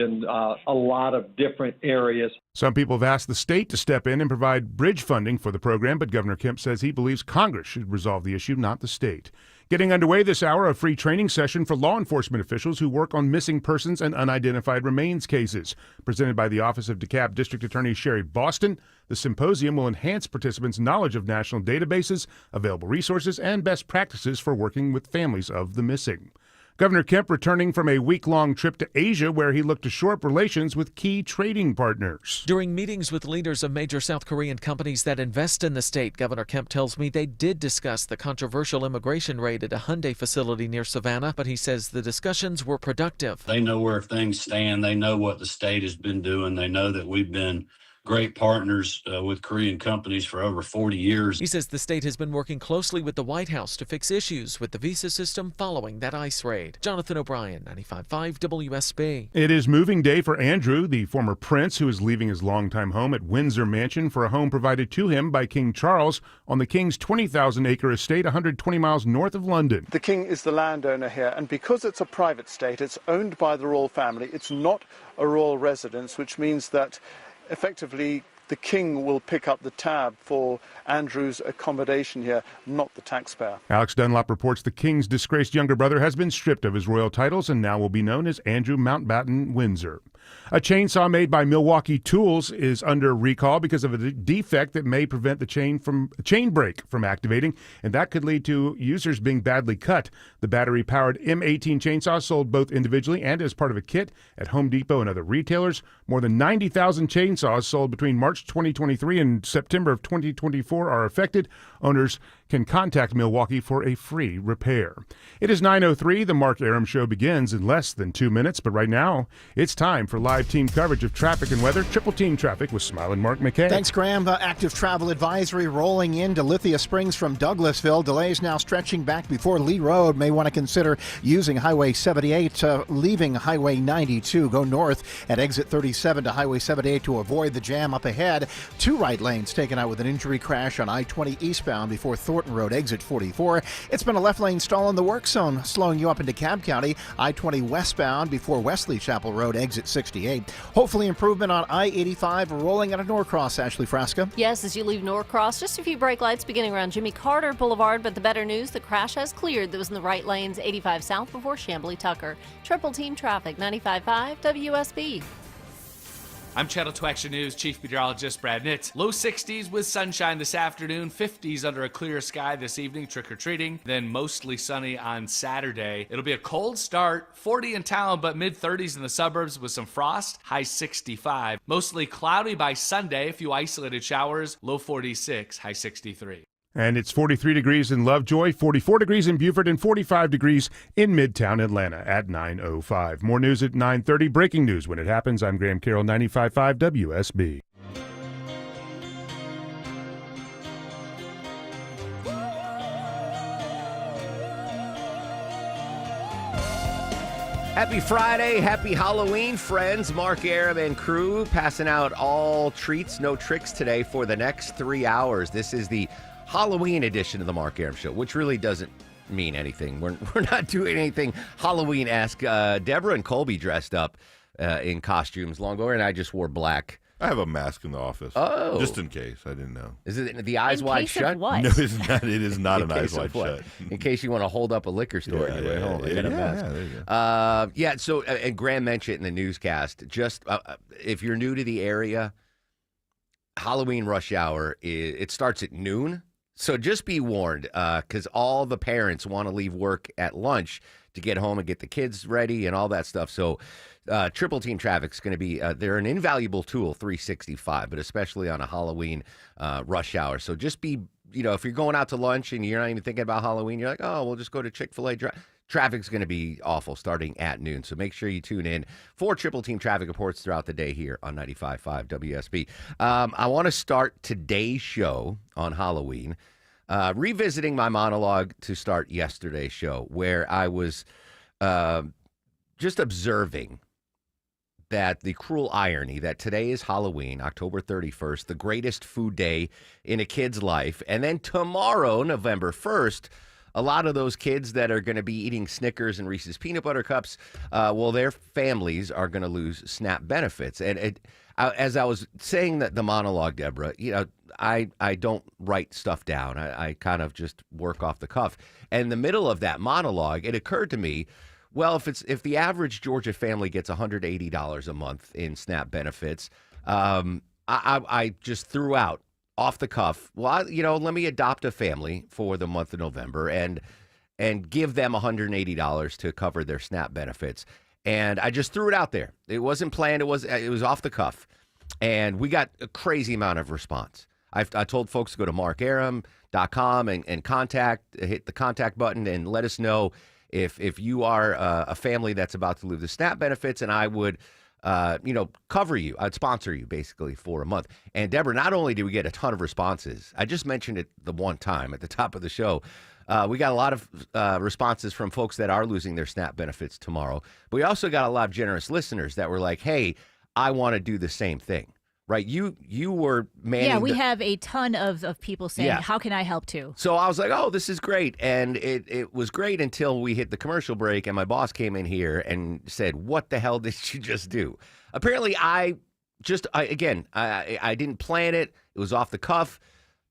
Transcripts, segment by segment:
in a lot of different areas. Some people have asked the state to step in and provide bridge funding for the program, but Governor Kemp says he believes Congress should resolve the issue, not the state. Getting underway this hour, a free training session for law enforcement officials who work on missing persons and unidentified remains cases. Presented by the Office of DeKalb District Attorney Sherry Boston, the symposium will enhance participants' knowledge of national databases, available resources, and best practices for working with families of the missing. Governor Kemp returning from a week-long trip to Asia where he looked to shore up relations with key trading partners. During meetings with leaders of major South Korean companies that invest in the state, Governor Kemp tells me they did discuss the controversial immigration raid at a Hyundai facility near Savannah, but he says the discussions were productive. They know where things stand. They know what the state has been doing. They know that we've been great partners with Korean companies for over 40 years. He says the state has been working closely with the White House to fix issues with the visa system following that ICE raid. Jonathan O'Brien, 95.5 WSB. It is moving day for Andrew, the former prince who is leaving his longtime home at Windsor Mansion for a home provided to him by King Charles on the King's 20,000-acre estate 120 miles north of London. The King is the landowner here, and because it's a private estate, it's owned by the royal family. It's not a royal residence, which means that effectively, the King will pick up the tab for Andrew's accommodation here, not the taxpayer. Alex Dunlop reports the King's disgraced younger brother has been stripped of his royal titles and now will be known as Andrew Mountbatten Windsor. A chainsaw made by Milwaukee Tools is under recall because of a defect that may prevent the chain brake from activating, and that could lead to users being badly cut. The battery-powered M18 chainsaw sold both individually and as part of a kit at Home Depot and other retailers. More than 90,000 chainsaws sold between March 2023 and September of 2024 are affected. Owners can contact Milwaukee for a free repair. It is 9:03. The Mark Arum Show begins in less than 2 minutes, but right now it's time for live team coverage of traffic and weather. Triple Team Traffic with Smiling Mark McKay. Thanks, Graham. Active travel advisory rolling into Lithia Springs from Douglasville. Delays now stretching back before Lee Road. May want to consider using Highway 78, leaving Highway 92. Go north at exit 37 to Highway 78 to avoid the jam up ahead. 2 right lanes taken out with an injury crash on I-20 eastbound before Thornton Road, exit 44. It's been a left lane stall in the work zone, slowing you up into Cobb County. I-20 westbound before Wesley Chapel Road, exit 68. Hopefully improvement on I-85 rolling out of Norcross. Ashley Frasca. Yes, as you leave Norcross, just a few brake lights beginning around Jimmy Carter Boulevard, but the better news, the crash has cleared. That was in the right lanes, 85 south before Chamblee Tucker. Triple Team Traffic, 95.5 WSB. I'm Channel 2 Action News Chief Meteorologist Brad Nitz. Low 60s with sunshine this afternoon, 50s under a clear sky this evening, trick-or-treating, then mostly sunny on Saturday. It'll be a cold start, 40 in town, but mid-30s in the suburbs with some frost, high 65. Mostly cloudy by Sunday, a few isolated showers, low 46, high 63. And it's 43 degrees in Lovejoy, 44 degrees in Beaufort, and 45 degrees in Midtown Atlanta at 9:05. More news at 9:30. Breaking news when it happens. I'm Graham Carroll, 95.5 WSB. Happy Friday, happy Halloween, friends. Mark Arum and crew passing out all treats, no tricks today for the next 3 hours. This is the Halloween edition of the Mark Arum Show, which really doesn't mean anything. We're not doing anything Halloween-esque. Deborah and Colby dressed up in costumes. Longoria and I just wore black. I have a mask in the office. Oh. Just in case. I didn't know. Is it the eyes wide shut? What? No, it's not. It is not an eyes wide shut. In case you want to hold up a liquor store on your way home. I got a mask. There you go. So, and Graham mentioned in the newscast, just if you're new to the area, Halloween rush hour, it starts at noon. So just be warned, because all the parents want to leave work at lunch to get home and get the kids ready and all that stuff. So Triple Team Traffic's going to be, they're an invaluable tool, 365, but especially on a Halloween rush hour. So just be, if you're going out to lunch and you're not even thinking about Halloween, you're like, oh, we'll just go to Chick-fil-A. Traffic's going to be awful starting at noon. So make sure you tune in for Triple Team Traffic reports throughout the day here on 95.5 WSB. I want to start today's show on Halloween revisiting my monologue to start yesterday's show, where I was just observing that the cruel irony that today is Halloween, October 31st, the greatest food day in a kid's life, and then tomorrow, November 1st, a lot of those kids that are going to be eating Snickers and Reese's peanut butter cups, well, their families are going to lose SNAP benefits. And as I was saying that the monologue, Deborah, I don't write stuff down. I kind of just work off the cuff. And in the middle of that monologue, it occurred to me, well, if the average Georgia family gets $180 a month in SNAP benefits, I just threw out off the cuff, well, let me adopt a family for the month of November and give them $180 to cover their SNAP benefits. And I just threw it out there. It wasn't planned. It was off the cuff. And we got a crazy amount of response. I told folks to go to markaram.com and hit the contact button and let us know if you are a family that's about to lose the SNAP benefits, and I would cover you. I'd sponsor you basically for a month. And Deborah, not only did we get a ton of responses, I just mentioned it the one time at the top of the show. We got a lot of responses from folks that are losing their SNAP benefits tomorrow. But we also got a lot of generous listeners that were like, hey, I want to do the same thing. Right? You were manning. Yeah, we have a ton of people saying, Yeah. how can I help too? So I was like, oh, this is great. And it was great until we hit the commercial break and my boss came in here and said, what the hell did you just do? Apparently, I didn't plan it. It was off the cuff.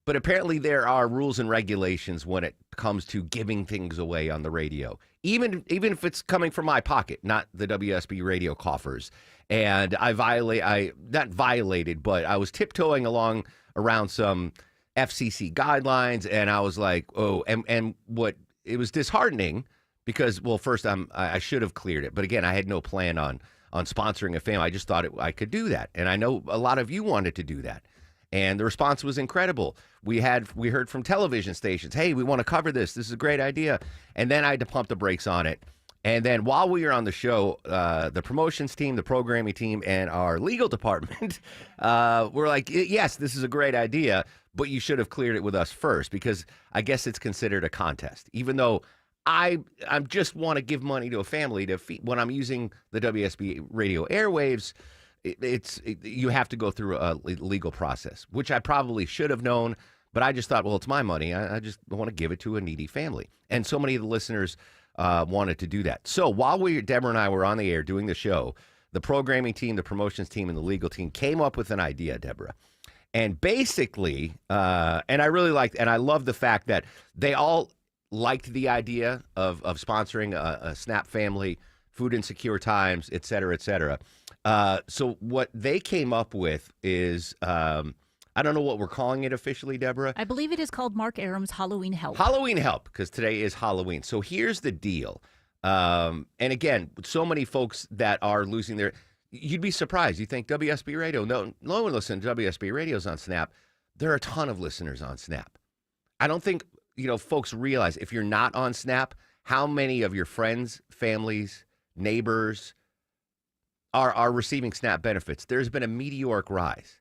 But apparently there are rules and regulations when it comes to giving things away on the radio, even if it's coming from my pocket, not the WSB radio coffers. And I not violated, but I was tiptoeing along around some FCC guidelines, and I was like, oh, and what it was disheartening because, well, first I should have cleared it, but again, I had no plan on sponsoring a family. I just thought I could do that, and I know a lot of you wanted to do that. And the response was incredible. We heard from television stations, hey, we want to cover this. This is a great idea. And then I had to pump the brakes on it. And then while we were on the show, the promotions team, the programming team, and our legal department were like, yes, this is a great idea, but you should have cleared it with us first because I guess it's considered a contest. Even though I just want to give money to a family to feed when I'm using the WSB radio airwaves, you have to go through a legal process, which I probably should have known, but I just thought, well, it's my money. I just want to give it to a needy family. And so many of the listeners wanted to do that. So while Deborah and I were on the air doing the show, the programming team, the promotions team, and the legal team came up with an idea, Deborah. And basically, and I really liked, and I love the fact that they all liked the idea of sponsoring a SNAP family, food insecure times, et cetera, et cetera. So what they came up with is, I don't know what we're calling it officially, Deborah. I believe it is called Mark Aram's Halloween Help. Halloween Help, because today is Halloween. So here's the deal. And again, so many folks that are losing their, you'd be surprised. You think WSB Radio, no one listens to WSB Radio's on Snap. There are a ton of listeners on Snap. I don't think, folks realize if you're not on Snap, how many of your friends, families, neighbors are receiving SNAP benefits. There's been a meteoric rise.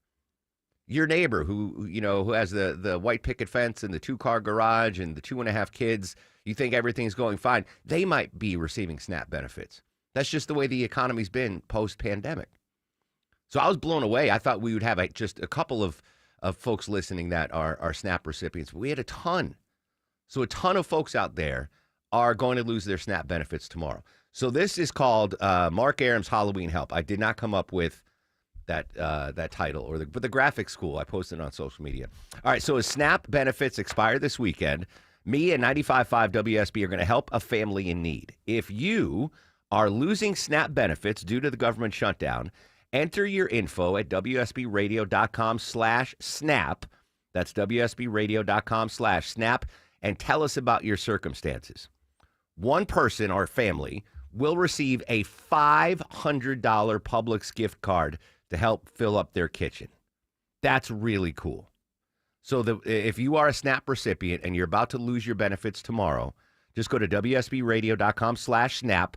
Your neighbor who has the white picket fence and the 2-car garage and the 2.5 kids, you think everything's going fine. They might be receiving SNAP benefits. That's just the way the economy's been post-pandemic. So I was blown away. I thought we would have just a couple of folks listening that are SNAP recipients. But we had a ton. So a ton of folks out there are going to lose their SNAP benefits tomorrow. So this is called Mark Aram's Halloween Help. I did not come up with that title, but the graphics cool. I posted it on social media. All right, so as SNAP benefits expire this weekend, me and 95.5 WSB are going to help a family in need. If you are losing SNAP benefits due to the government shutdown, enter your info at WSBradio.com/snap. That's WSBradio.com/snap, and tell us about your circumstances. One person or family will receive a $500 Publix gift card to help fill up their kitchen. That's really cool. So if you are a SNAP recipient and you're about to lose your benefits tomorrow, just go to WSBradio.com/snap,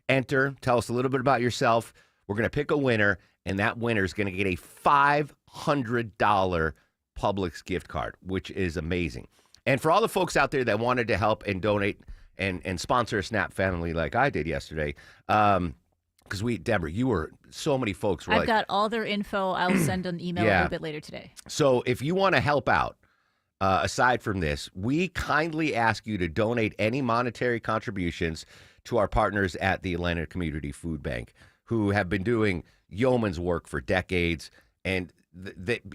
enter, tell us a little bit about yourself. We're going to pick a winner, and that winner is going to get a $500 Publix gift card, which is amazing. And for all the folks out there that wanted to help and donate and sponsor a SNAP family like I did yesterday, because Deborah, so many folks were I've got all their info. I'll send an email a little bit later today. So if you want to help out, aside from this, we kindly ask you to donate any monetary contributions to our partners at the Atlanta Community Food Bank, who have been doing yeoman's work for decades. And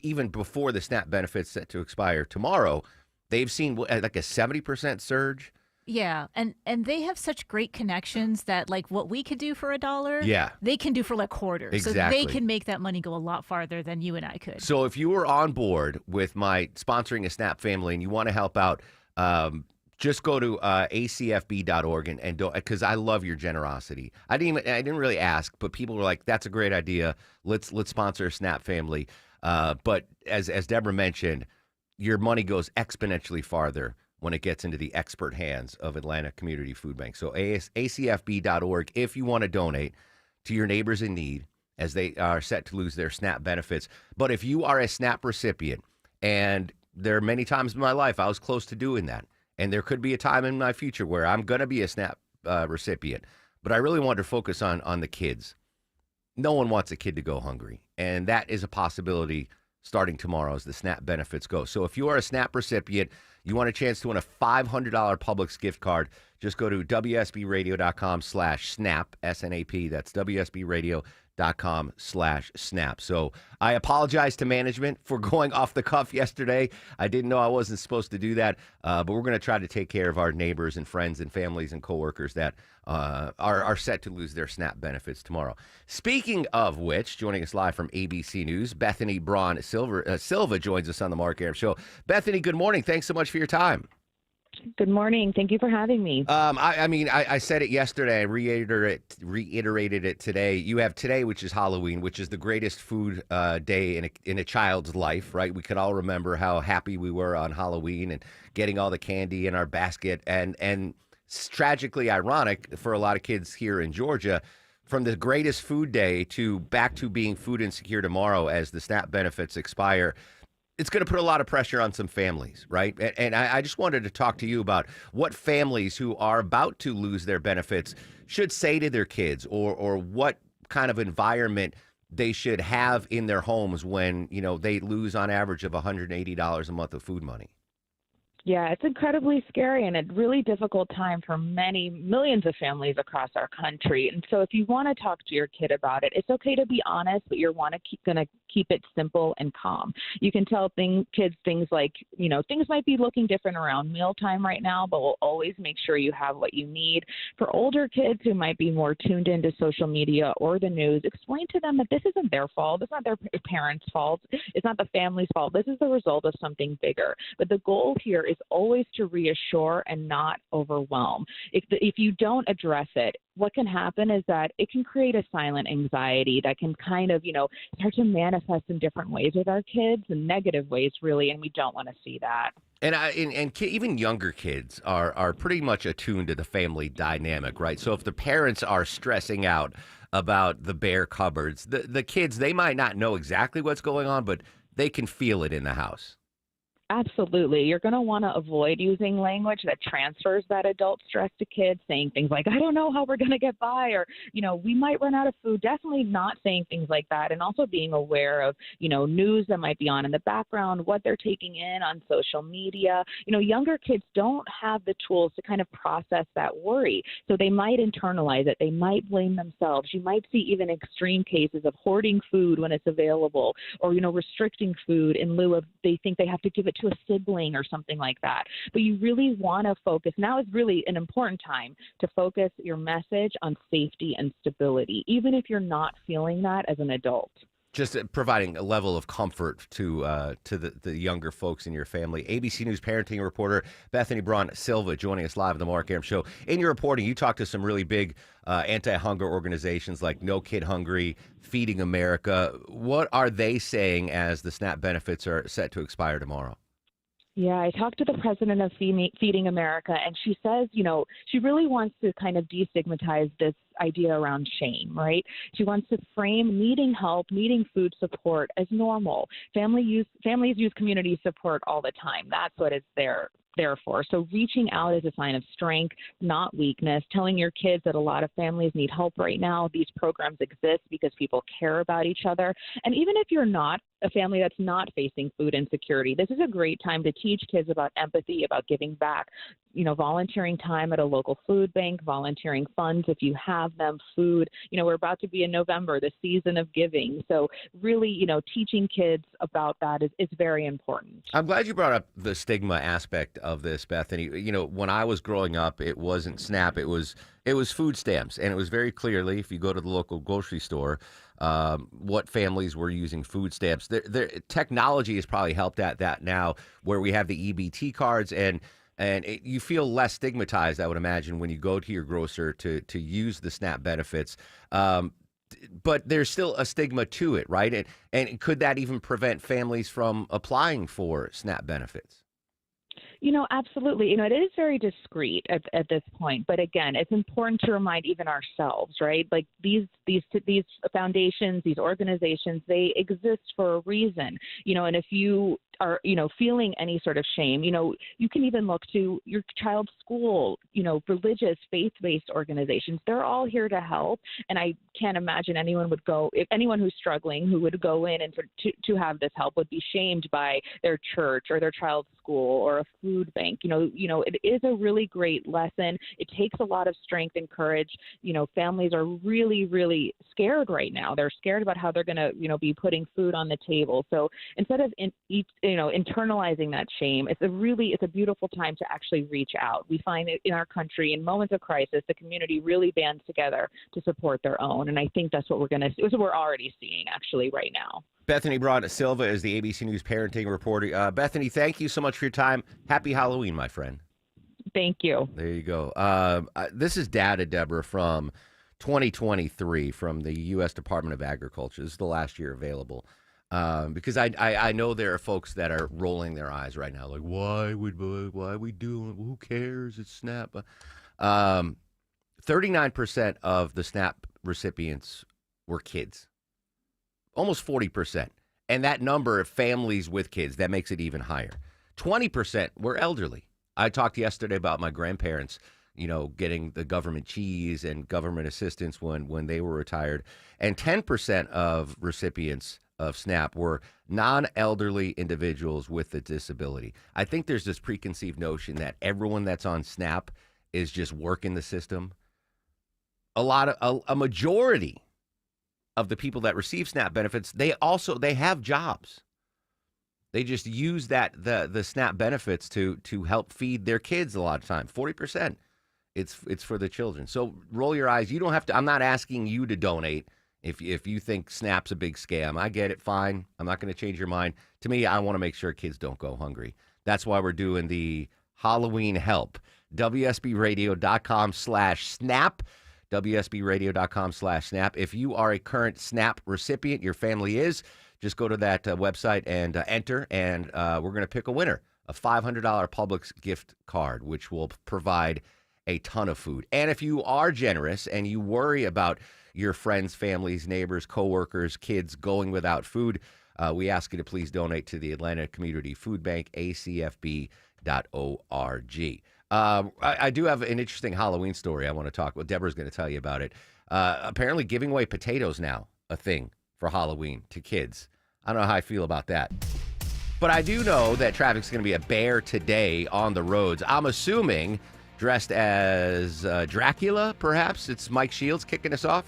even before the SNAP benefits set to expire tomorrow, they've seen like a 70% surge. Yeah, and they have such great connections that like what we could do for $1, Yeah. they can do for like quarters. Exactly. So they can make that money go a lot farther than you and I could. So if you were on board with my sponsoring a SNAP family and you want to help out, just go to acfb.org and don't, because I love your generosity. I didn't really ask, but people were like, "That's a great idea. Let's sponsor a SNAP family." But as Deborah mentioned, your money goes exponentially farther when it gets into the expert hands of Atlanta Community Food Bank. So acfb.org if you want to donate to your neighbors in need as they are set to lose their SNAP benefits. But if you are a SNAP recipient, and there are many times in my life I was close to doing that, and there could be a time in my future where I'm going to be a SNAP recipient, but I really wanted to focus on the kids. No one wants a kid to go hungry, and that is a possibility starting tomorrow as the SNAP benefits go. So if you are a SNAP recipient, you want a chance to win a $500 Publix gift card, just go to WSBradio.com/SNAP, S-N-A-P. That's WSBradio.com/SNAP. So I apologize to management for going off the cuff yesterday. I didn't know I wasn't supposed to do that, but we're going to try to take care of our neighbors and friends and families and coworkers that are set to lose their SNAP benefits tomorrow. Speaking of which, joining us live from ABC News, Bethany Braun Silva joins us on the Mark Arum Show. Bethany, good morning. Thanks so much for your time. Good morning. Thank you for having me. I said it yesterday. I reiterated it today. You have today, which is Halloween, which is the greatest food day in a child's life, right? We could all remember how happy we were on Halloween and getting all the candy in our basket. And it's tragically ironic for a lot of kids here in Georgia, from the greatest food day to back to being food insecure tomorrow as the SNAP benefits expire. It's going to put a lot of pressure on some families, right? And I just wanted to talk to you about what families who are about to lose their benefits should say to their kids, or what kind of environment they should have in their homes when, they lose on average of $180 a month of food money. Yeah, it's incredibly scary and a really difficult time for millions of families across our country. And so if you want to talk to your kid about it, it's okay to be honest, but you're going to keep it simple and calm. You can tell kids things like, things might be looking different around mealtime right now, but we'll always make sure you have what you need. For older kids who might be more tuned into social media or the news, explain to them that this isn't their fault. It's not their parents' fault. It's not the family's fault. This is the result of something bigger. But the goal here is always to reassure and not overwhelm. If you don't address it, what can happen is that it can create a silent anxiety that can kind of, start to manifest in different ways with our kids, in negative ways, really, and we don't want to see that. And even younger kids are pretty much attuned to the family dynamic, right? So if the parents are stressing out about the bare cupboards, the kids, they might not know exactly what's going on, but they can feel it in the house. Absolutely. You're going to want to avoid using language that transfers that adult stress to kids, saying things like, I don't know how we're going to get by, or, we might run out of food. Definitely not saying things like that. And also being aware of, news that might be on in the background, what they're taking in on social media. Younger kids don't have the tools to kind of process that worry. So they might internalize it. They might blame themselves. You might see even extreme cases of hoarding food when it's available, or, restricting food in lieu of they think they have to give it to a sibling or something like that. But you really want to focus. Now is really an important time to focus your message on safety and stability, even if you're not feeling that as an adult. Just providing a level of comfort to the younger folks in your family. ABC News parenting reporter Bethany Braun Silva joining us live on the Mark Arum Show. In your reporting, you talked to some really big anti-hunger organizations like No Kid Hungry, Feeding America. What are they saying as the SNAP benefits are set to expire tomorrow? Yeah, I talked to the president of Feeding America, and she says, she really wants to kind of destigmatize this idea around shame, right? She wants to frame needing help, needing food support as normal. Families use community support all the time. That's what is their there for. So reaching out is a sign of strength, not weakness. Telling your kids that a lot of families need help right now. These programs exist because people care about each other. And even if you're not a family that's not facing food insecurity, this is a great time to teach kids about empathy, about giving back. Volunteering time at a local food bank, volunteering funds if you have them, food. We're about to be in November, the season of giving. So really, teaching kids about that is very important. I'm glad you brought up the stigma aspect of this, Bethany. When I was growing up, it wasn't SNAP, it was food stamps, and it was very clearly, if you go to the local grocery store, what families were using food stamps. Technology has probably helped at that now, where we have the EBT cards, and you feel less stigmatized, I would imagine, when you go to your grocer to use the SNAP benefits. But there's still a stigma to it, right? And could that even prevent families from applying for SNAP benefits? Absolutely. It is very discreet at this point. But again, it's important to remind even ourselves, right? Like these foundations, these organizations, they exist for a reason. And if you are, feeling any sort of shame, you can even look to your child's school, religious, faith-based organizations. They're all here to help. And I can't imagine if anyone who's struggling who would go in and to have this help would be shamed by their church or their child's school or a food bank. It is a really great lesson. It takes a lot of strength and courage. Families are really, really scared right now. They're scared about how they're going to, be putting food on the table. So instead of internalizing that shame, it's a beautiful time to actually reach out. We find it in our country, in moments of crisis, the community really bands together to support their own. And I think that's what we're already seeing actually right now. Bethany Braun Silva is the ABC News parenting reporter. Bethany, thank you so much for your time. Happy Halloween, my friend. Thank you. There you go. This is data, Deborah, from 2023 from the U.S. Department of Agriculture. This is the last year available. Because I know there are folks that are rolling their eyes right now, like, why are we doing it? Who cares? It's SNAP. 39% of the SNAP recipients were kids. Almost 40%. And that number of families with kids, that makes it even higher. 20% were elderly. I talked yesterday about my grandparents, getting the government cheese and government assistance when they were retired. And 10% of recipients of SNAP were non-elderly individuals with a disability. I think there's this preconceived notion that everyone that's on SNAP is just working the system. A majority of the people that receive SNAP benefits, they have jobs. They just use the SNAP benefits to help feed their kids a lot of time. 40%. It's for the children. So roll your eyes. You don't have to. I'm not asking you to donate if you think SNAP's a big scam. I get it. Fine. I'm not going to change your mind. To me, I want to make sure kids don't go hungry. That's why we're doing the Halloween help. WSBradio.com/SNAP. WSBradio.com/SNAP. If you are a current SNAP recipient, your family is, just go to that website and enter, and we're going to pick a winner, a $500 Publix gift card, which will provide a ton of food. And if you are generous and you worry about your friends, families, neighbors, coworkers, kids going without food, we ask you to please donate to the Atlanta Community Food Bank, acfb.org. I do have an interesting Halloween story I want to talk about. Deborah's going to tell you about it. Apparently giving away potatoes now a thing for Halloween to kids. I don't know how I feel about that. But I do know that traffic's going to be a bear today on the roads. I'm assuming dressed as Dracula, perhaps. It's Mike Shields kicking us off.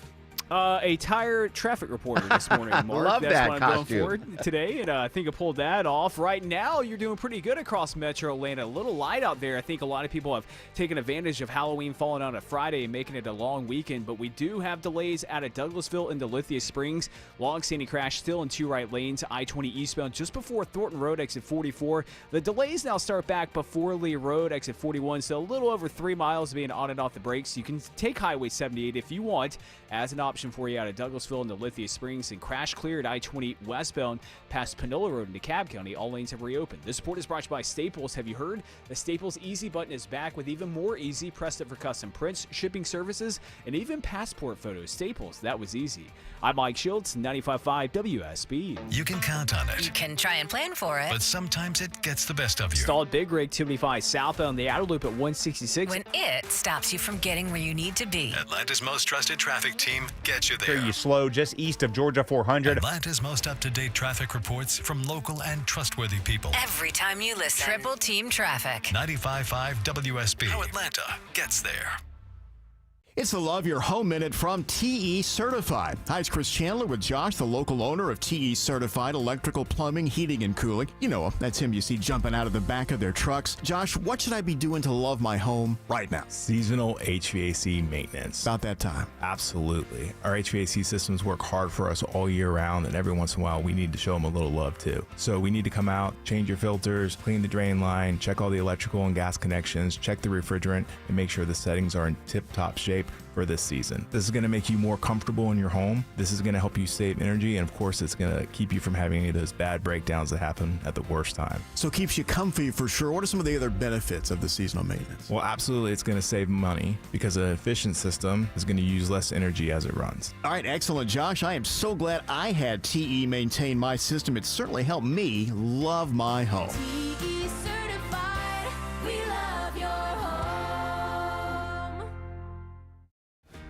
A tired traffic reporter this morning, Mark. Love That's that what costume. I'm going for today, and I think I pulled that off. Right now, you're doing pretty good across Metro Atlanta. A little light out there. I think a lot of people have taken advantage of Halloween falling on a Friday and making it a long weekend, but we do have delays out of Douglasville into Lithia Springs. Long-standing crash still in two right lanes. I-20 eastbound just before Thornton Road, exit 44. The delays now start back before Lee Road, exit 41, so a little over 3 miles being on and off the brakes. You can take Highway 78 if you want as an option option for you out of Douglasville into Lithia Springs, and crash cleared I-20 westbound past Panola Road into Cobb County. All lanes have reopened. This report is brought to you by Staples. Have you heard? The Staples Easy button is back with even more easy. Press it for custom prints, shipping services, and even passport photos. Staples, that was easy. I'm Mike Schultz, 95.5 WSB. You can count on it. You can try and plan for it. But sometimes it gets the best of you. Stalled Big Rig 275 southbound the outer loop at 166. When it stops you from getting where you need to be. Atlanta's most trusted traffic team gets you there. You slow just east of Georgia 400. Atlanta's most up-to-date traffic reports from local and trustworthy people. Every time you listen. Triple Team Traffic. 95.5 WSB. How Atlanta gets there. It's the Love Your Home Minute from TE Certified. Hi, it's Chris Chandler with Josh, the local owner of TE Certified Electrical Plumbing, Heating, and Cooling. You know him. That's him you see jumping out of the back of their trucks. Josh, what should I be doing to love my home right now? Seasonal HVAC maintenance. About that time. Absolutely. Our HVAC systems work hard for us all year round, and every once in a while we need to show them a little love too. So we need to come out, change your filters, clean the drain line, check all the electrical and gas connections, check the refrigerant, and make sure the settings are in tip-top shape for this season. This is going to make you more comfortable in your home. This is going to help you save energy, and of course it's going to keep you from having any of those bad breakdowns that happen at the worst time. So it keeps you comfy for sure. What are some of the other benefits of the seasonal maintenance? Well, absolutely, it's going to save money because an efficient system is going to use less energy as it runs. All right, excellent, Josh. I am so glad I had TE maintain my system. It certainly helped me love my home. TE certified, we love your home.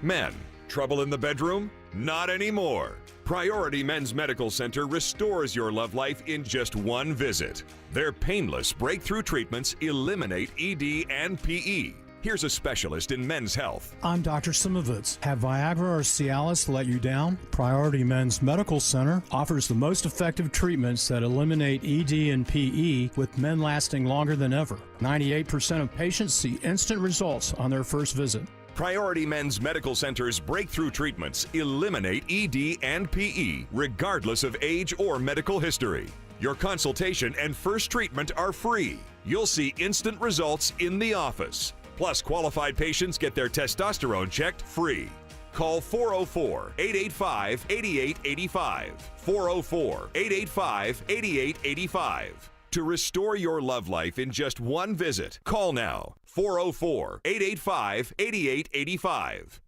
Men, trouble in the bedroom? Not anymore. Priority Men's Medical Center restores your love life in just one visit. Their painless breakthrough treatments eliminate ED and PE. Here's a specialist in men's health. I'm Dr. Simovitz. Have Viagra or Cialis let you down? Priority Men's Medical Center offers the most effective treatments that eliminate ED and PE, with men lasting longer than ever. 98% of patients see instant results on their first visit. Priority Men's Medical Center's breakthrough treatments eliminate ED and PE, regardless of age or medical history. Your consultation and first treatment are free. You'll see instant results in the office. Plus, qualified patients get their testosterone checked free. Call 404-885-8885. 404-885-8885. To restore your love life in just one visit, call now. 404-885-8885.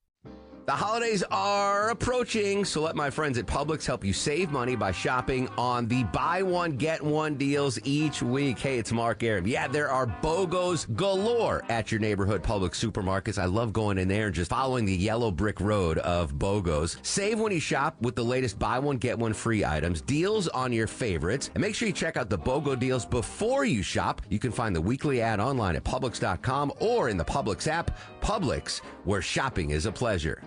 The holidays are approaching, so let my friends at Publix help you save money by shopping on the buy one, get one deals each week. Hey, it's Mark Aram. Yeah, there are BOGOs galore at your neighborhood Publix supermarkets. I love going in there and just following the yellow brick road of BOGOs. Save when you shop with the latest buy one, get one free items, deals on your favorites, and make sure you check out the BOGO deals before you shop. You can find the weekly ad online at Publix.com or in the Publix app. Publix, where shopping is a pleasure.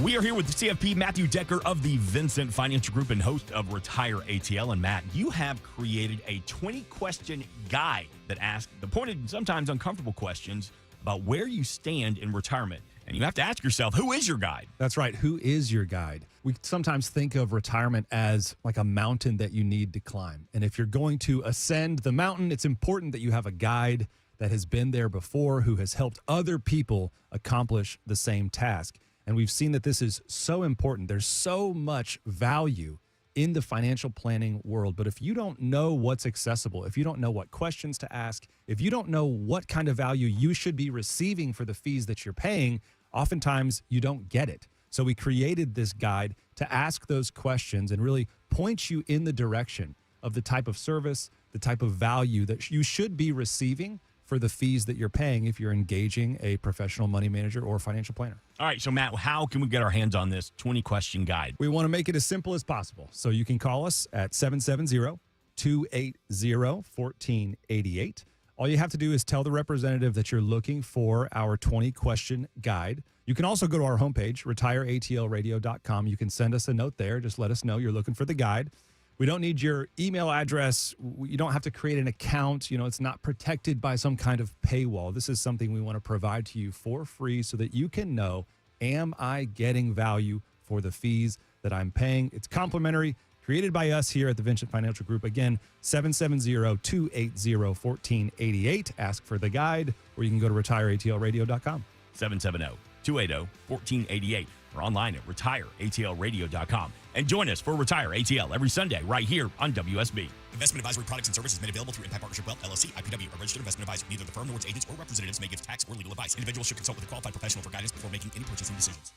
We are here with CFP Matthew Decker of the Vincent Financial Group and host of Retire ATL. And Matt, you have created a 20-question guide that asks the pointed and sometimes uncomfortable questions about where you stand in retirement. And you have to ask yourself, who is your guide? That's right. Who is your guide? We sometimes think of retirement as like a mountain that you need to climb. And if you're going to ascend the mountain, it's important that you have a guide that has been there before, who has helped other people accomplish the same task. And we've seen that this is so important. There's so much value in the financial planning world. But if you don't know what's accessible, if you don't know what questions to ask, if you don't know what kind of value you should be receiving for the fees that you're paying, oftentimes you don't get it. So we created this guide to ask those questions and really point you in the direction of the type of service, the type of value that you should be receiving for the fees that you're paying if you're engaging a professional money manager or financial planner. All right, so Matt, how can we get our hands on this 20-question guide? We want to make it as simple as possible. So you can call us at 770-280-1488. All you have to do is tell the representative that you're looking for our 20-question guide. You can also go to our homepage, retireatlradio.com. You can send us a note there. Just let us know you're looking for the guide. We don't need your email address. You don't have to create an account. You know, it's not protected by some kind of paywall. This is something we want to provide to you for free so that you can know, am I getting value for the fees that I'm paying? It's complimentary, created by us here at the Vincent Financial Group. Again, 770-280-1488. Ask for the guide, or you can go to retireatlradio.com. 770-280-1488. or online at retireatlradio.com. And join us for Retire ATL every Sunday right here on WSB. Investment advisory products and services made available through Impact Partnership Wealth, LLC, IPW, a registered investment advisor. Neither the firm nor its agents or representatives may give tax or legal advice. Individuals should consult with a qualified professional for guidance before making any purchasing decisions.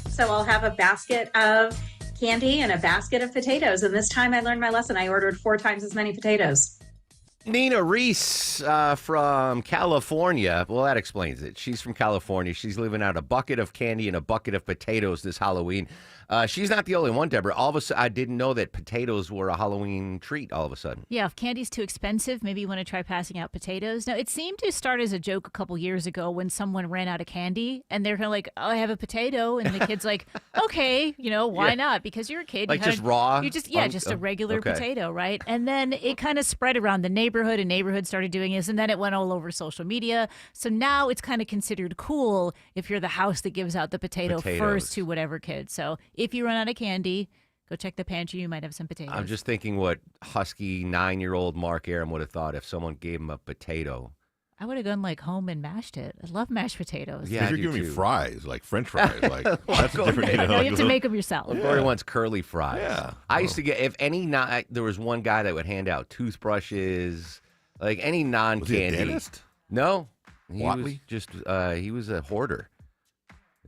So I'll have a basket of candy and a basket of potatoes. And this time I learned my lesson. I ordered 4 times as many potatoes. Nina Reese from California. Well, that explains it. She's from California. She's leaving out a bucket of candy and a bucket of potatoes this Halloween. She's not the only one, Deborah. All of a sudden, I didn't know that potatoes were a Halloween treat all of a sudden. Yeah, if candy's too expensive, maybe you want to try passing out potatoes. Now, it seemed to start as a joke a couple years ago when someone ran out of candy, and they're kind of like, oh, I have a potato. And the kid's like, okay, why not? Because you're a kid. Like just raw? You just a regular okay. potato, right? And then it kind of spread around the neighborhood, and neighborhoods started doing this, and then it went all over social media. So now it's kind of considered cool if you're the house that gives out the potatoes first to whatever kid. So if you run out of candy, go check the pantry. You might have some potatoes. I'm just thinking what husky 9-year-old Mark Aram would have thought if someone gave him a potato. I would have gone home and mashed it. I love mashed potatoes. Yeah, you're giving me fries, like French fries. Like that's a different. No, you have to make them yourself. Lori wants curly fries. Yeah. I used to get there was one guy that would hand out toothbrushes, like any non-candy. Was he a dentist? No, he Watley? was just he was a hoarder.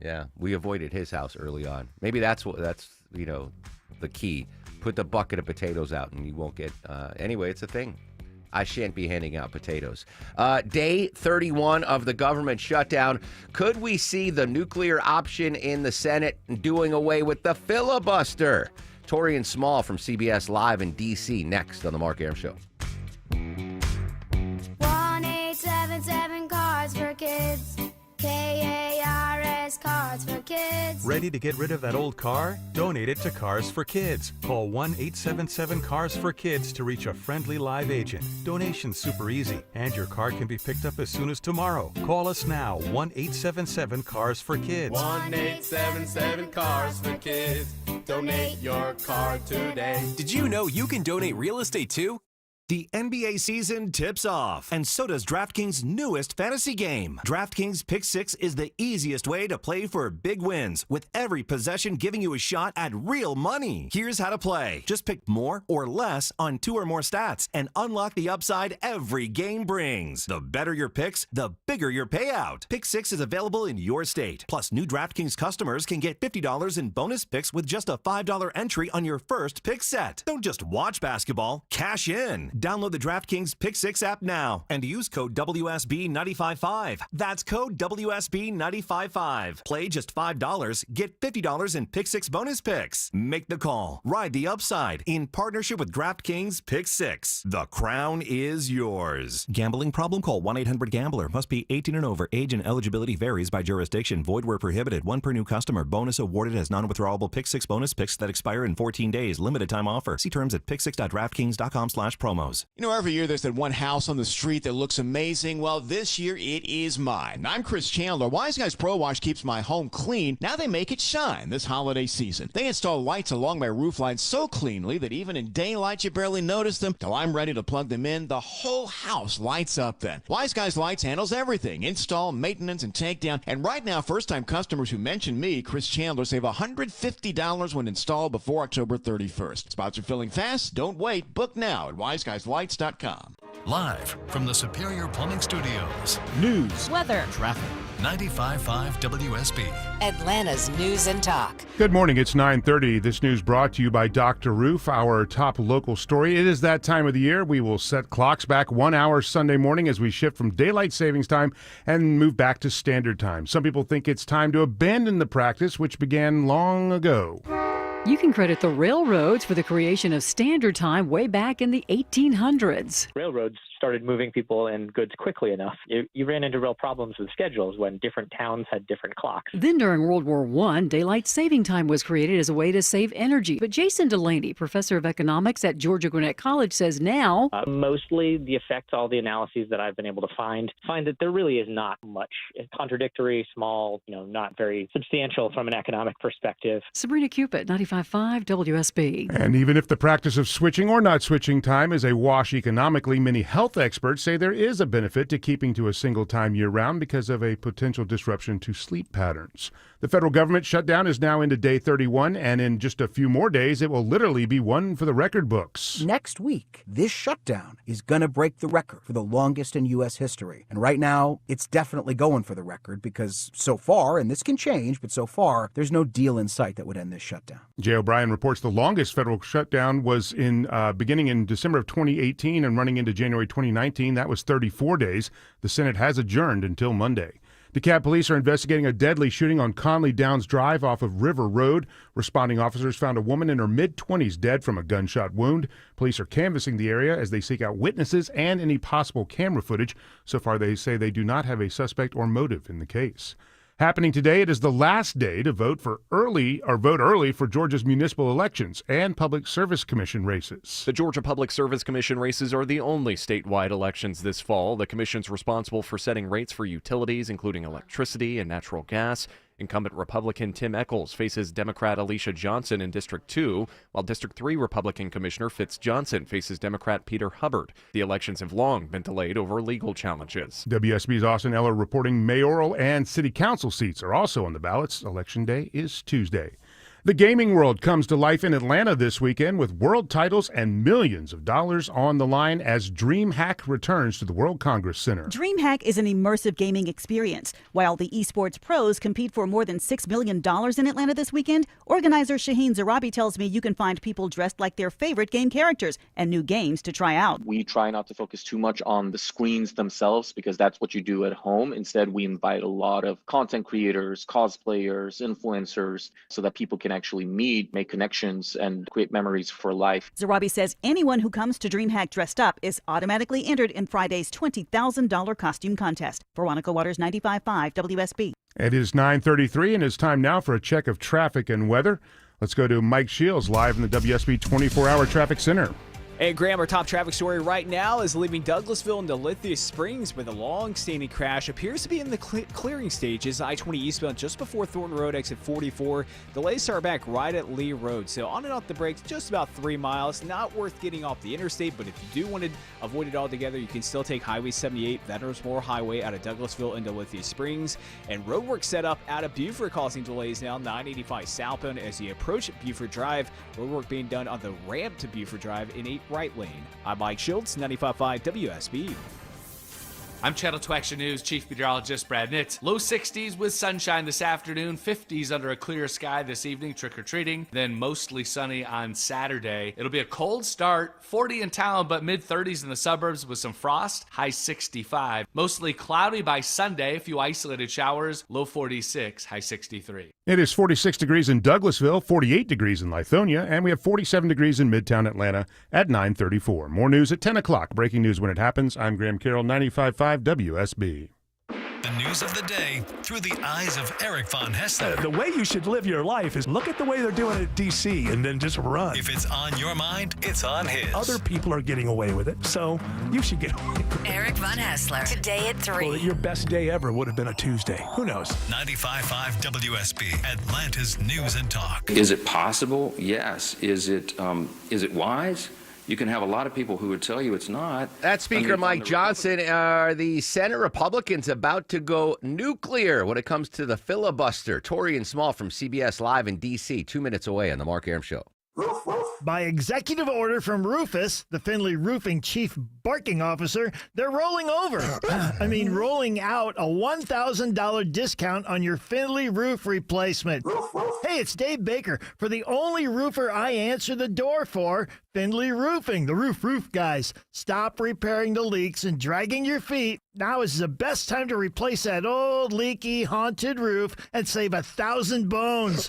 Yeah, we avoided his house early on. Maybe that's the key. Put the bucket of potatoes out, and you won't get. Anyway, it's a thing. I shan't be handing out potatoes. Day 31 of the government shutdown. Could we see the nuclear option in the Senate doing away with the filibuster? Torian Small from CBS Live in D.C. next on The Mark Aram Show. 1-877 Cards for Kids. KARS Cards for Kids. Ready to get rid of that old car? Donate it to Cars for Kids. Call 1-877-CARS-FOR-KIDS to reach a friendly live agent. Donation's super easy, and your car can be picked up as soon as tomorrow. Call us now, 1-877-CARS-FOR-KIDS. 1-877-CARS-FOR-KIDS. Donate your car today. Did you know you can donate real estate too? The NBA season tips off, and so does DraftKings' newest fantasy game. DraftKings Pick 6 is the easiest way to play for big wins, with every possession giving you a shot at real money. Here's how to play. Just pick more or less on 2 or more stats, and unlock the upside every game brings. The better your picks, the bigger your payout. Pick 6 is available in your state. Plus, new DraftKings customers can get $50 in bonus picks with just a $5 entry on your first pick set. Don't just watch basketball, cash in. Download the DraftKings Pick 6 app now and use code WSB955. That's code WSB955. Play just $5, get $50 in Pick 6 bonus picks. Make the call. Ride the upside in partnership with DraftKings Pick 6. The crown is yours. Gambling problem? Call 1-800-GAMBLER. Must be 18 and over. Age and eligibility varies by jurisdiction. Void where prohibited. 1 per new customer. Bonus awarded as non-withdrawable Pick 6 bonus picks that expire in 14 days. Limited time offer. See terms at pick6.draftkings.com/promos. Every year there's that one house on the street that looks amazing. Well, this year it is mine. I'm Chris Chandler. Wise Guys Pro Wash keeps my home clean. Now they make it shine this holiday season. They install lights along my roof line so cleanly that even in daylight you barely notice them. Till I'm ready to plug them in, the whole house lights up then. Wise Guys Lights handles everything. Install, maintenance, and takedown. And right now, first-time customers who mention me, Chris Chandler, save $150 when installed before October 31st. Spots are filling fast. Don't wait. Book now at wiseguyslights.com. Live from the Superior Plumbing Studios. News, weather, traffic. 95.5 WSB. Atlanta's News and Talk. Good morning. It's 9:30. This news brought to you by Dr. Roof, our top local story. It is that time of the year. We will set clocks back 1 hour Sunday morning as we shift from daylight savings time and move back to standard time. Some people think it's time to abandon the practice, which began long ago. You can credit the railroads for the creation of standard time way back in the 1800s. Railroads started moving people and goods quickly enough. You ran into real problems with schedules when different towns had different clocks. Then during World War I, daylight saving time was created as a way to save energy. But Jason Delaney, professor of economics at Georgia Gwinnett College, says now... mostly the effects, all the analyses that I've been able to find that there really is not much. It's contradictory, small, not very substantial from an economic perspective. Sabrina Cupid, 95.5 WSB. And even if the practice of switching or not switching time is a wash economically, many health health experts say there is a benefit to keeping to a single time year-round because of a potential disruption to sleep patterns. The federal government shutdown is now into day 31, and in just a few more days, it will literally be one for the record books. Next week, this shutdown is going to break the record for the longest in U.S. history. And right now, it's definitely going for the record because so far, and this can change, but so far, there's no deal in sight that would end this shutdown. Jay O'Brien reports the longest federal shutdown was beginning in December of 2018 and running into January 2019. That was 34 days. The Senate has adjourned until Monday. DeKalb police are investigating a deadly shooting on Conley Downs Drive off of River Road. Responding officers found a woman in her mid-20s dead from a gunshot wound. Police are canvassing the area as they seek out witnesses and any possible camera footage. So far, they say they do not have a suspect or motive in the case. Happening today, it is the last day to vote early for Georgia's municipal elections and Public Service Commission races. The Georgia Public Service Commission races are the only statewide elections this fall. The commission's responsible for setting rates for utilities, including electricity and natural gas. Incumbent Republican Tim Echols faces Democrat Alicia Johnson in District 2, while District 3 Republican Commissioner Fitz Johnson faces Democrat Peter Hubbard. The elections have long been delayed over legal challenges. WSB's Austin Eller reporting mayoral and city council seats are also on the ballots. Election day is Tuesday. The gaming world comes to life in Atlanta this weekend with world titles and millions of dollars on the line as DreamHack returns to the World Congress Center. DreamHack is an immersive gaming experience. While the esports pros compete for more than $6 million in Atlanta this weekend, organizer Shaheen Zarabi tells me you can find people dressed like their favorite game characters and new games to try out. We try not to focus too much on the screens themselves because that's what you do at home. Instead, we invite a lot of content creators, cosplayers, influencers, so that people can actually meet, make connections, and create memories for life. Zarabi says anyone who comes to DreamHack dressed up is automatically entered in Friday's $20,000 costume contest. Veronica Waters, 95.5 WSB. It is 9:33, and it's time now for a check of traffic and weather. Let's go to Mike Shields live in the WSB 24-hour traffic center. And Graham, our top traffic story right now is leaving Douglasville into Lithia Springs, where the long-standing crash appears to be in the clearing stages. I-20 eastbound just before Thornton Road, exit 44. Delays start back right at Lee Road. So on and off the brakes, just about 3 miles. Not worth getting off the interstate, but if you do want to avoid it altogether, you can still take Highway 78, Veterans Memorial Highway out of Douglasville into Lithia Springs. And roadwork set up out of Buford causing delays now. 985 southbound as you approach Buford Drive. Roadwork being done on the ramp to Buford Drive in a right lane. I'm Mike Schultz, 95.5 WSB. I'm Channel 2 Action News Chief Meteorologist Brad Nitz. Low 60s with sunshine this afternoon, 50s under a clear sky this evening, trick-or-treating, then mostly sunny on Saturday. It'll be a cold start, 40 in town, but mid-30s in the suburbs with some frost, high 65. Mostly cloudy by Sunday, a few isolated showers, low 46, high 63. It is 46 degrees in Douglasville, 48 degrees in Lithonia, and we have 47 degrees in Midtown Atlanta at 9:34. More news at 10 o'clock. Breaking news when it happens. I'm Graham Carroll, 95.5 WSB. The news of the day through the eyes of Eric Von Hessler. The way you should live your life is look at the way they're doing it at D.C. and then just run. If it's on your mind, it's on his. Other people are getting away with it, so you should get away with it. Eric Von Hessler, today at 3. Well, your best day ever would have been a Tuesday. Who knows? 95.5 WSB, Atlanta's News and Talk. Is it possible? Yes. Is it wise? You can have a lot of people who would tell you it's not. That's Speaker Mike Johnson. Are the Senate Republicans about to go nuclear when it comes to the filibuster? Tori and Small from CBS Live in D.C., 2 minutes away on the Mark Arum Show. By executive order from Rufus, the Findlay Roofing chief barking officer, they're rolling over. Rolling out a $1,000 discount on your Findlay roof replacement. Hey, it's Dave Baker for the only roofer I answer the door for, Findlay Roofing, the roof guys. Stop repairing the leaks and dragging your feet. Now is the best time to replace that old, leaky, haunted roof and save 1,000 bones.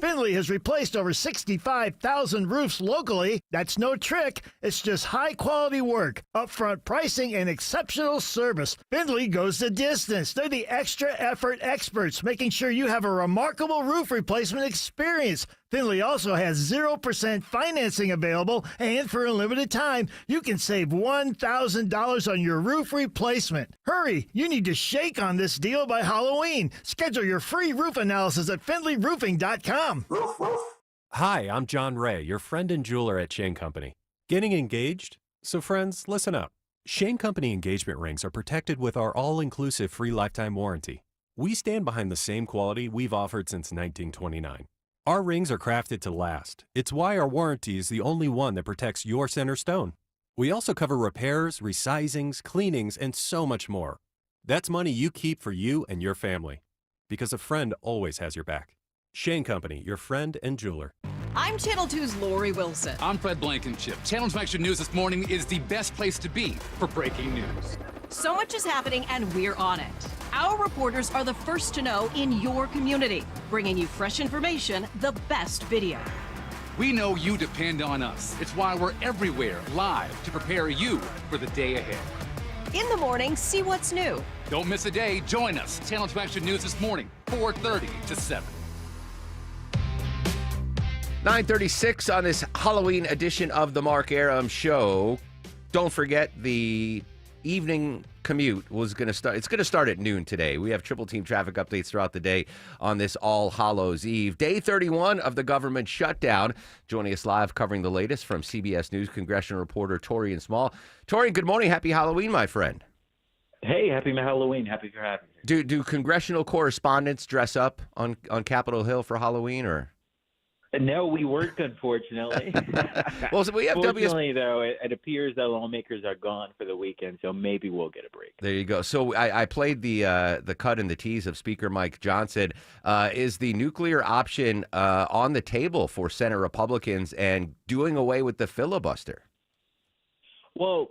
Findlay has replaced over 65,000 roofs locally. That's no trick. It's just high-quality work, upfront pricing, and exceptional service. Findlay goes the distance. They're the extra effort experts, making sure you have a remarkable roof replacement experience. Findlay also has 0% financing available, and for a limited time, you can save $1,000 on your roof replacement. Hurry, you need to shake on this deal by Halloween. Schedule your free roof analysis at FindlayRoofing.com. Hi, I'm John Ray, your friend and jeweler at Chain Company. Getting engaged? So friends, listen up. Shane Company engagement rings are protected with our all-inclusive free lifetime warranty. We stand behind the same quality we've offered since 1929. Our rings are crafted to last. It's why our warranty is the only one that protects your center stone. We also cover repairs, resizings, cleanings, and so much more. That's money you keep for you and your family. Because a friend always has your back. Shane Company, your friend and jeweler. I'm Channel 2's Lori Wilson. I'm Fred Blankenship. Channel 2 Action News this morning is the best place to be for breaking news. So much is happening, and we're on it. Our reporters are the first to know in your community, bringing you fresh information, the best video. We know you depend on us. It's why we're everywhere live to prepare you for the day ahead. In the morning, see what's new. Don't miss a day. Join us. Channel 2 Action News this morning, 4:30 to 7. 9:36 on this Halloween edition of the Mark Arum Show. Don't forget the evening commute was going to start. It's going to start at noon today. We have triple team traffic updates throughout the day on this All Hallows Eve. Day 31 of the government shutdown. Joining us live covering the latest from CBS News congressional reporter Torian Small. Torian, good morning. Happy Halloween, my friend. Hey, happy Halloween. Happy for having me. Do congressional correspondents dress up on Capitol Hill for Halloween, or? No, we work, unfortunately. Well, so we have Fortunately, though, it appears that lawmakers are gone for the weekend, so maybe we'll get a break. There you go. So I played the cut and the tease of Speaker Mike Johnson. Is the nuclear option on the table for Senate Republicans and doing away with the filibuster? Well,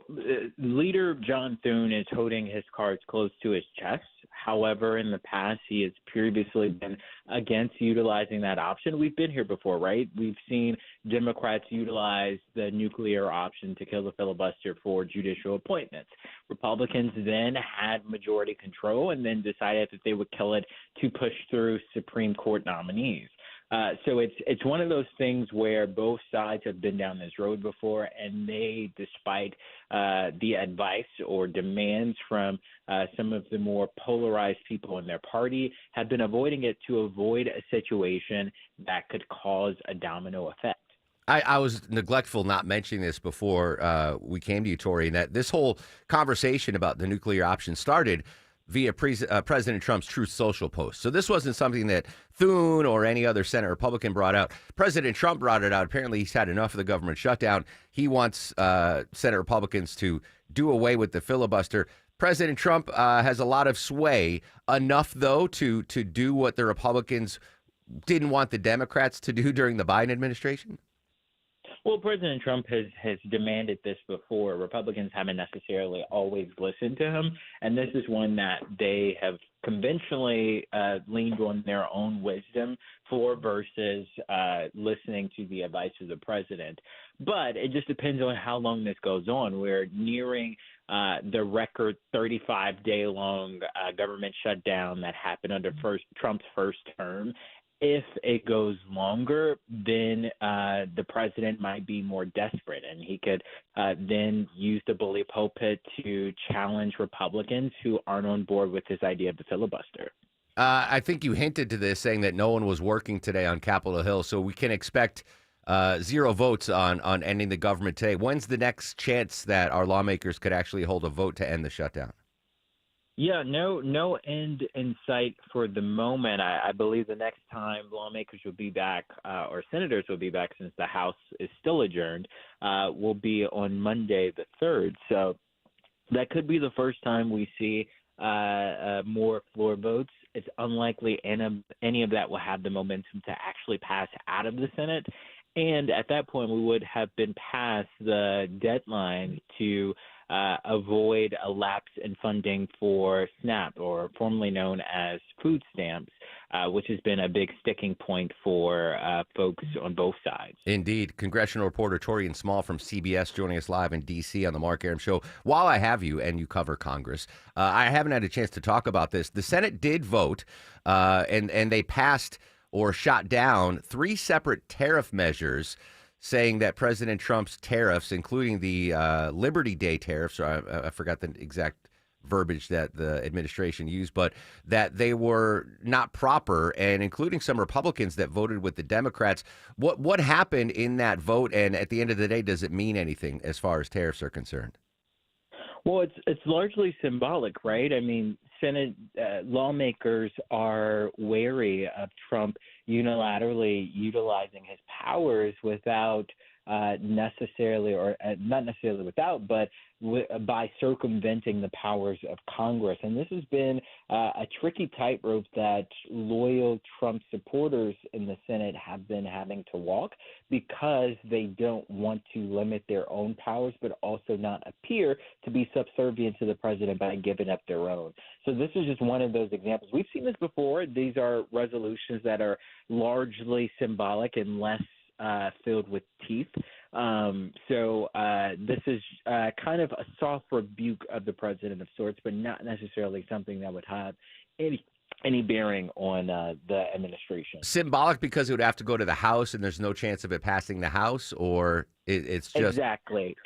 Leader John Thune is holding his cards close to his chest. However, in the past, he has previously been against utilizing that option. We've been here before, right? We've seen Democrats utilize the nuclear option to kill the filibuster for judicial appointments. Republicans then had majority control and then decided that they would kill it to push through Supreme Court nominees. So it's one of those things where both sides have been down this road before, and they, despite the advice or demands from some of the more polarized people in their party, have been avoiding it to avoid a situation that could cause a domino effect. I was neglectful not mentioning this before we came to you, Tori, that this whole conversation about the nuclear option started via President Trump's Truth Social post. So this wasn't something that Thune or any other Senate Republican brought out. President Trump brought it out. Apparently, he's had enough of the government shutdown. He wants Senate Republicans to do away with the filibuster. President Trump has a lot of sway, enough, though, to do what the Republicans didn't want the Democrats to do during the Biden administration? Well, President Trump has demanded this before. Republicans haven't necessarily always listened to him, and this is one that they have conventionally leaned on their own wisdom for versus listening to the advice of the president. But it just depends on how long this goes on. We're nearing the record 35-day-long government shutdown that happened under Trump's first term. If it goes longer, then the president might be more desperate, and he could then use the bully pulpit to challenge Republicans who aren't on board with this idea of the filibuster. I think you hinted to this, saying that no one was working today on Capitol Hill, so we can expect 0 votes on ending the government today. When's the next chance that our lawmakers could actually hold a vote to end the shutdown? Yeah, no end in sight for the moment. I believe the next time lawmakers will be back, or senators will be back, since the House is still adjourned, will be on Monday the 3rd. So that could be the first time we see more floor votes. It's unlikely any of that will have the momentum to actually pass out of the Senate. And at that point, we would have been past the deadline to avoid a lapse in funding for SNAP, or formerly known as food stamps, which has been a big sticking point for folks on both sides. Indeed. Congressional reporter Torian Small from CBS joining us live in D.C. on the Mark Arum Show. While I have you and you cover Congress, I haven't had a chance to talk about this. The Senate did vote, and they passed or shot down 3 separate tariff measures, saying that President Trump's tariffs, including the Liberty Day tariffs, or I forgot the exact verbiage that the administration used, but that they were not proper, and including some Republicans that voted with the Democrats. What happened in that vote, and at the end of the day, does it mean anything as far as tariffs are concerned? Well, it's largely symbolic, right? I mean, Senate lawmakers are wary of Trump unilaterally utilizing his powers without necessarily, or not necessarily without, but by circumventing the powers of Congress. And this has been a tricky tightrope that loyal Trump supporters in the Senate have been having to walk, because they don't want to limit their own powers, but also not appear to be subservient to the president by giving up their own. So this is just one of those examples. We've seen this before. These are resolutions that are largely symbolic and less filled with teeth. So this is kind of a soft rebuke of the president of sorts, but not necessarily something that would have any bearing on the administration. Symbolic because it would have to go to the House, and there's no chance of it passing the House, or it's just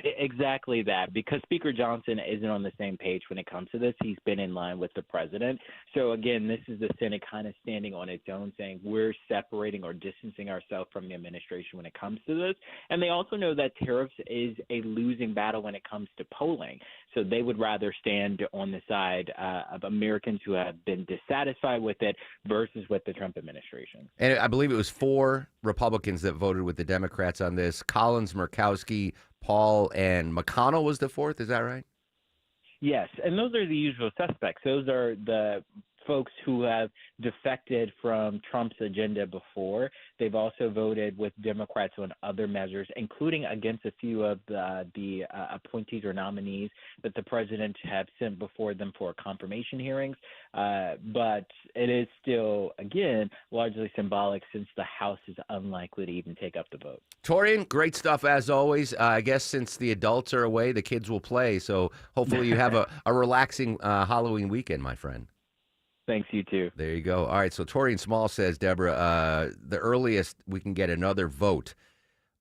exactly that, because Speaker Johnson isn't on the same page when it comes to this. He's been in line with the president. So again, this is the Senate kind of standing on its own, saying we're separating or distancing ourselves from the administration when it comes to this. And they also know that tariffs is a losing battle when it comes to polling. So they would rather stand on the side of Americans who have been dissatisfied with it versus with the Trump administration. And I believe it was 4 Republicans that voted with the Democrats on this. Collins, Murkowski, Paul, and McConnell was the 4th. Is that right? Yes, and those are the usual suspects. Those are the folks who have defected from Trump's agenda before. They've also voted with Democrats on other measures, including against a few of the appointees or nominees that the president have sent before them for confirmation hearings. But it is still, again, largely symbolic, since the House is unlikely to even take up the vote. Torian, great stuff as always. I guess since the adults are away, the kids will play. So hopefully you have a relaxing Halloween weekend, my friend. Thanks, you too. There you go. All right, so Torian Small says, Deborah, the earliest we can get another vote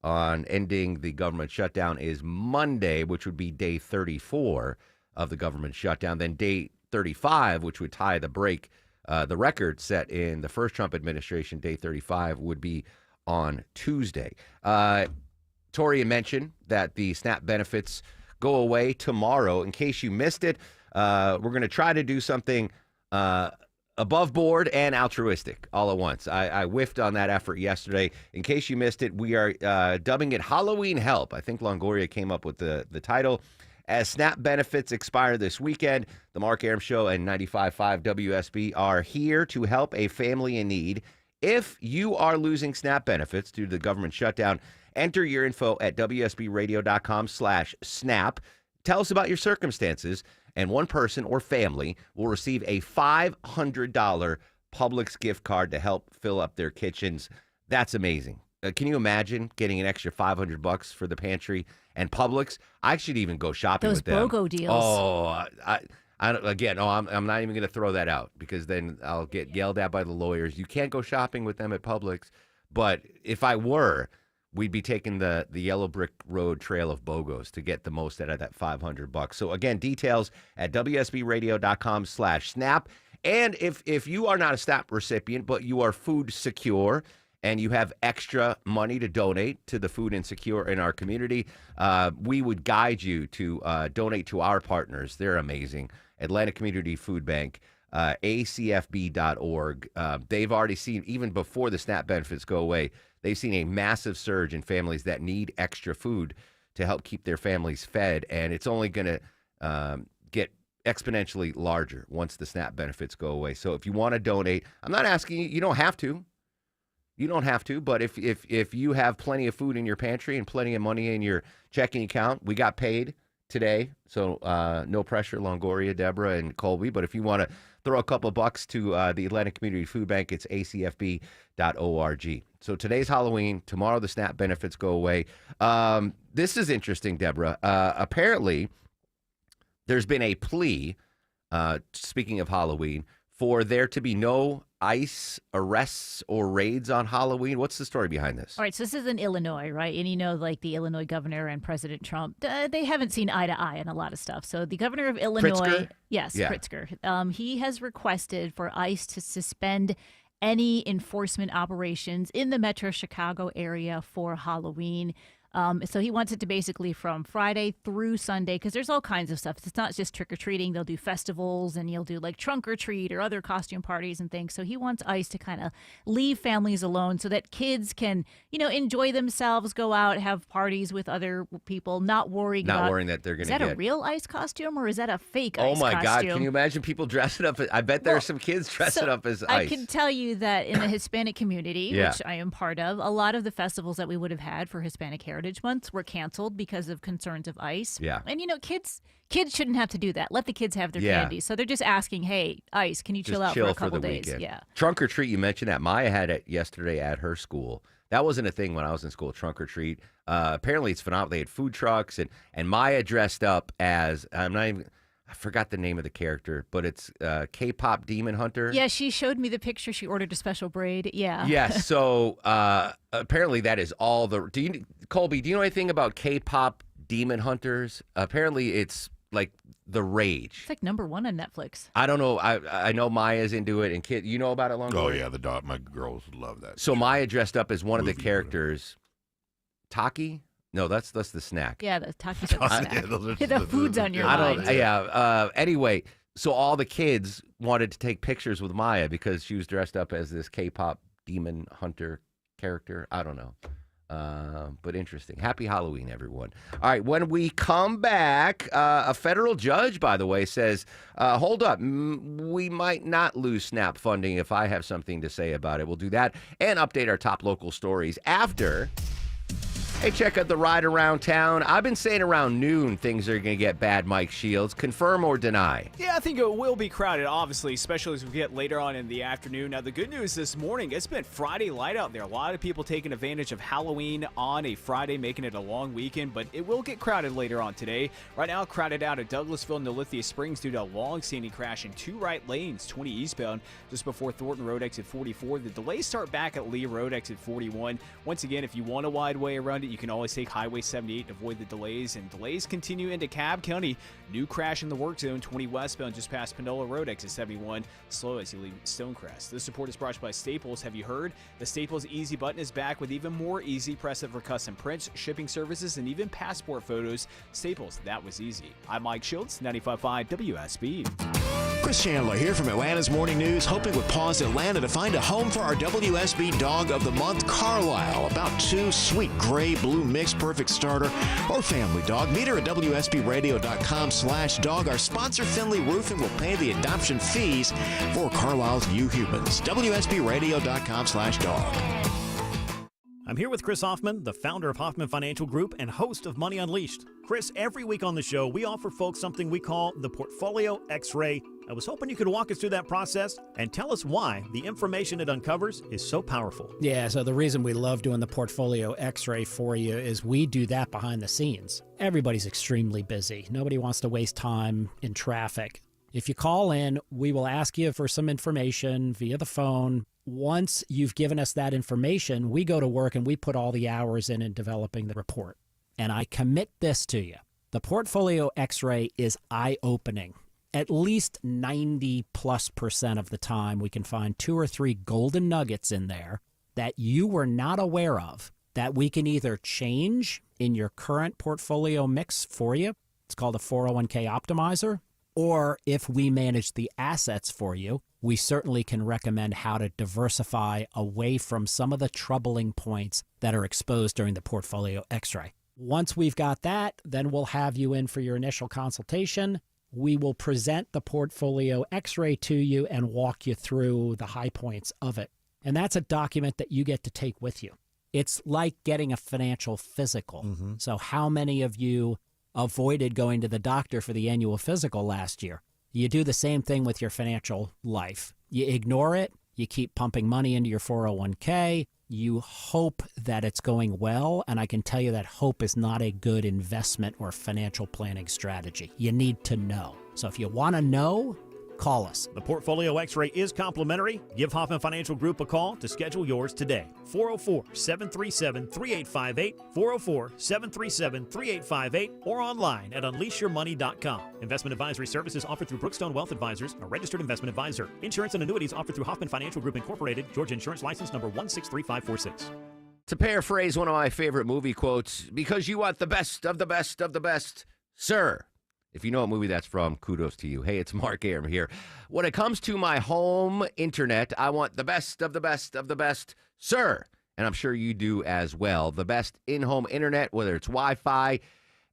on ending the government shutdown is Monday, which would be day 34 of the government shutdown. Then day 35, which would tie the break, the record set in the first Trump administration, day 35, would be on Tuesday. Torian mentioned that the SNAP benefits go away tomorrow. In case you missed it, we're going to try to do something above board and altruistic all at once. I whiffed on that effort yesterday. In case you missed it, we are dubbing it Halloween Help. I think Longoria came up with the title. As SNAP benefits expire this weekend, the Mark Arum Show and 95.5 WSB are here to help a family in need. If you are losing SNAP benefits due to the government shutdown, enter your info at WSBradio.com/SNAP. Tell us about your circumstances, and one person or family will receive a $500 Publix gift card to help fill up their kitchens. That's amazing. Can you imagine getting an extra $500 for the pantry and Publix? I should even go shopping with them. Those BOGO deals. Oh, I'm not even going to throw that out, because then I'll get yelled at by the lawyers. You can't go shopping with them at Publix. But if I were, we'd be taking the yellow brick road trail of BOGOs to get the most out of that $500. So again, details at WSBradio.com/SNAP. And if you are not a SNAP recipient, but you are food secure and you have extra money to donate to the food insecure in our community, we would guide you to donate to our partners. They're amazing. Atlantic Community Food Bank, acfb.org. They've already seen, even before the SNAP benefits go away, they've seen a massive surge in families that need extra food to help keep their families fed, and it's only going to get exponentially larger once the SNAP benefits go away. So if you want to donate, I'm not asking you, you don't have to. You don't have to, but if you have plenty of food in your pantry and plenty of money in your checking account, we got paid today, so no pressure, Longoria, Deborah, and Colby. But if you want to throw a couple bucks to the Atlantic Community Food Bank, it's acfb.org. So today's Halloween. Tomorrow the SNAP benefits go away. This is interesting, Deborah. Apparently, there's been a plea, speaking of Halloween, for there to be no ICE arrests or raids on Halloween. What's the story behind this? All right, so this is in Illinois, right? And you know, like the Illinois governor and President Trump, they haven't seen eye to eye on a lot of stuff. So the governor of Illinois, Pritzker? Yes, Yeah. Pritzker, he has requested for ICE to suspend any enforcement operations in the Metro Chicago area for Halloween. So he wants it to basically from Friday through Sunday, because there's all kinds of stuff. It's not just trick-or-treating. They'll do festivals, and you'll do like trunk or treat or other costume parties and things. So he wants ICE to kind of leave families alone so that kids can, enjoy themselves, go out, have parties with other people, not worrying that they're going to get. Is that a real ICE costume or is that a fake ICE costume? Oh my God, can you imagine people dressing up? I bet there are some kids dressing up as ICE. I can tell you that in the Hispanic community, which I am part of, a lot of the festivals that we would have had for Hispanic Heritage Month were canceled because of concerns of ICE. Yeah. And kids shouldn't have to do that. Let the kids have their candy. So they're just asking, hey, ICE, can you chill out for a couple days? Weekend. Yeah. Trunk or treat, you mentioned that. Maya had it yesterday at her school. That wasn't a thing when I was in school, trunk or treat. Apparently it's phenomenal. They had food trucks, and Maya dressed up as, I forgot the name of the character, but it's K-pop Demon Hunter. Yeah, she showed me the picture. She ordered a special braid. Yeah. Yes. So apparently that is all Colby, do you know anything about K-pop Demon Hunters? Apparently it's like the rage. It's like #1 on Netflix. I don't know. I know Maya's into it, and kid, you know about it, Longoria? Oh yeah, my girls love that. So Maya dressed up as one of the characters. Taki? No, that's the snack. Yeah, the Taki's the snack. The food's on your mind. Anyway, so all the kids wanted to take pictures with Maya because she was dressed up as this K-pop demon hunter character. I don't know. But interesting. Happy Halloween, everyone. All right, when we come back, a federal judge, by the way, says, hold up, we might not lose SNAP funding if I have something to say about it. We'll do that and update our top local stories after... Hey, check out the ride around town. I've been saying around noon things are going to get bad, Mike Shields. Confirm or deny? Yeah, I think it will be crowded, obviously, especially as we get later on in the afternoon. Now, the good news this morning, it's been Friday light out there. A lot of people taking advantage of Halloween on a Friday, making it a long weekend, but it will get crowded later on today. Right now, crowded out at Douglasville and Lithia Springs due to a long-standing crash in 2 right lanes, 20 eastbound, just before Thornton Road exit 44. The delays start back at Lee Road exit 41. Once again, if you want a wide way around it, you can always take Highway 78 to avoid the delays, and delays continue into Cobb County. New crash in the work zone, 20 westbound just past Panola Road, exit 71. Slow as you leave Stonecrest. This support is brought to you by Staples. Have you heard? The Staples Easy button is back with even more easy. Press it for custom prints, shipping services, and even passport photos. Staples, that was easy. I'm Mike Shields, 95.5 WSB. Chris Chandler here from Atlanta's Morning News, hoping with Paws Atlanta to find a home for our WSB Dog of the Month, Carlisle. About 2 sweet gray blue mix, perfect starter or family dog. Meet her at WSBRadio.com/dog. Our sponsor, Finley Roofing, will pay the adoption fees for Carlisle's new humans. WSBRadio.com/dog. I'm here with Chris Hoffman, the founder of Hoffman Financial Group and host of Money Unleashed. Chris, every week on the show, we offer folks something we call the Portfolio X-Ray. I was hoping you could walk us through that process and tell us why the information it uncovers is so powerful. Yeah, so the reason we love doing the Portfolio X-Ray for you is we do that behind the scenes. Everybody's extremely busy. Nobody wants to waste time in traffic. If you call in, we will ask you for some information via the phone. Once you've given us that information, we go to work and we put all the hours in developing the report. And I commit this to you. The Portfolio X-Ray is eye-opening. At least 90+% of the time, we can find 2 or 3 golden nuggets in there that you were not aware of that we can either change in your current portfolio mix for you. It's called a 401k optimizer. Or if we manage the assets for you, we certainly can recommend how to diversify away from some of the troubling points that are exposed during the Portfolio X-Ray. Once we've got that, then we'll have you in for your initial consultation. We will present the Portfolio X-Ray to you and walk you through the high points of it. And that's a document that you get to take with you. It's like getting a financial physical. Mm-hmm. So how many of you avoided going to the doctor for the annual physical last year? You do the same thing with your financial life. You ignore it. You keep pumping money into your 401k. You hope that it's going well, and I can tell you that hope is not a good investment or financial planning strategy. You need to know. So if you want to know, call us. The Portfolio X-Ray is complimentary. Give Hoffman Financial Group a call to schedule yours today. 404-737-3858, 404-737-3858, or online at unleashyourmoney.com. Investment advisory services offered through Brookstone Wealth Advisors, a registered investment advisor. Insurance and annuities offered through Hoffman Financial Group Incorporated, Georgia Insurance License number 163546. To paraphrase one of my favorite movie quotes, because you want the best of the best of the best, sir. If you know what movie that's from, kudos to you. Hey, it's Mark Arum here. When it comes to my home internet, I want the best of the best of the best, sir. And I'm sure you do as well. The best in-home internet, whether it's Wi-Fi,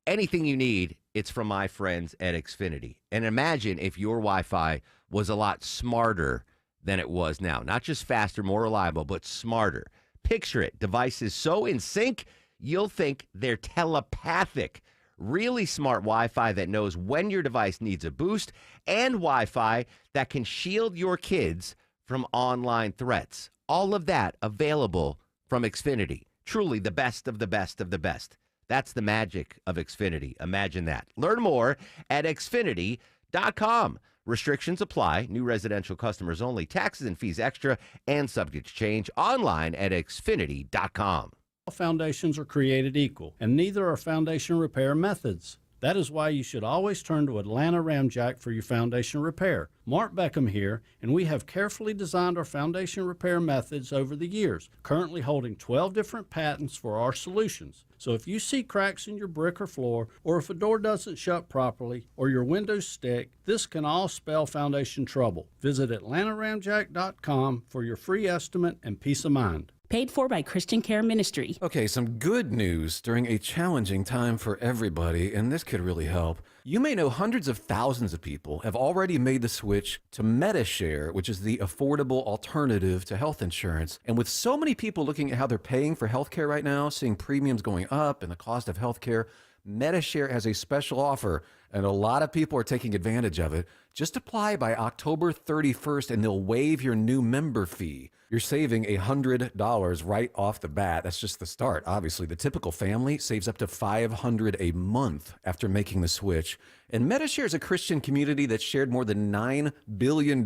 anything you need, it's from my friends at Xfinity. And imagine if your Wi-Fi was a lot smarter than it was now. Not just faster, more reliable, but smarter. Picture it. Devices so in sync, you'll think they're telepathic. Really smart Wi-Fi that knows when your device needs a boost, and Wi-Fi that can shield your kids from online threats. All of that available from Xfinity. Truly the best of the best of the best. That's the magic of Xfinity. Imagine that. Learn more at Xfinity.com. Restrictions apply. New residential customers only. Taxes and fees extra and subject to change. Online at Xfinity.com. All foundations are created equal, and neither are foundation repair methods. That is why you should always turn to Atlanta Ramjack for your foundation repair. Mark Beckham here, and we have carefully designed our foundation repair methods over the years, currently holding 12 different patents for our solutions. So if you see cracks in your brick or floor, or if a door doesn't shut properly, or your windows stick, this can all spell foundation trouble. Visit AtlantaRamjack.com for your free estimate and peace of mind. Paid for by Christian Care Ministry. Okay, some good news during a challenging time for everybody, and this could really help. You may know hundreds of thousands of people have already made the switch to Medi-Share, which is the affordable alternative to health insurance. And with so many people looking at how they're paying for healthcare right now, seeing premiums going up and the cost of healthcare, Medi-Share has a special offer, and a lot of people are taking advantage of it. Just apply by October 31st, and they'll waive your new member fee. You're saving $100 right off the bat. That's just the start. Obviously, the typical family saves up to $500 a month after making the switch. And Medi-Share is a Christian community that's shared more than $9 billion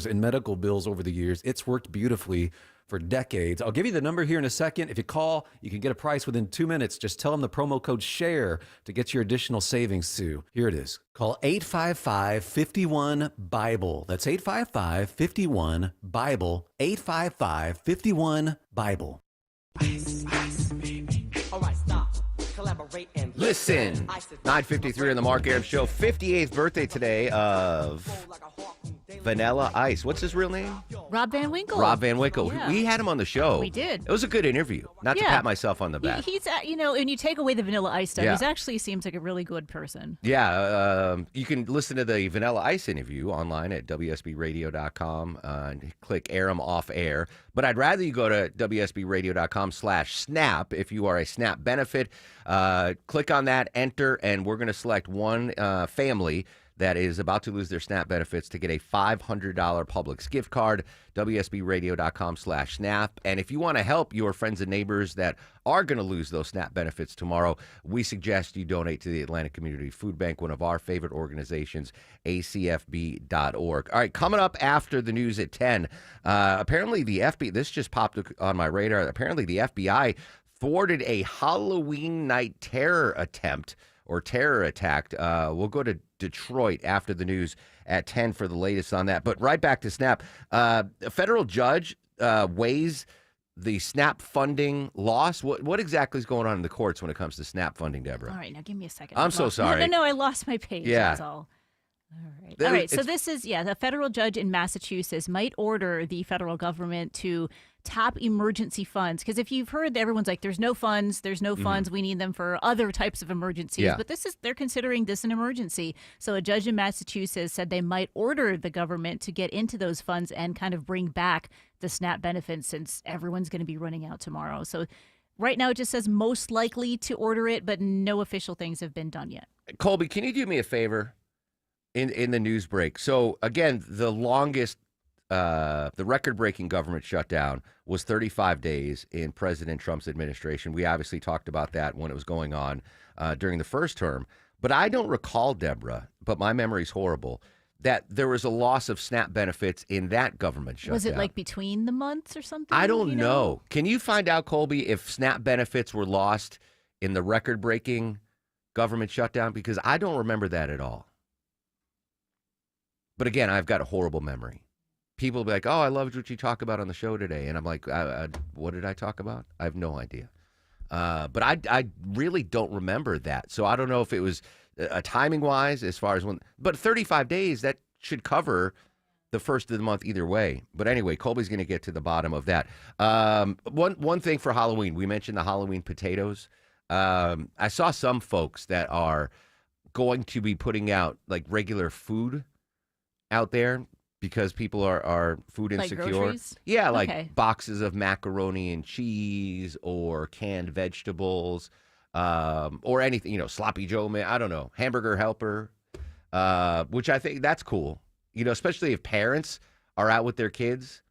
in medical bills over the years. It's worked beautifully for decades. I'll give you the number here in a second. If you call, you can get a price within 2 minutes. Just tell them the promo code SHARE to get your additional savings too. Here it is. Call 855-51-BIBLE. That's 855-51-BIBLE. 855-51-BIBLE. Listen, 9:53 on the Mark Arum Show. 58th birthday today of Vanilla Ice. What's his real name? Rob Van Winkle. Rob Van Winkle. Yeah. We had him on the show. We did. It was a good interview. Not to pat myself on the back. He's, when you take away the Vanilla Ice stuff, he actually seems like a really good person. Yeah, you can listen to the Vanilla Ice interview online at WSBRadio.com and click Arum Off Air. But I'd rather you go to WSBRadio.com/snap if you are a SNAP benefit. Click on that, enter, and we're going to select one family that is about to lose their SNAP benefits to get a $500 Publix gift card, WSBRadio.com/snap. And if you want to help your friends and neighbors that are going to lose those SNAP benefits tomorrow, we suggest you donate to the Atlanta Community Food Bank, one of our favorite organizations, acfb.org. All right, coming up after the news at 10, apparently the FBI, this just popped on my radar, apparently the FBI thwarted a Halloween night terror attempt or terror attack. We'll go to Detroit after the news at 10 for the latest on that. But right back to SNAP. A federal judge weighs the SNAP funding loss. What exactly is going on in the courts when it comes to SNAP funding, Deborah? All right, now give me a second. I'm so sorry. No, I lost my page. Yeah. That's all. All right. So this is, a federal judge in Massachusetts might order the federal government to tap emergency funds. Because if you've heard, everyone's like, there's no funds, we need them for other types of emergencies. Yeah. But they're considering this an emergency. So a judge in Massachusetts said they might order the government to get into those funds and kind of bring back the SNAP benefits since everyone's going to be running out tomorrow. So right now it just says most likely to order it, but no official things have been done yet. Colby, can you do me a favor? In the news break. So, again, the longest, the record-breaking government shutdown was 35 days in President Trump's administration. We obviously talked about that when it was going on during the first term. But I don't recall, Deborah, but my memory's horrible, that there was a loss of SNAP benefits in that government shutdown. Was it like between the months or something? I don't know. Can you find out, Colby, if SNAP benefits were lost in the record-breaking government shutdown? Because I don't remember that at all. But again, I've got a horrible memory. people will be like, oh, I loved what you talk about on the show today. And I'm like, what did I talk about? I have no idea. But I really don't remember that. So I don't know if it was timing-wise as far as when. But 35 days, that should cover the first of the month either way. But anyway, Colby's going to get to the bottom of that. One thing for Halloween, we mentioned the Halloween potatoes. I saw some folks that are going to be putting out like regular food out there because people are food insecure. Like groceries? Yeah, like Okay. boxes of macaroni and cheese or canned vegetables or anything, sloppy Joe, I don't know, hamburger helper, which I think that's cool. Especially if parents are out with their kids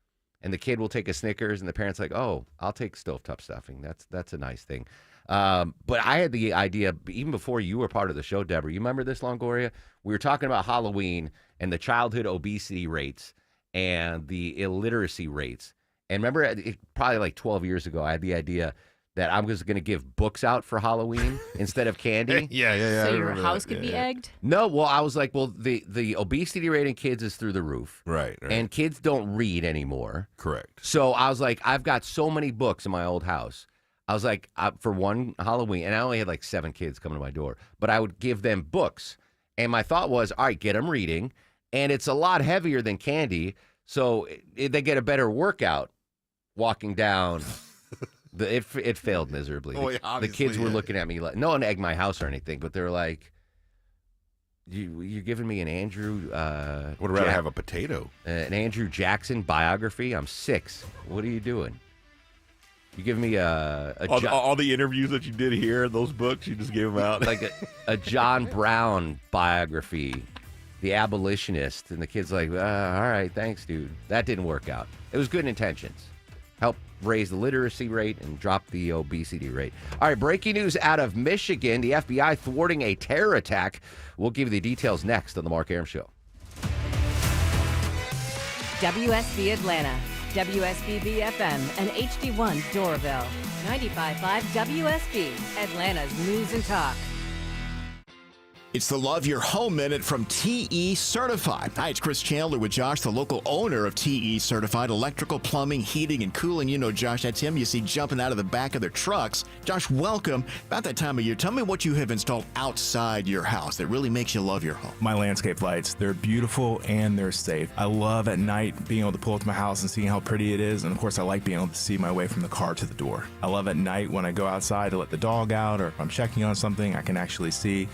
and the kid will take a Snickers and the parent's like, oh, I'll take stovetop stuffing. That's a nice thing. But I had the idea, even before you were part of the show, Deborah, you remember this, Longoria? We were talking about Halloween and the childhood obesity rates and the illiteracy rates. And remember, probably like 12 years ago, I had the idea that I was going to give books out for Halloween instead of candy. Yeah. So your house could be egged? No, well, I was like, the obesity rate in kids is through the roof. Right. And kids don't read anymore. Correct. So I was like, I've got so many books in my old house. I was like, for one Halloween, and I only had like 7 kids coming to my door, but I would give them books. And my thought was, all right, get them reading. And it's a lot heavier than candy, so they get a better workout walking down. It failed miserably. Oh, yeah, the kids were yeah. looking at me like, no one egged my house or anything, but they're like, you're giving me an Andrew. Would rather have a potato. An Andrew Jackson biography. I'm 6. What are you doing? You give me all the interviews that you did here, those books, you just gave them out. like a John Brown biography, The Abolitionist, and the kid's like, all right, thanks, dude. That didn't work out. It was good intentions. Help raise the literacy rate and drop the obesity rate. All right, breaking news out of Michigan. The FBI thwarting a terror attack. We'll give you the details next on The Mark Arum Show. WSB Atlanta, WSBB FM, and HD1 Doraville. 95.5 WSB, Atlanta's News and Talk. It's the Love Your Home Minute from TE Certified. Hi, it's Chris Chandler with Josh, the local owner of TE Certified Electrical, Plumbing, Heating, and Cooling. You know Josh, that's him you see jumping out of the back of their trucks. Josh, welcome. About that time of year, tell me what you have installed outside your house that really makes you love your home. My landscape lights, they're beautiful and they're safe. I love at night being able to pull up to my house and seeing how pretty it is. And of course, I like being able to see my way from the car to the door. I love at night when I go outside to let the dog out, or if I'm checking on something, I can actually see.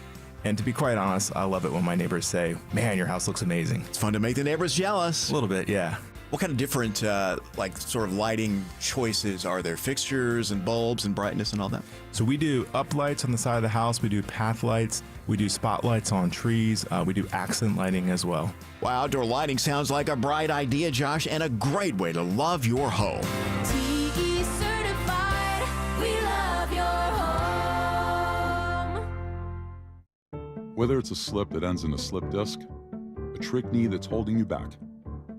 And to be quite honest, I love it when my neighbors say, man, your house looks amazing. It's fun to make the neighbors jealous. A little bit, yeah. What kind of different, sort of lighting choices are there? Fixtures and bulbs and brightness and all that? So we do up lights on the side of the house. We do path lights. We do spotlights on trees. We do accent lighting as well. Wow, outdoor lighting sounds like a bright idea, Josh, and a great way to love your home. TE Certified, we love your home. Whether it's a slip that ends in a slip disc, a trick knee that's holding you back,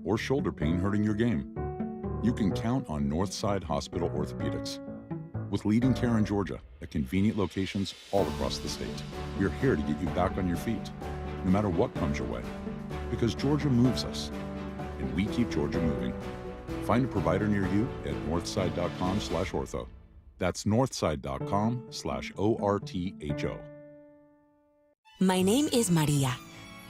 or shoulder pain hurting your game, you can count on Northside Hospital Orthopedics. With leading care in Georgia at convenient locations all across the state, we're here to get you back on your feet, no matter what comes your way. Because Georgia moves us, and we keep Georgia moving. Find a provider near you at northside.com/ortho. That's northside.com/ORTHO. My name is Maria.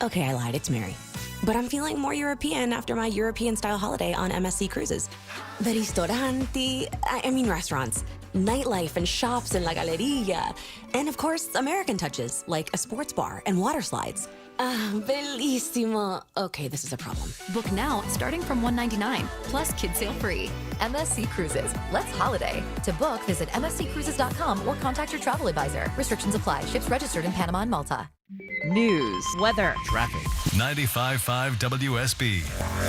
Okay, I lied, it's Mary. But I'm feeling more European after my European-style holiday on MSC Cruises. The restaurants, nightlife and shops in La Galleria. And of course, American touches, like a sports bar and water slides. Bellissimo. Okay, this is a problem. Book now, starting from $199, plus kids sale free. MSC Cruises. Let's holiday. To book, visit msccruises.com or contact your travel advisor. Restrictions apply. Ships registered in Panama and Malta. News, weather, traffic. 95.5 WSB,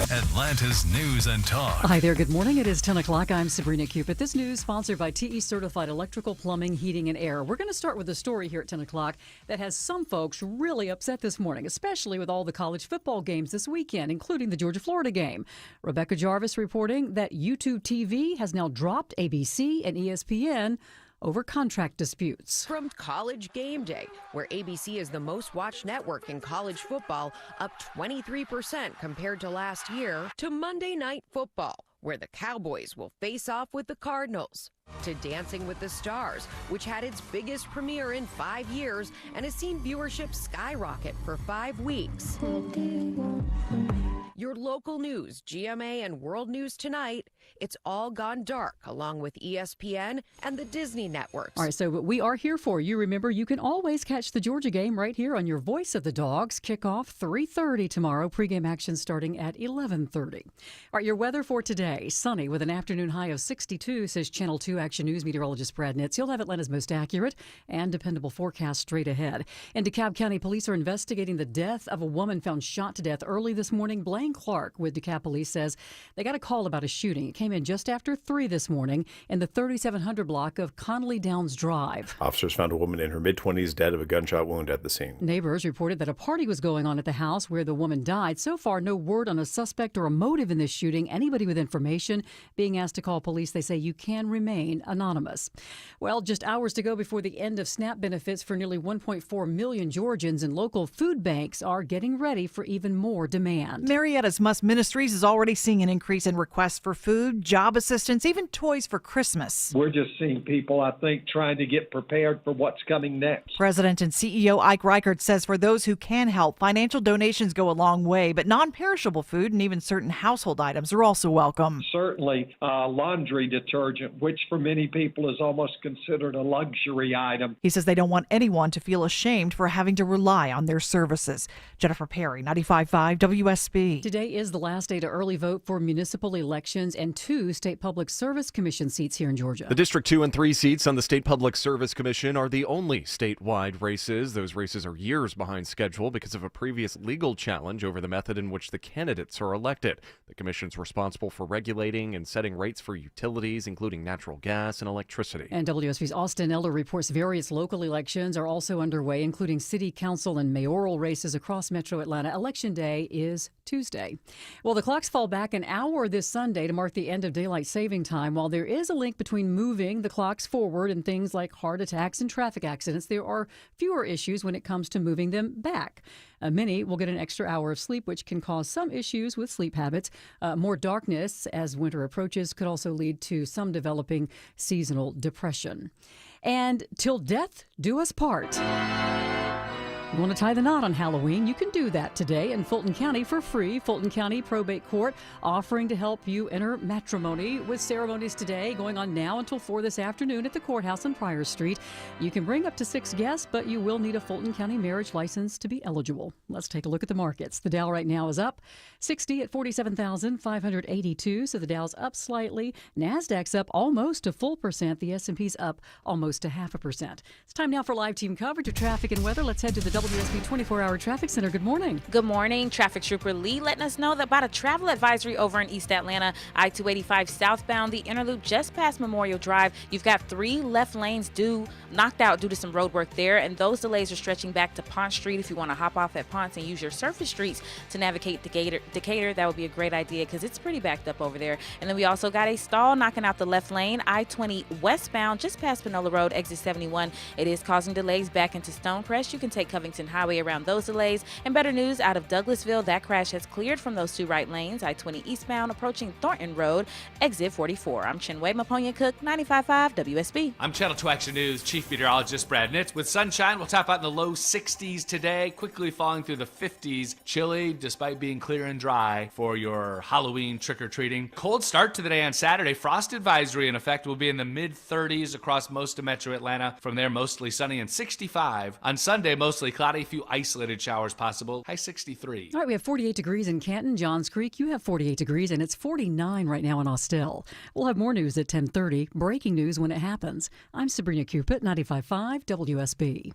Atlanta's News and Talk. Hi there, good morning. It is 10 o'clock. I'm Sabrina Cupid. This news sponsored by TE Certified Electrical, Plumbing, Heating, and Air. We're going to start with a story here at 10 o'clock that has some folks really upset this morning, especially with all the college football games this weekend, including the Georgia-Florida game. Rebecca Jarvis reporting that YouTube TV has now dropped ABC and ESPN over contract disputes. From College Game Day, where ABC is the most watched network in college football, up 23% compared to last year, to Monday Night Football, where the Cowboys will face off with the Cardinals, to Dancing with the Stars, which had its biggest premiere in 5 years and has seen viewership skyrocket for 5 weeks. Your local news, GMA and World News Tonight, it's all gone dark, along with ESPN and the Disney networks. All right, so we are here for you. Remember, you can always catch the Georgia game right here on your Voice of the Dogs. Kickoff 3:30 tomorrow. Pregame action starting at 11:30. All right, your weather for today. Sunny with an afternoon high of 62, says Channel 2 Action News meteorologist Brad Nitz. He'll have Atlanta's most accurate and dependable forecast straight ahead. In DeKalb County, police are investigating the death of a woman found shot to death early this morning. Blaine Clark with DeKalb Police says they got a call about a shooting. It came in just after 3 this morning in the 3700 block of Connolly Downs Drive. Officers found a woman in her mid-20s dead of a gunshot wound at the scene. Neighbors reported that a party was going on at the house where the woman died. So far, no word on a suspect or a motive in this shooting. Anybody with information being asked to call police. They say you can remain anonymous. Well, just hours to go before the end of SNAP benefits for nearly 1.4 million Georgians, and local food banks are getting ready for even more demand. Marietta's Must Ministries is already seeing an increase in requests for food, job assistance, even toys for Christmas. We're just seeing people, I think, trying to get prepared for what's coming next. President and CEO Ike Reichert says for those who can help, financial donations go a long way, but non-perishable food and even certain household items are also welcome. Certainly laundry detergent, which for many people is almost considered a luxury item. He says they don't want anyone to feel ashamed for having to rely on their services. Jennifer Perry, 95.5 WSB. Today is the last day to early vote for municipal elections and 2 state public service commission seats here in Georgia. The District 2 and 3 seats on the State Public Service Commission are the only statewide races. Those races are years behind schedule because of a previous legal challenge over the method in which the candidates are elected. The commission's responsible for regulating and setting rates for utilities, including natural gas and electricity. And WSB's Austin Eller reports various local elections are also underway, including city council and mayoral races across metro Atlanta. Election day is Tuesday. Well, the clocks fall back an hour this Sunday to mark the end of daylight saving time. While there is a link between moving the clocks forward and things like heart attacks and traffic accidents, there are fewer issues when it comes to moving them back. Many will get an extra hour of sleep, which can cause some issues with sleep habits. More darkness as winter approaches could also lead to some developing seasonal depression. And till death do us part. You want to tie the knot on Halloween? You can do that today in Fulton County for free. Fulton County Probate Court offering to help you enter matrimony with ceremonies today going on now until 4 this afternoon at the courthouse on Pryor Street. You can bring up to 6 guests, but you will need a Fulton County marriage license to be eligible. Let's take a look at the markets. The Dow right now is up 60 at 47,582, so the Dow's up slightly. NASDAQ's up almost a full percent. The S&P's up almost a 0.5%. It's time now for live team coverage of traffic and weather. Let's head to the WSB 24-hour traffic center. Good morning. Good morning. Traffic Trooper Lee letting us know about a travel advisory over in East Atlanta. I-285 southbound, the inner loop just past Memorial Drive. You've got 3 left lanes knocked out due to some road work there, and those delays are stretching back to Ponce Street. If you want to hop off at Ponce and use your surface streets to navigate Decatur, that would be a great idea because it's pretty backed up over there. And then we also got a stall knocking out the left lane. I-20 westbound just past Panola Road, exit 71. It is causing delays back into Stonecrest. You can take Covington Highway around those delays. And better news out of Douglasville, that crash has cleared from those 2 right lanes. I-20 eastbound approaching Thornton Road, exit 44. I'm Chinwe Maponia Cook, 95.5 WSB. I'm Channel 2 Action News Chief Meteorologist Brad Nitz. With sunshine, we'll top out in the low 60s today, quickly falling through the 50s. Chilly despite being clear and dry for your Halloween trick-or-treating. Cold start to the day on Saturday. Frost advisory in effect will be in the mid-30s across most of metro Atlanta. From there, mostly sunny and 65. On Sunday, mostly cloudy, a few isolated showers possible. High 63. All right, we have 48 degrees in Canton, Johns Creek. You have 48 degrees, and it's 49 right now in Austell. We'll have more news at 10:30. Breaking news when it happens. I'm Sabrina Cupid, 95.5 WSB.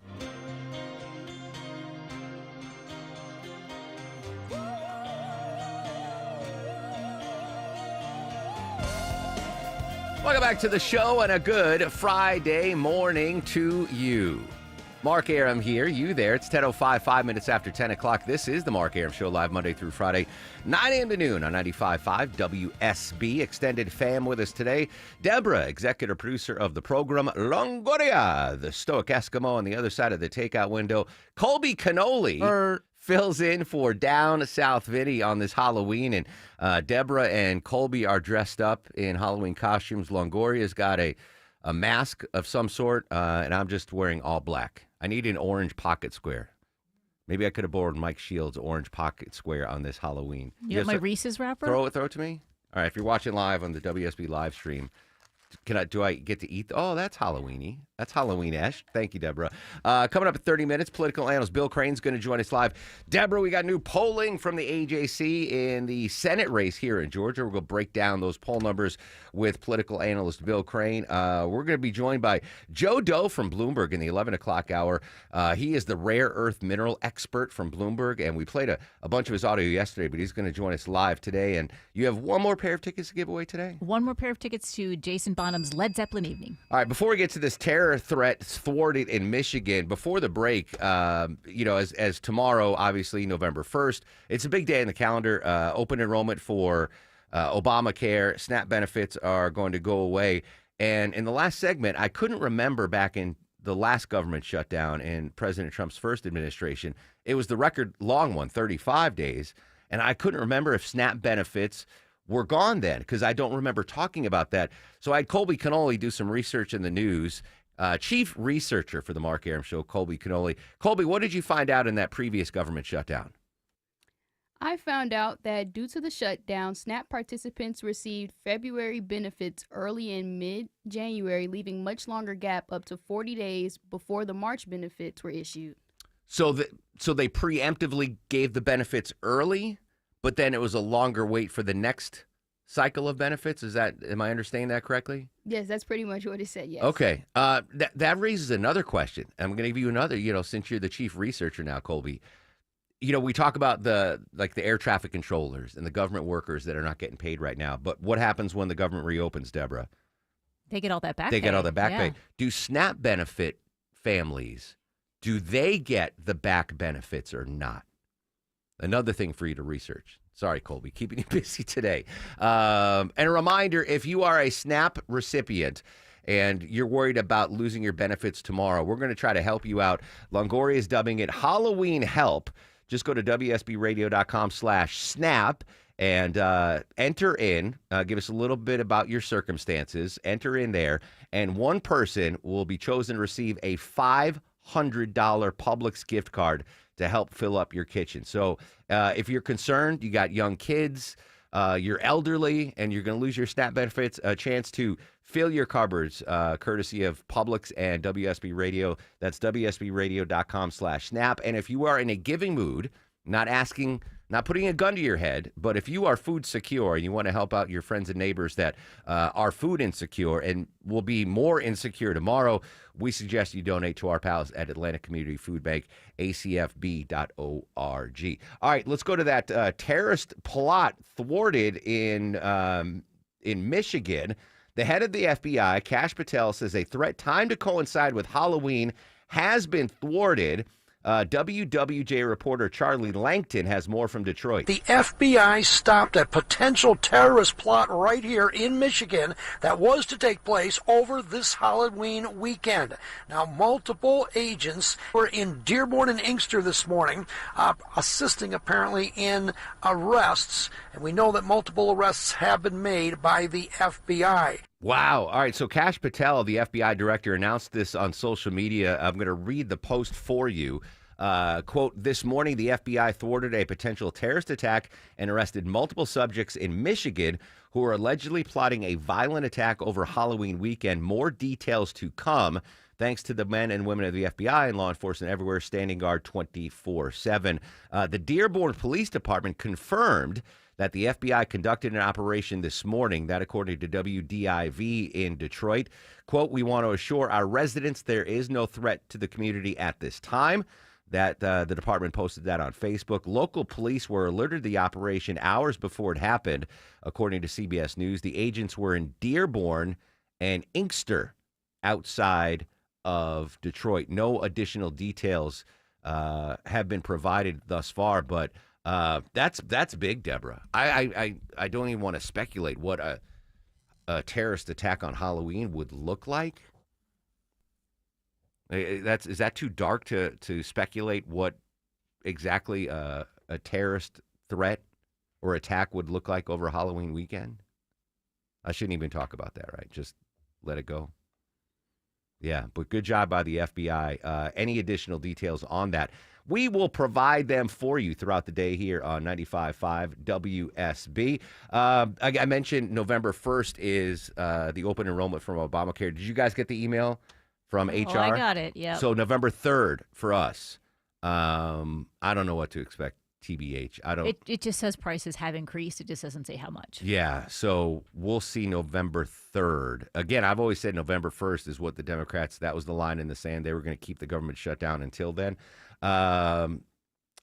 Welcome back to the show and a good Friday morning to you. Mark Aram here, you there. It's 10:05, 5 minutes after 10 o'clock. This is the Mark Aram Show, live Monday through Friday, 9 a.m. to noon on 95.5 WSB. Extended fam with us today. Deborah, executive producer of the program. Longoria, the stoic Eskimo on the other side of the takeout window. Colby Cannoli fills in for Down South Vinny on this Halloween. And Deborah and Colby are dressed up in Halloween costumes. Longoria's got a mask of some sort, and I'm just wearing all black. I need an orange pocket square. Maybe I could have borrowed Mike Shields' orange pocket square on this Halloween. You have my Reese's wrapper? Throw it to me. All right, if you're watching live on the WSB live stream, do I get to eat? Oh, that's Halloween-y. That's Halloween-esque. Thank you, Deborah. Coming up in 30 minutes, political analyst Bill Crane's going to join us live. Deborah, we got new polling from the AJC in the Senate race here in Georgia. We're going to break down those poll numbers with political analyst Bill Crane. We're going to be joined by Joe Doe from Bloomberg in the 11 o'clock hour. He is the rare earth mineral expert from Bloomberg, and we played a bunch of his audio yesterday, but he's going to join us live today. And you have one more pair of tickets to give away today? One more pair of tickets to Jason Bonham's Led Zeppelin evening. All right, before we get to this terror threat thwarted in Michigan, before the break, as tomorrow, obviously November 1st, it's a big day in the calendar. Open enrollment for Obamacare, SNAP benefits are going to go away. And in the last segment, I couldn't remember back in the last government shutdown in President Trump's first administration. It was the record long one, 35 days. And I couldn't remember if SNAP benefits were gone then, because I don't remember talking about that. So I had Colby Cannoli do some research in the news, chief researcher for the Mark Aram Show, Colby Cannoli. Colby, what did you find out in that previous government shutdown? I found out that due to the shutdown, SNAP participants received February benefits early in mid-January, leaving much longer gap up to 40 days before the March benefits were issued. So they preemptively gave the benefits early, but then it was a longer wait for the next cycle of benefits? Am I understanding that correctly? Yes, that's pretty much what it said, yes. Okay. That raises another question. I'm going to give you another, since you're the chief researcher now, Colby. We talk about the air traffic controllers and the government workers that are not getting paid right now. But what happens when the government reopens, Deborah? They get all that back pay. They get all the back pay. Do SNAP benefit families, do they get the back benefits or not? Another thing for you to research. Sorry, Colby, keeping you busy today. And a reminder, if you are a SNAP recipient and you're worried about losing your benefits tomorrow, we're going to try to help you out. Longoria is dubbing it Halloween Help. Just go to WSBradio.com/SNAP and enter in, give us a little bit about your circumstances, enter in there, and one person will be chosen to receive a $500 Publix gift card to help fill up your kitchen. So if you're concerned, you got young kids, you're elderly, and you're going to lose your SNAP benefits, a chance to fill your cupboards, courtesy of Publix and WSB Radio. That's WSBradio.com/SNAP. And if you are in a giving mood, not putting a gun to your head, but if you are food secure and you want to help out your friends and neighbors that are food insecure and will be more insecure tomorrow, we suggest you donate to our pals at Atlantic Community Food Bank, acfb.org. All right, let's go to that terrorist plot thwarted in Michigan. The head of the FBI, Kash Patel, says a threat timed to coincide with Halloween has been thwarted. WWJ reporter Charlie Langton has more from Detroit. The FBI stopped a potential terrorist plot right here in Michigan that was to take place over this Halloween weekend. Now, multiple agents were in Dearborn and Inkster this morning, assisting apparently in arrests. And we know that multiple arrests have been made by the FBI. Wow. All right. So Kash Patel, the FBI director, announced this on social media. I'm going to read the post for you. Quote, this morning, the FBI thwarted a potential terrorist attack and arrested multiple subjects in Michigan who are allegedly plotting a violent attack over Halloween weekend. More details to come, thanks to the men and women of the FBI and law enforcement everywhere standing guard 24/7. The Dearborn Police Department confirmed that the FBI conducted an operation this morning, that according to WDIV in Detroit. Quote, we want to assure our residents there is no threat to the community at this time. That the department posted that on Facebook. Local police were alerted to the operation hours before it happened, according to CBS News. The agents were in Dearborn and Inkster outside of Detroit. No additional details have been provided thus far, but that's big, Deborah. I don't even want to speculate what a terrorist attack on Halloween would look like. Is that too dark to speculate what exactly a terrorist threat or attack would look like over Halloween weekend? I shouldn't even talk about that, right? Just let it go. Yeah, but good job by the FBI. Any additional details on that, we will provide them for you throughout the day here on 95.5 WSB. I mentioned November 1st is the open enrollment from Obamacare. Did you guys get the email from HR? I got it, yeah. So November 3rd for us. I don't know what to expect, TBH. I don't. It just says prices have increased. It just doesn't say how much. Yeah, so we'll see November 3rd. Again, I've always said November 1st is what the Democrats, that was the line in the sand. They were going to keep the government shut down until then. A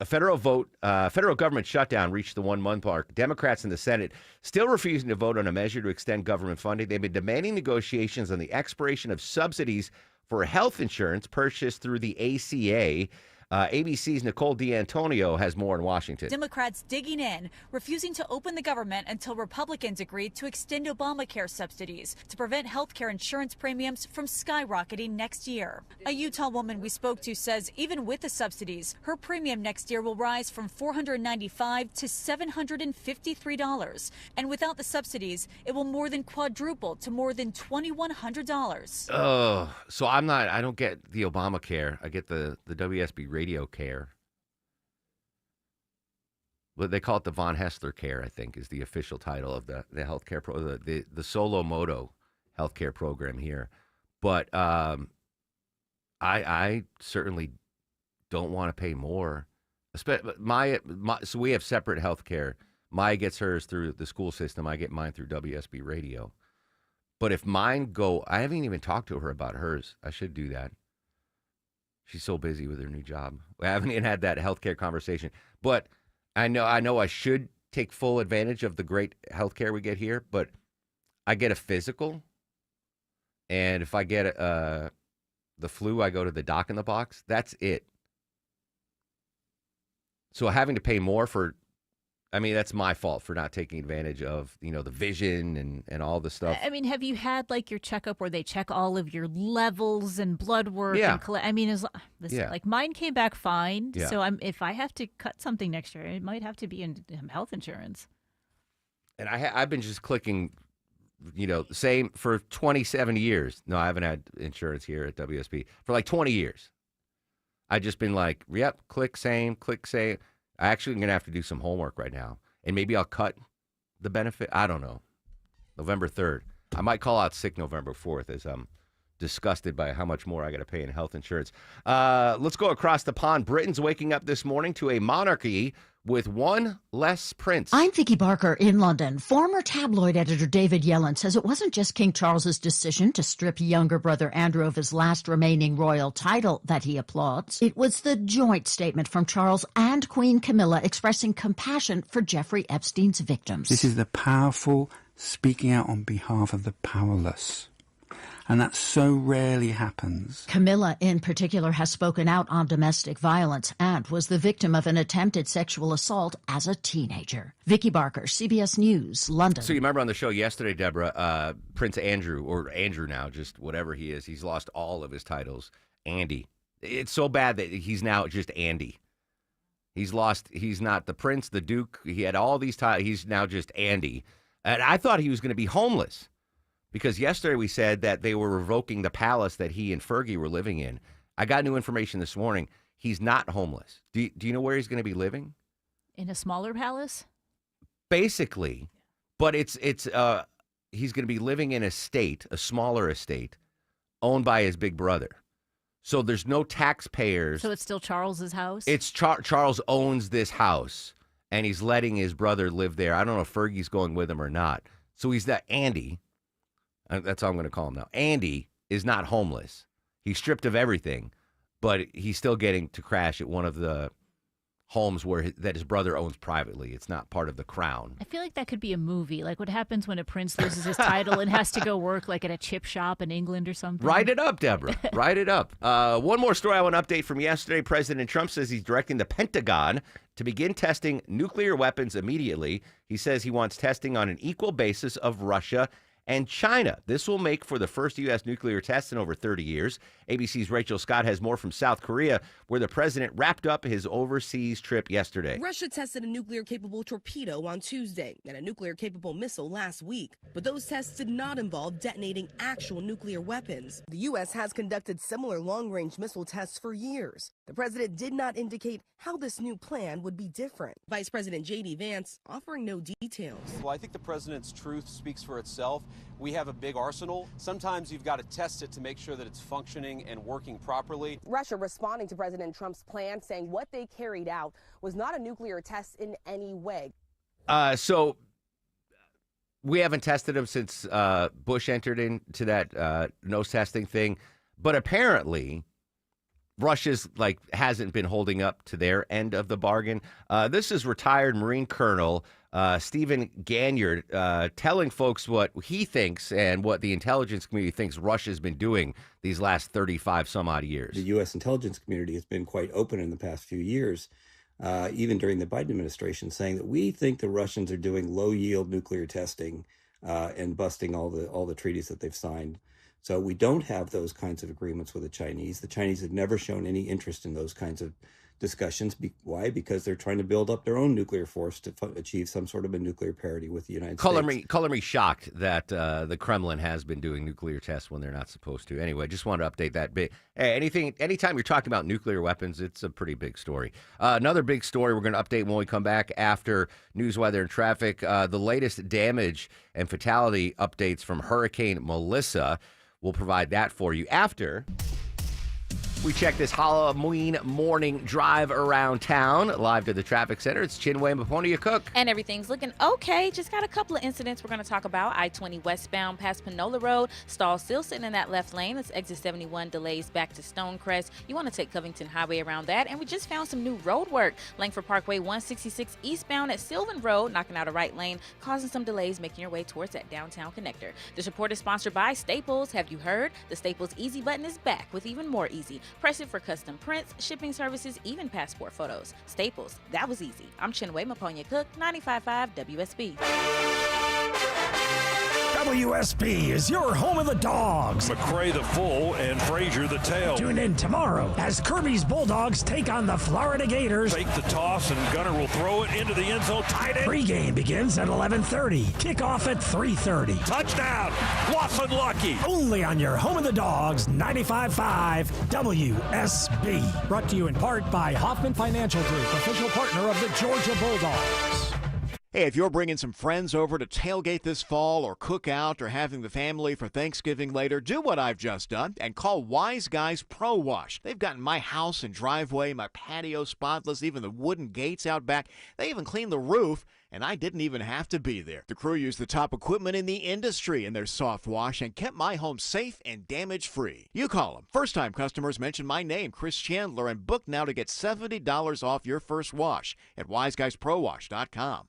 federal government shutdown reached the 1 month mark. Democrats in the Senate still refusing to vote on a measure to extend government funding. They've been demanding negotiations on the expiration of subsidies for health insurance purchased through the ACA. ABC's Nicole D'Antonio has more in Washington. Democrats digging in, refusing to open the government until Republicans agreed to extend Obamacare subsidies to prevent health care insurance premiums from skyrocketing next year. A Utah woman we spoke to says even with the subsidies, her premium next year will rise from $495 to $753. And without the subsidies, it will more than quadruple to more than $2,100. Oh, so I don't get the Obamacare. I get the WSB radio care. But they call it the Von Hessler care, I think, is the official title of the healthcare the Solo Moto healthcare program here. But I certainly don't want to pay more. So we have separate healthcare. Maya gets hers through the school system. I get mine through WSB radio. But if mine go, I haven't even talked to her about hers. I should do that. She's so busy with her new job. We haven't even had that healthcare conversation. But I know I should take full advantage of the great healthcare we get here, but I get a physical. And if I get the flu, I go to the doc in the box. That's it. So having to pay more that's my fault for not taking advantage of, the vision and all the stuff. I mean, have you had like your checkup where they check all of your levels and blood work? Yeah. Like mine came back fine. Yeah. So if I have to cut something next year, it might have to be in health insurance. And I've been just clicking, same for 27 years. No, I haven't had insurance here at WSB for like 20 years. I've just been like, yep, click same. I actually am going to have to do some homework right now. And maybe I'll cut the benefit. I don't know. November 3rd. I might call out sick November 4th as I'm disgusted by how much more I got to pay in health insurance. Let's go across the pond. Britain's waking up this morning to a monarchy with one less prince. I'm Vicky Barker in London. Former tabloid editor David Yellen says it wasn't just King Charles's decision to strip younger brother Andrew of his last remaining royal title that he applauds. It was the joint statement from Charles and Queen Camilla expressing compassion for Jeffrey Epstein's victims. This is the powerful speaking out on behalf of the powerless. And that so rarely happens. Camilla, in particular, has spoken out on domestic violence and was the victim of an attempted sexual assault as a teenager. Vicky Barker, CBS News, London. So you remember on the show yesterday, Deborah, Prince Andrew, or Andrew now, just whatever he is, he's lost all of his titles. Andy. It's so bad that he's now just Andy. He's not the prince, the duke. He had all these titles. He's now just Andy. And I thought he was going to be homeless. Because yesterday we said that they were revoking the palace that he and Fergie were living in. I got new information this morning. He's not homeless. Do you know where he's going to be living? In a smaller palace? Basically. But he's going to be living in a smaller estate, owned by his big brother. So there's no taxpayers. So it's still Charles's house? It's Charles owns this house, and he's letting his brother live there. I don't know if Fergie's going with him or not. So he's that Andy. That's all I'm going to call him now. Andy is not homeless. He's stripped of everything, but he's still getting to crash at one of the homes that his brother owns privately. It's not part of the crown. I feel like that could be a movie. Like what happens when a prince loses his title and has to go work like at a chip shop in England or something. Write it up, Deborah. Write it up. One more story I want to update from yesterday. President Trump says he's directing the Pentagon to begin testing nuclear weapons immediately. He says he wants testing on an equal basis of Russia and China. This will make for the first U.S. nuclear test in over 30 years. ABC's Rachel Scott has more from South Korea, where the president wrapped up his overseas trip yesterday. Russia tested a nuclear-capable torpedo on Tuesday and a nuclear-capable missile last week. But those tests did not involve detonating actual nuclear weapons. The U.S. has conducted similar long-range missile tests for years. The president did not indicate how this new plan would be different. Vice President J.D. Vance offering no details. Well, I think the president's truth speaks for itself. We have a big arsenal. Sometimes you've got to test it to make sure that it's functioning and working properly. Russia responding to President Trump's plan, saying what they carried out was not a nuclear test in any way. So we haven't tested them since Bush entered into that nose testing thing. But apparently Russia's hasn't been holding up to their end of the bargain. This is retired Marine Colonel Stephen Ganyard telling folks what he thinks and what the intelligence community thinks Russia's been doing these last 35 some odd years. The U.S. intelligence community has been quite open in the past few years, even during the Biden administration, saying that we think the Russians are doing low-yield nuclear testing and busting all the treaties that they've signed. So we don't have those kinds of agreements with the Chinese. The Chinese have never shown any interest in those kinds of discussions. Why? Because they're trying to build up their own nuclear force to achieve some sort of a nuclear parity with the United States. Color me shocked that the Kremlin has been doing nuclear tests when they're not supposed to. Anyway, just wanted to update that bit. Hey, anytime you're talking about nuclear weapons, it's a pretty big story. Another big story we're going to update when we come back after news, weather, and traffic. The latest damage and fatality updates from Hurricane Melissa. We'll provide that for you after we check this Halloween morning drive around town. Live to the traffic center, it's Chinwe Maponia Cook. And everything's looking okay. Just got a couple of incidents we're going to talk about. I-20 westbound past Panola Road. Stall still sitting in that left lane. That's exit 71 delays back to Stonecrest. You want to take Covington Highway around that. And we just found some new road work. Langford Parkway 166 eastbound at Sylvan Road, knocking out a right lane, causing some delays making your way towards that downtown connector. This report is sponsored by Staples. Have you heard? The Staples Easy button is back with even more easy. Press it for custom prints, shipping services, even passport photos. Staples, that was easy. I'm Chinwe Maponia Cook, 95.5 WSB. WSB is your home of the dogs. McCray the full and Frazier the tail. Tune in tomorrow as Kirby's Bulldogs take on the Florida Gators. Fake the toss and Gunner will throw it into the end zone. Tight end. Pre-game begins at 11:30. Kickoff at 3:30. Touchdown. Lawson Lucky. Only on your home of the dogs, 95.5 WSB. Brought to you in part by Hoffman Financial Group, official partner of the Georgia Bulldogs. Hey, if you're bringing some friends over to tailgate this fall or cook out or having the family for Thanksgiving later, do what I've just done and call Wise Guys Pro Wash. They've gotten my house and driveway, my patio spotless, even the wooden gates out back. They even cleaned the roof, and I didn't even have to be there. The crew used the top equipment in the industry in their soft wash and kept my home safe and damage-free. You call them. First-time customers mention my name, Chris Chandler, and book now to get $70 off your first wash at wiseguysprowash.com.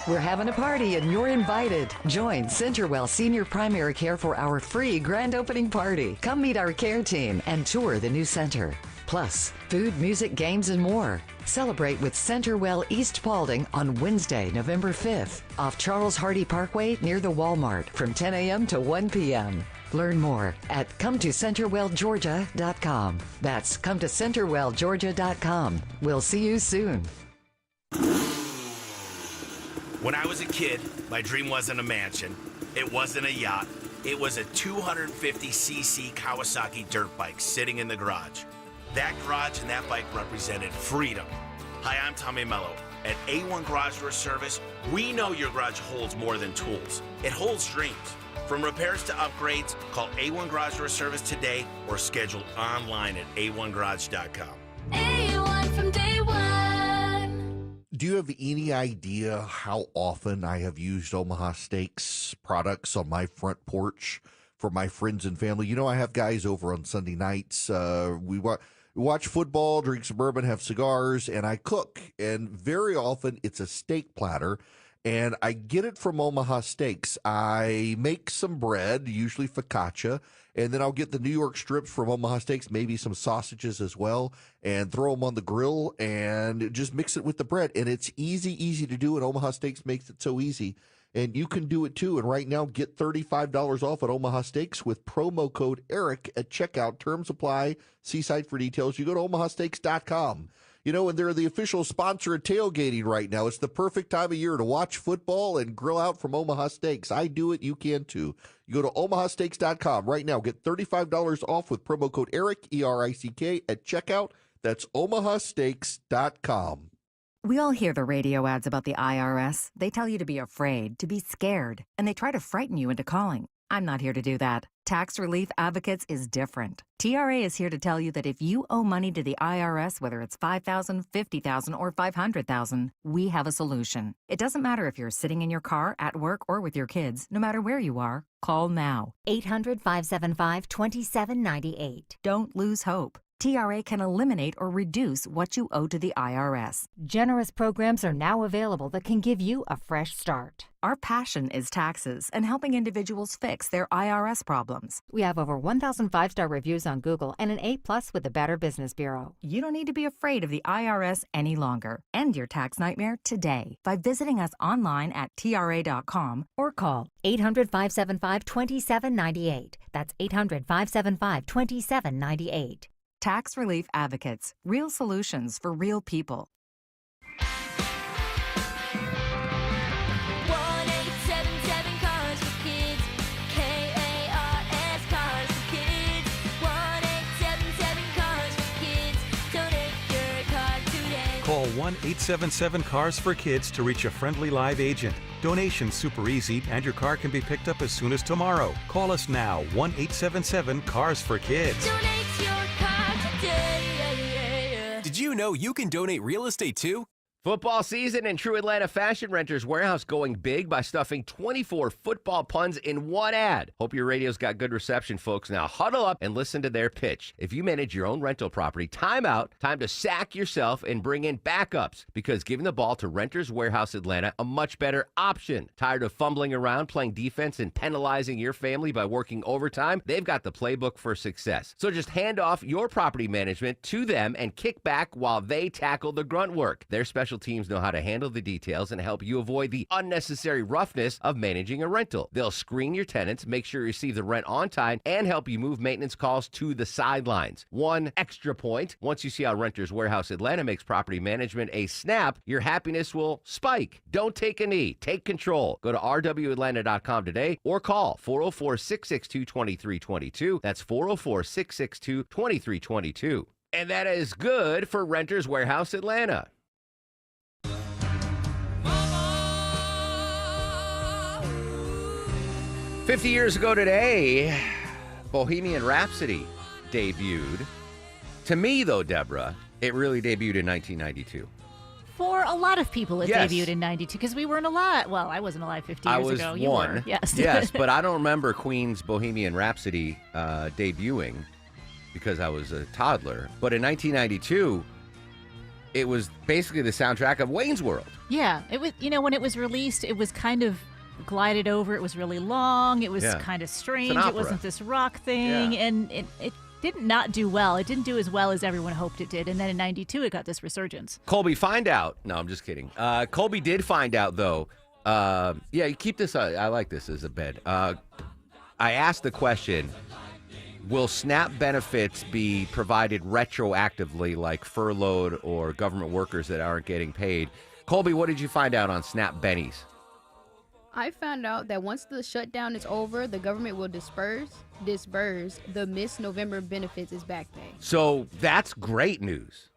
We're having a party and you're invited. Join Centerwell Senior Primary Care for our free grand opening party. Come meet our care team and tour the new center. Plus, food, music, games, and more. Celebrate with Centerwell East Spalding on Wednesday, November 5th, off Charles Hardy Parkway near the Walmart from 10 a.m. to 1 p.m. Learn more at CometoCenterwellGeorgia.com. That's CometoCenterwellGeorgia.com. We'll see you soon. When I was a kid, my dream wasn't a mansion. It wasn't a yacht. It was a 250cc Kawasaki dirt bike sitting in the garage. That garage and that bike represented freedom. Hi, I'm Tommy Mello. At A1 Garage Door Service, we know your garage holds more than tools. It holds dreams. From repairs to upgrades, call A1 Garage Door Service today or schedule online at a1garage.com. A1 from day one. Do you have any idea how often I have used Omaha Steaks products on my front porch for my friends and family? You know, I have guys over on Sunday nights. watch football, drink some bourbon, have cigars, and I cook. And very often it's a steak platter, and I get it from Omaha Steaks. I make some bread, usually focaccia, and then I'll get the New York strips from Omaha Steaks, maybe some sausages as well, and throw them on the grill and just mix it with the bread. And it's easy to do, and Omaha Steaks makes it so easy. And you can do it too. And right now, get $35 off at Omaha Steaks with promo code ERIC at checkout. Terms apply. See site for details. You go to omahasteaks.com. You know, and they're the official sponsor of tailgating right now. It's the perfect time of year to watch football and grill out from Omaha Steaks. I do it. You can too. You go to omahasteaks.com right now. Get $35 off with promo code ERIC, ERICK, at checkout. That's omahasteaks.com. We all hear the radio ads about the IRS. They tell you to be afraid, to be scared, and they try to frighten you into calling. I'm not here to do that. Tax Relief Advocates is different. TRA is here to tell you that if you owe money to the IRS, whether it's $5,000, $50,000, or $500,000, we have a solution. It doesn't matter if you're sitting in your car, at work, or with your kids. No matter where you are, call now. 800-575-2798. Don't lose hope. TRA can eliminate or reduce what you owe to the IRS. Generous programs are now available that can give you a fresh start. Our passion is taxes and helping individuals fix their IRS problems. We have over 1,000 5-star reviews on Google and an A+ with the Better Business Bureau. You don't need to be afraid of the IRS any longer. End your tax nightmare today by visiting us online at TRA.com or call 800-575-2798. That's 800-575-2798. Tax Relief Advocates. Real solutions for real people. 1-877 Cars for Kids. KARS Cars for Kids. 1-877 Cars for Kids. Donate your car today. Call 1-877-CARS for Kids to reach a friendly live agent. Donation's super easy, and your car can be picked up as soon as tomorrow. Call us now, 1-877-CARS for Kids. Donate your car today. Did you know you can donate real estate too? Football season and True Atlanta Fashion Renters Warehouse going big by stuffing 24 football puns in one ad. Hope your radio's got good reception, folks. Now huddle up and listen to their pitch. If you manage your own rental property, time out, time to sack yourself and bring in backups, because giving the ball to Renters Warehouse Atlanta, a much better option. Tired of fumbling around, playing defense, and penalizing your family by working overtime? They've got the playbook for success. So just hand off your property management to them and kick back while they tackle the grunt work. Their special teams know how to handle the details and help you avoid the unnecessary roughness of managing a rental. They'll screen your tenants, make sure you receive the rent on time, and help you move maintenance calls to the sidelines. One extra point: once you see how Renters Warehouse Atlanta makes property management a snap, your happiness will spike. Don't take a knee. Take control. Go to rwatlanta.com today or call 404-662-2322. That's 404-662-2322. And that is good for Renters Warehouse Atlanta. 50 years ago today, Bohemian Rhapsody debuted. To me, though, Deborah, it really debuted in 1992. For a lot of people, it Yes. debuted in 92 because we weren't alive. Well, I wasn't alive 50 I years was ago. You one. were. Yes. Yes, but I don't remember Queen's Bohemian Rhapsody debuting because I was a toddler. But in 1992, it was basically the soundtrack of Wayne's World. Yeah. It was, when it was released, it was kind of glided over. It was really long. It was Yeah. kind of It's strange. an It opera. wasn't this rock thing. Yeah. And it did not do well. It didn't do as well as everyone hoped it did. And then in 92, it got this resurgence. Colby, find out. No, I'm just kidding. Colby did find out, though. Yeah, you keep this. I like this as a bed. I asked the question, will SNAP benefits be provided retroactively like furloughed or government workers that aren't getting paid? Colby, what did you find out on SNAP bennies? I found out that once the shutdown is over, the government will disperse the missed November benefits as back pay. So that's great news.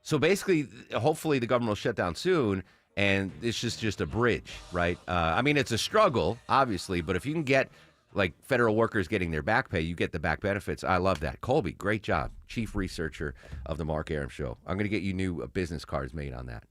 So basically, hopefully the government will shut down soon, and it's just a bridge, right? I mean, it's a struggle, obviously, but if you can get like federal workers getting their back pay, you get the back benefits. I love that. Colby, great job. Chief researcher of the Mark Arum Show. I'm going to get you new business cards made on that.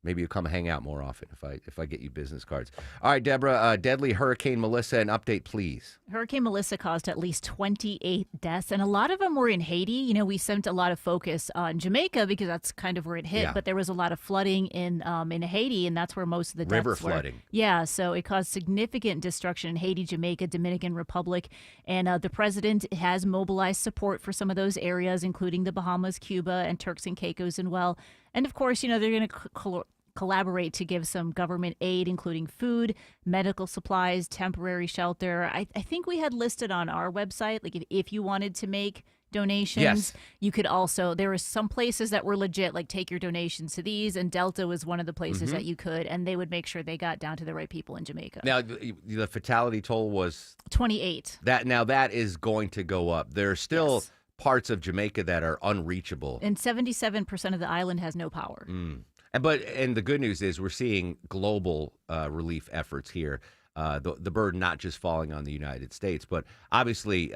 Maybe you'll come hang out more often if I get you business cards. All right, Deborah, deadly Hurricane Melissa, an update, please. Hurricane Melissa caused at least 28 deaths, and a lot of them were in Haiti. You know, we sent a lot of focus on Jamaica because that's kind of where it hit, but there was a lot of flooding in Haiti, and that's where most of the deaths River flooding. Yeah, so it caused significant destruction in Haiti, Jamaica, Dominican Republic, and the president has mobilized support for some of those areas, including the Bahamas, Cuba, and Turks and Caicos, and well. And of course, you know, they're going to collaborate to give some government aid, including food, medical supplies, temporary shelter. I think we had listed on our website, like if you wanted to make donations, you could also, there were some places that were legit, like take your donations to these, and Delta was one of the places that you could, and they would make sure they got down to the right people in Jamaica. Now, the fatality toll was 28. That is going to go up. There are still parts of Jamaica that are unreachable. And 77% of the island has no power. And the good news is we're seeing global relief efforts here. The burden not just falling on the United States, but obviously,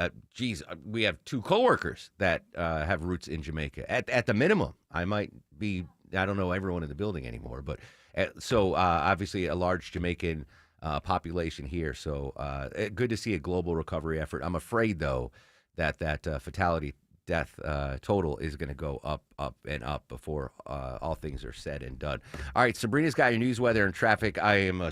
we have 2 coworkers that have roots in Jamaica. At the minimum, I don't know everyone in the building anymore, but obviously a large Jamaican population here. So good to see a global recovery effort. I'm afraid, though, that fatality death total is going to go up, and up before all things are said and done. All right, Sabrina's got your news, weather, and traffic. I'm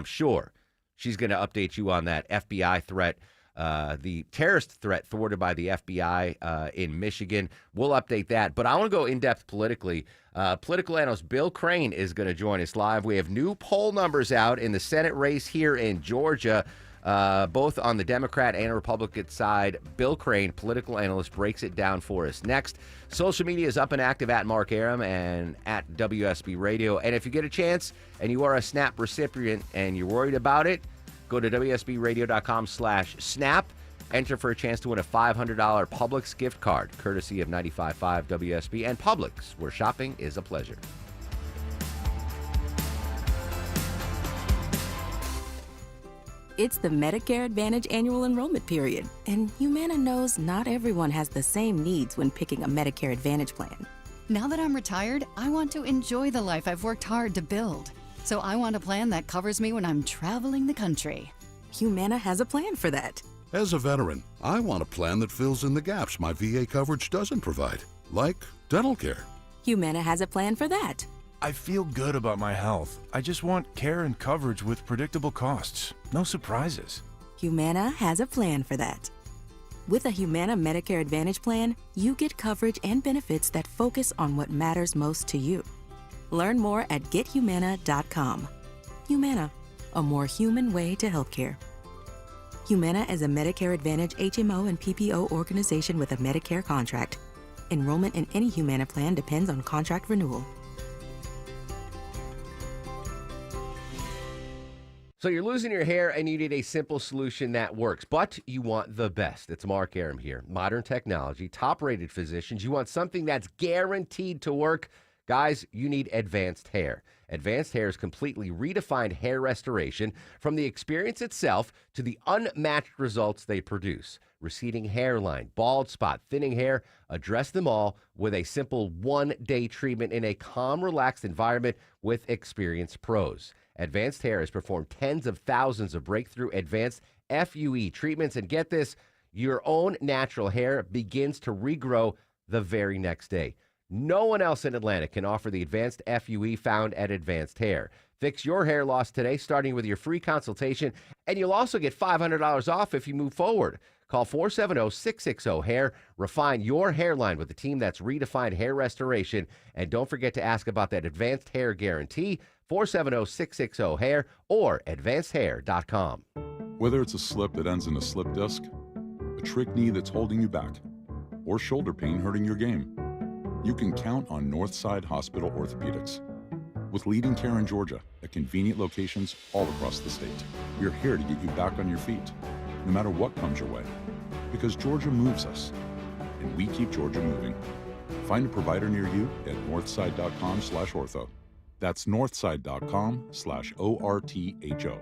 sure she's going to update you on that FBI threat, the terrorist threat thwarted by the FBI in Michigan. We'll update that. But I want to go in-depth politically. Political analyst Bill Crane is going to join us live. We have new poll numbers out in the Senate race here in Georgia. Both on the Democrat and Republican side. Bill Crane, political analyst, breaks it down for us. Next, social media is up and active at Mark Arum and at WSB Radio. And if you get a chance and you are a SNAP recipient and you're worried about it, go to WSBRadio.com/SNAP. Enter for a chance to win a $500 Publix gift card, courtesy of 95.5 WSB and Publix, where shopping is a pleasure. It's the Medicare Advantage annual enrollment period, and Humana knows not everyone has the same needs when picking a Medicare Advantage plan. Now that I'm retired, I want to enjoy the life I've worked hard to build. So I want a plan that covers me when I'm traveling the country. Humana has a plan for that. As a veteran, I want a plan that fills in the gaps my VA coverage doesn't provide, like dental care. Humana has a plan for that. I feel good about my health. I just want care and coverage with predictable costs. No surprises. Humana has a plan for that. With a Humana Medicare Advantage plan, you get coverage and benefits that focus on what matters most to you. Learn more at gethumana.com. Humana, a more human way to healthcare. Humana is a Medicare Advantage HMO and PPO organization with a Medicare contract. Enrollment in any Humana plan depends on contract renewal. So you're losing your hair and you need a simple solution that works, but you want the best. It's Mark Arum here. Modern technology, top-rated physicians. You want something that's guaranteed to work. Guys, you need Advanced Hair. Advanced Hair's completely redefined hair restoration, from the experience itself to the unmatched results they produce. Receding hairline, bald spot, thinning hair, address them all with a simple one-day treatment in a calm, relaxed environment with experienced pros. Advanced Hair has performed tens of thousands of breakthrough advanced FUE treatments, and get this, your own natural hair begins to regrow the very next day. No one else in Atlanta can offer the advanced FUE found at Advanced Hair. Fix your hair loss today, starting with your free consultation, and you'll also get $500 off if you move forward. Call 470-660-HAIR. Refine your hairline with a team that's redefined hair restoration. And don't forget to ask about that Advanced Hair Guarantee, 470-660-HAIR or advancedhair.com. Whether it's a slip that ends in a slip disc, a trick knee that's holding you back, or shoulder pain hurting your game, you can count on Northside Hospital Orthopedics. With leading care in Georgia at convenient locations all across the state, we're here to get you back on your feet, no matter what comes your way. Because Georgia moves us, and we keep Georgia moving. Find a provider near you at northside.com/ortho. That's northside.com/ORTHO.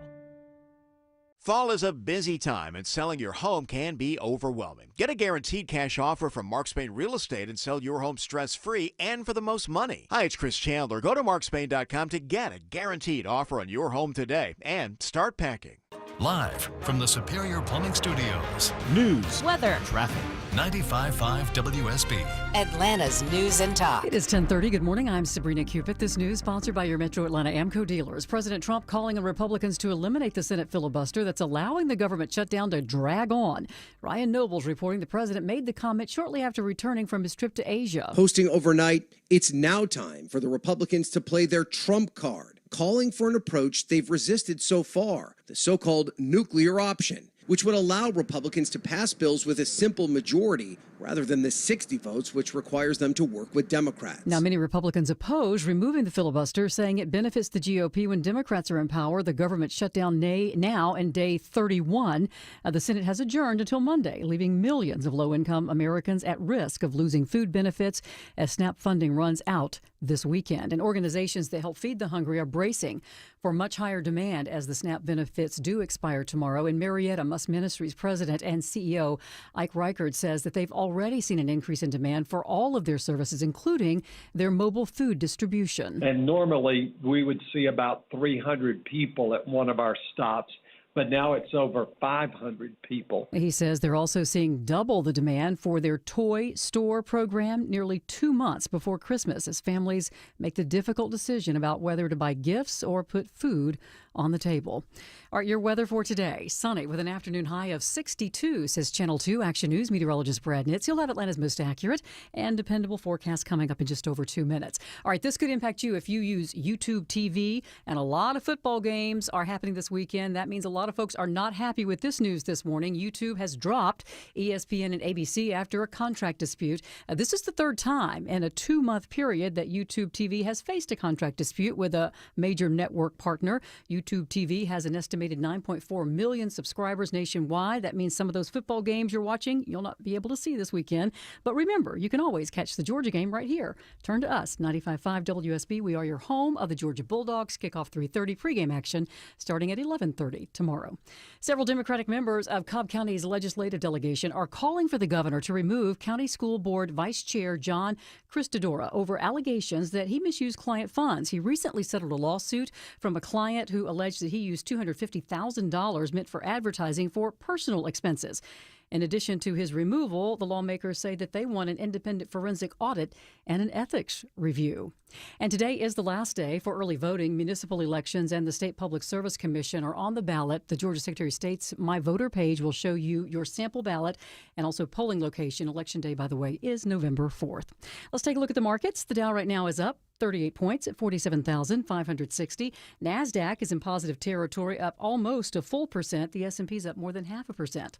Fall is a busy time, and selling your home can be overwhelming. Get a guaranteed cash offer from Mark Spain Real Estate and sell your home stress-free and for the most money. Hi, it's Chris Chandler. Go to markspain.com to get a guaranteed offer on your home today and start packing. Live from the Superior Plumbing Studios. News, weather, traffic. 95.5 WSB. Atlanta's News and Talk. It is 10:30. Good morning. I'm Sabrina Cupid. This news sponsored by your Metro Atlanta Amco dealers. President Trump calling on Republicans to eliminate the Senate filibuster that's allowing the government shutdown to drag on. Ryan Nobles reporting the president made the comment shortly after returning from his trip to Asia. Posting overnight, it's now time for the Republicans to play their Trump card, calling for an approach they've resisted so far, the so-called nuclear option, which would allow Republicans to pass bills with a simple majority rather than the 60 votes, which requires them to work with Democrats. Now, many Republicans oppose removing the filibuster, saying it benefits the GOP when Democrats are in power. The government shut down now in day 31. The Senate has adjourned until Monday, leaving millions of low-income Americans at risk of losing food benefits as SNAP funding runs out this weekend. And organizations that help feed the hungry are bracing for much higher demand as the SNAP benefits do expire tomorrow. And Marietta Must Ministries president and CEO Ike Reichard says that they've already seen an increase in demand for all of their services, including their mobile food distribution. And normally we would see about 300 people at one of our stops, but now it's over 500 people. He says they're also seeing double the demand for their toy store program nearly 2 months before Christmas as families make the difficult decision about whether to buy gifts or put food on the table. All right, your weather for today. Sunny with an afternoon high of 62, says Channel 2 Action News meteorologist Brad Nitz. You'll have Atlanta's most accurate and dependable forecast coming up in just over 2 minutes. All right, this could impact you if you use YouTube TV, and a lot of football games are happening this weekend. That means a lot of folks are not happy with this news this morning. YouTube has dropped ESPN and ABC after a contract dispute. This is the third time in a 2-month period that YouTube TV has faced a contract dispute with a major network partner. YouTube TV has an estimated 9.4 million subscribers nationwide. That means some of those football games you're watching, you'll not be able to see this weekend. But remember, you can always catch the Georgia game right here. Turn to us, 95.5 WSB. We are your home of the Georgia Bulldogs. Kickoff 3:30, pregame action starting at 11:30 tomorrow. Several Democratic members of Cobb County's legislative delegation are calling for the governor to remove County School Board Vice Chair John Cristodora over allegations that he misused client funds. He recently settled a lawsuit from a client who alleged that he used $250,000 meant for advertising for personal expenses. In addition to his removal, the lawmakers say that they want an independent forensic audit and an ethics review. And today is the last day for early voting. Municipal elections and the State Public Service Commission are on the ballot. The Georgia Secretary of State's My Voter page will show you your sample ballot and also polling location. Election day, by the way, is November 4th. Let's take a look at the markets. The Dow right now is up 38 points at 47,560. NASDAQ is in positive territory, up almost a full percent. The S&P's up more than 0.5%.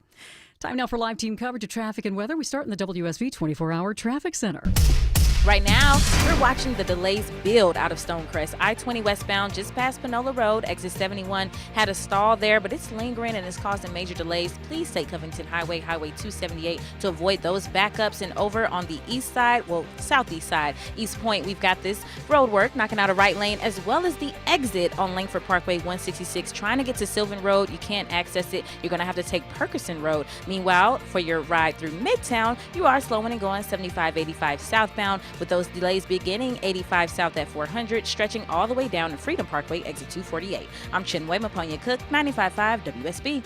Time now for live team coverage of traffic and weather. We start in the WSB 24-hour traffic center. Right now, we're watching the delays build out of Stonecrest. I-20 westbound just past Panola Road, exit 71, had a stall there, but it's lingering and it's causing major delays. Please take Covington Highway, Highway 278 to avoid those backups. And over on the east side, southeast side, East Point, we've got this road work knocking out a right lane, as well as the exit on Langford Parkway 166. Trying to get to Sylvan Road, you can't access it. You're going to have to take Perkerson Road. Meanwhile, for your ride through Midtown, you are slowing and going 75-85 southbound, with those delays beginning 85 south at 400, stretching all the way down to Freedom Parkway, exit 248. I'm Chinwe Maponya Cook, 95.5 WSB.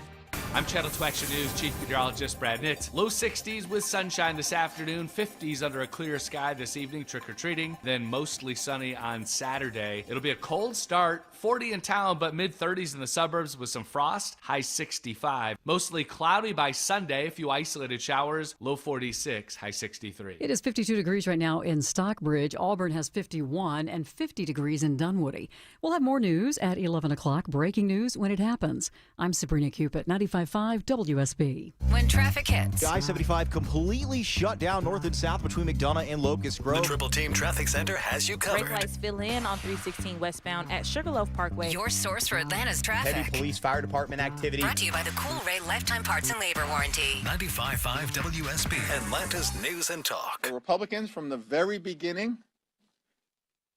I'm Channel 2 Action News Chief Meteorologist Brad Nitz. Low 60s with sunshine this afternoon, 50s under a clear sky this evening, trick-or-treating, then mostly sunny on Saturday. It'll be a cold start, 40 in town, but mid-30s in the suburbs with some frost, high 65. Mostly cloudy by Sunday, a few isolated showers, low 46, high 63. It is 52 degrees right now in Stockbridge. Auburn has 51 and 50 degrees in Dunwoody. We'll have more news at 11 o'clock, breaking news when it happens. I'm Sabrina Cupid, 95.5 WSB. When traffic hits. I-75 completely shut down north and south between McDonough and Locust Grove. The Triple Team Traffic Center has you covered. Brake lights fill in on 316 westbound at Sugarloaf Parkway. Your source for Atlanta's traffic. Heavy police fire department activity. Brought to you by the Cool Ray Lifetime Parts and Labor Warranty. 95.5 WSB, Atlanta's News and Talk. The Republicans from the very beginning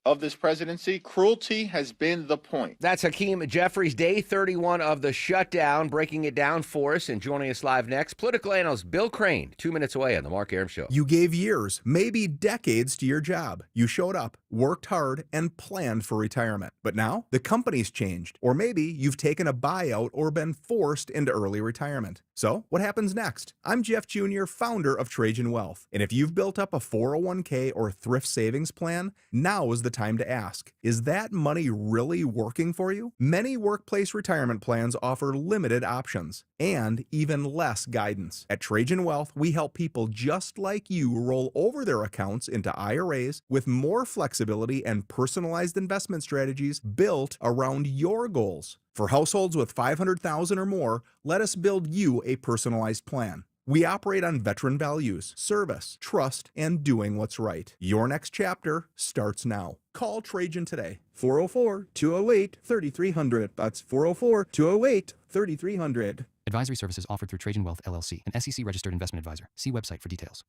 of this presidency, cruelty has been the point. That's Hakeem Jeffries, day 31 of the shutdown, breaking it down for us and joining us live next. Political analyst Bill Crane, 2 minutes away on The Mark Arum Show. You gave years, maybe decades to your job. You showed up, worked hard, and planned for retirement. But now the company's changed, or maybe you've taken a buyout or been forced into early retirement. So what happens next? I'm Jeff Jr., founder of Trajan Wealth. And if you've built up a 401k or thrift savings plan, now is the time to ask, is that money really working for you? Many workplace retirement plans offer limited options and even less guidance. At Trajan Wealth, we help people just like you roll over their accounts into IRAs with more flexibility and personalized investment strategies built around your goals. For households with $500,000 or more, let us build you a personalized plan. We operate on veteran values, service, trust, and doing what's right. Your next chapter starts now. Call Trajan today. 404-208-3300. That's 404-208-3300. Advisory services offered through Trajan Wealth, LLC, an SEC-registered investment advisor. See website for details.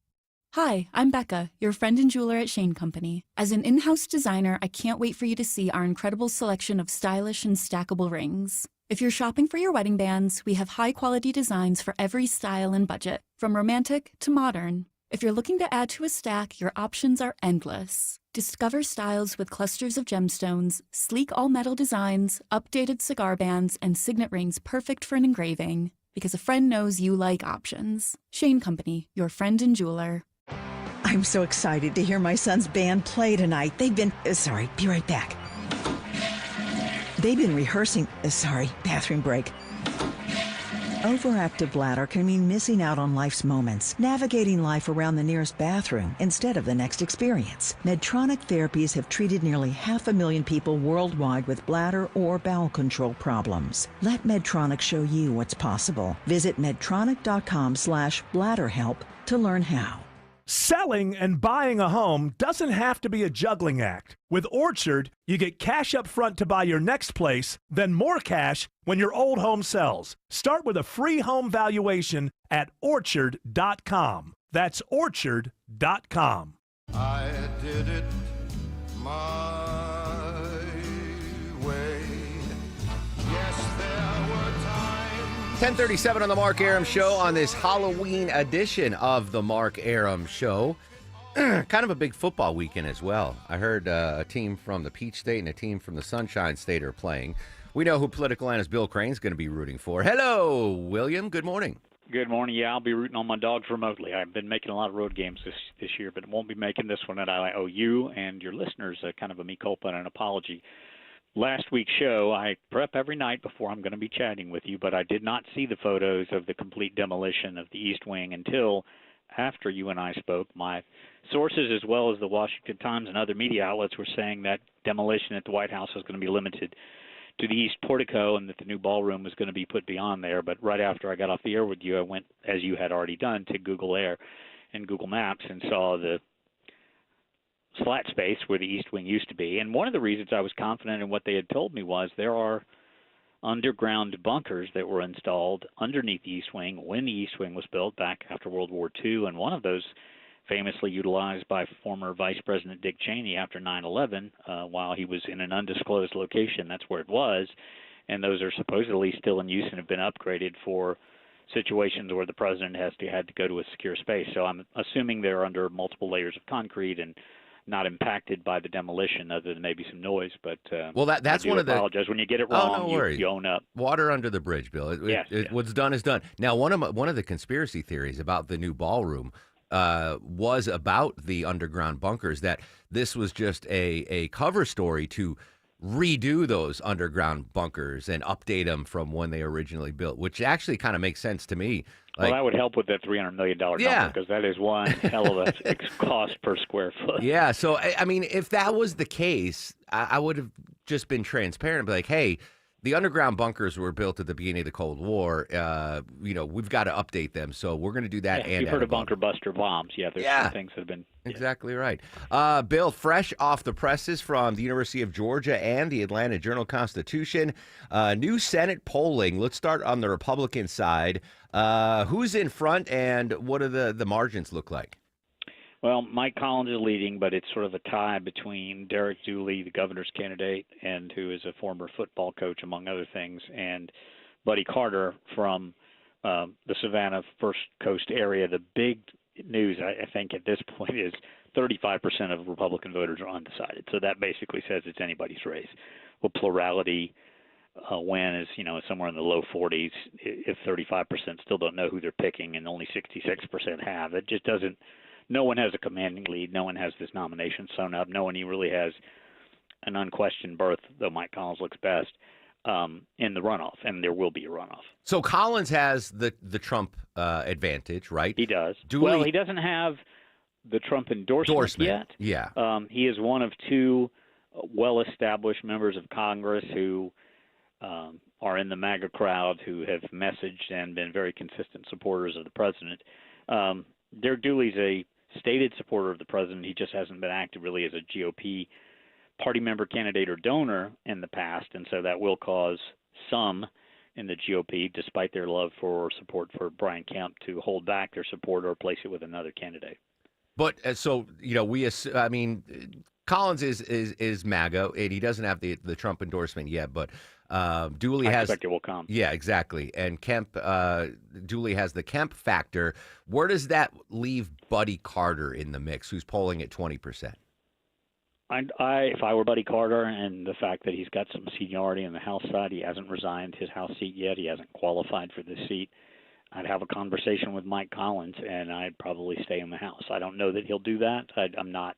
Hi, I'm Becca, your friend and jeweler at Shane Company. As an in-house designer, I can't wait for you to see our incredible selection of stylish and stackable rings. If you're shopping for your wedding bands, we have high-quality designs for every style and budget, from romantic to modern. If you're looking to add to a stack, your options are endless. Discover styles with clusters of gemstones, sleek all-metal designs, updated cigar bands, and signet rings perfect for an engraving. Because a friend knows you like options. Shane Company, your friend and jeweler. I'm so excited to hear my son's band play tonight. They've been... sorry, be right back. They've been rehearsing... bathroom break. Overactive bladder can mean missing out on life's moments, navigating life around the nearest bathroom instead of the next experience. Medtronic therapies have treated nearly 500,000 people worldwide with bladder or bowel control problems. Let Medtronic show you what's possible. Visit medtronic.com/bladderhelp to learn how. Selling and buying a home doesn't have to be a juggling act. With Orchard, you get cash up front to buy your next place, then more cash when your old home sells. Start with a free home valuation at Orchard.com. That's Orchard.com. I did it my way. Yes, there were times. 10:37 on the Mark Arum Show on this Halloween edition of the Mark Arum Show. Kind of a big football weekend as well. I heard a team from the Peach State and a team from the Sunshine State are playing. We know who political analyst Bill Crane's going to be rooting for. Hello, William. Good morning. Good morning. Yeah, I'll be rooting on my dogs remotely. I've been making a lot of road games this year, but won't be making this one. And I owe you and your listeners kind of a mea culpa and an apology. Last week's show, I prep every night before I'm going to be chatting with you, but I did not see the photos of the complete demolition of the East Wing until after you and I spoke. My sources, as well as the Washington Times and other media outlets, were saying that demolition at the White House was going to be limited to the East Portico and that the new ballroom was going to be put beyond there. But right after I got off the air with you, I went, as you had already done, to Google Air and Google Maps and saw the flat space where the East Wing used to be. And one of the reasons I was confident in what they had told me was there are underground bunkers that were installed underneath the East Wing when the East Wing was built back after World War II, and one of those famously utilized by former Vice President Dick Cheney after 9/11 while he was in an undisclosed location. That's where it was, and those are supposedly still in use and have been upgraded for situations where the president had to go to a secure space. So I'm assuming they're under multiple layers of concrete and not impacted by the demolition, other than maybe some noise. But well, that's one of the. Apologize when you get it wrong. You own up. Water under the bridge, Bill. What's done is done. Now, one of the conspiracy theories about the new ballroom was about the underground bunkers. That this was just a cover story to redo those underground bunkers and update them from when they originally built, which actually kind of makes sense to me. Well, that would help with that $300 million number, because that is one hell of a cost per square foot. Yeah, so, I mean, if that was the case, I would have just been transparent and be like, hey, the underground bunkers were built at the beginning of the Cold War. We've got to update them, so we're going to do that. Yeah, and you've heard of bunker buster bombs. Yeah, there's some things that have been... Exactly right. Bill, fresh off the presses from the University of Georgia and the Atlanta Journal-Constitution, new Senate polling. Let's start on the Republican side. Who's in front, and what do the margins look like? Well, Mike Collins is leading, but it's sort of a tie between Derek Dooley, the governor's candidate, and who is a former football coach, among other things, and Buddy Carter from the Savannah First Coast area. The big news, I think, at this point is 35% of Republican voters are undecided. So that basically says it's anybody's race. Well, plurality win is, somewhere in the low 40s. If 35% still don't know who they're picking and only 66% have, it just doesn't. No one has a commanding lead. No one has this nomination sewn up. No one really has an unquestioned berth, though Mike Collins looks best, in the runoff, and there will be a runoff. So Collins has the Trump advantage, right? He does. Dooley, well, he doesn't have the Trump endorsement yet. Yeah. He is one of two well-established members of Congress who are in the MAGA crowd, who have messaged and been very consistent supporters of the president. Derek Dooley's a stated supporter of the president. He just hasn't been active really as a GOP party member, candidate, or donor in the past, and so that will cause some in the GOP, despite their love for support for Brian Kemp, to hold back their support or replace it with another candidate. But Collins is MAGA, and he doesn't have the Trump endorsement yet, but Dooley has. I expect it will come. Yeah, exactly. And Kemp, Dooley has the Kemp factor. Where does that leave Buddy Carter in the mix, who's polling at 20%? If I were Buddy Carter, and the fact that he's got some seniority on the House side, he hasn't resigned his House seat yet. He hasn't qualified for this seat. I'd have a conversation with Mike Collins, and I'd probably stay in the House. I don't know that he'll do that. I'm not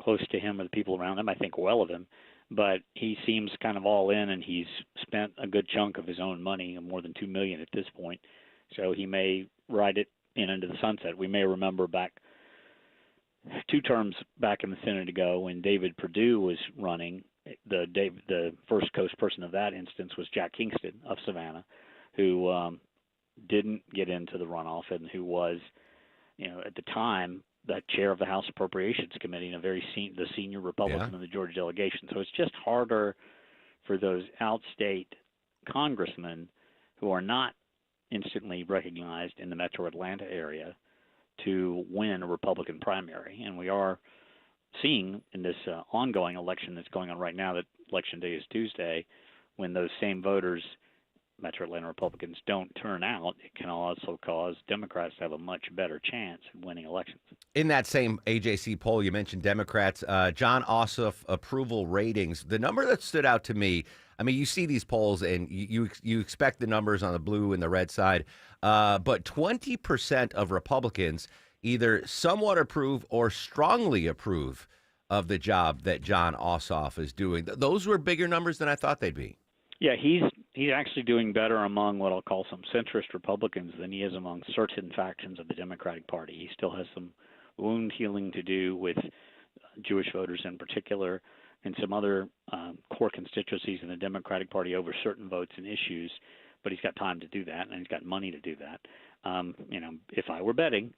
close to him or the people around him. I think well of him. But he seems kind of all in, and he's spent a good chunk of his own money, more than $2 million at this point. So he may ride it into the sunset. We may remember back 2 terms back in the Senate ago when David Perdue was running. The First Coast person of that instance was Jack Kingston of Savannah, who didn't get into the runoff and who was, at the time, the chair of the House Appropriations Committee and the senior Republican in the Georgia delegation. So it's just harder for those outstate congressmen who are not instantly recognized in the metro Atlanta area to win a Republican primary. And we are seeing in this ongoing election that's going on right now, that Election Day is Tuesday, when those same voters, Metro Atlanta Republicans, don't turn out, it can also cause Democrats to have a much better chance at winning elections. In that same AJC poll, you mentioned Democrats. Jon Ossoff approval ratings. The number that stood out to me, you see these polls and you expect the numbers on the blue and the red side, but 20% of Republicans either somewhat approve or strongly approve of the job that Jon Ossoff is doing. Those were bigger numbers than I thought they'd be. Yeah, he's actually doing better among what I'll call some centrist Republicans than he is among certain factions of the Democratic Party. He still has some wound healing to do with Jewish voters in particular and some other core constituencies in the Democratic Party over certain votes and issues, but he's got time to do that, and he's got money to do that. If I were betting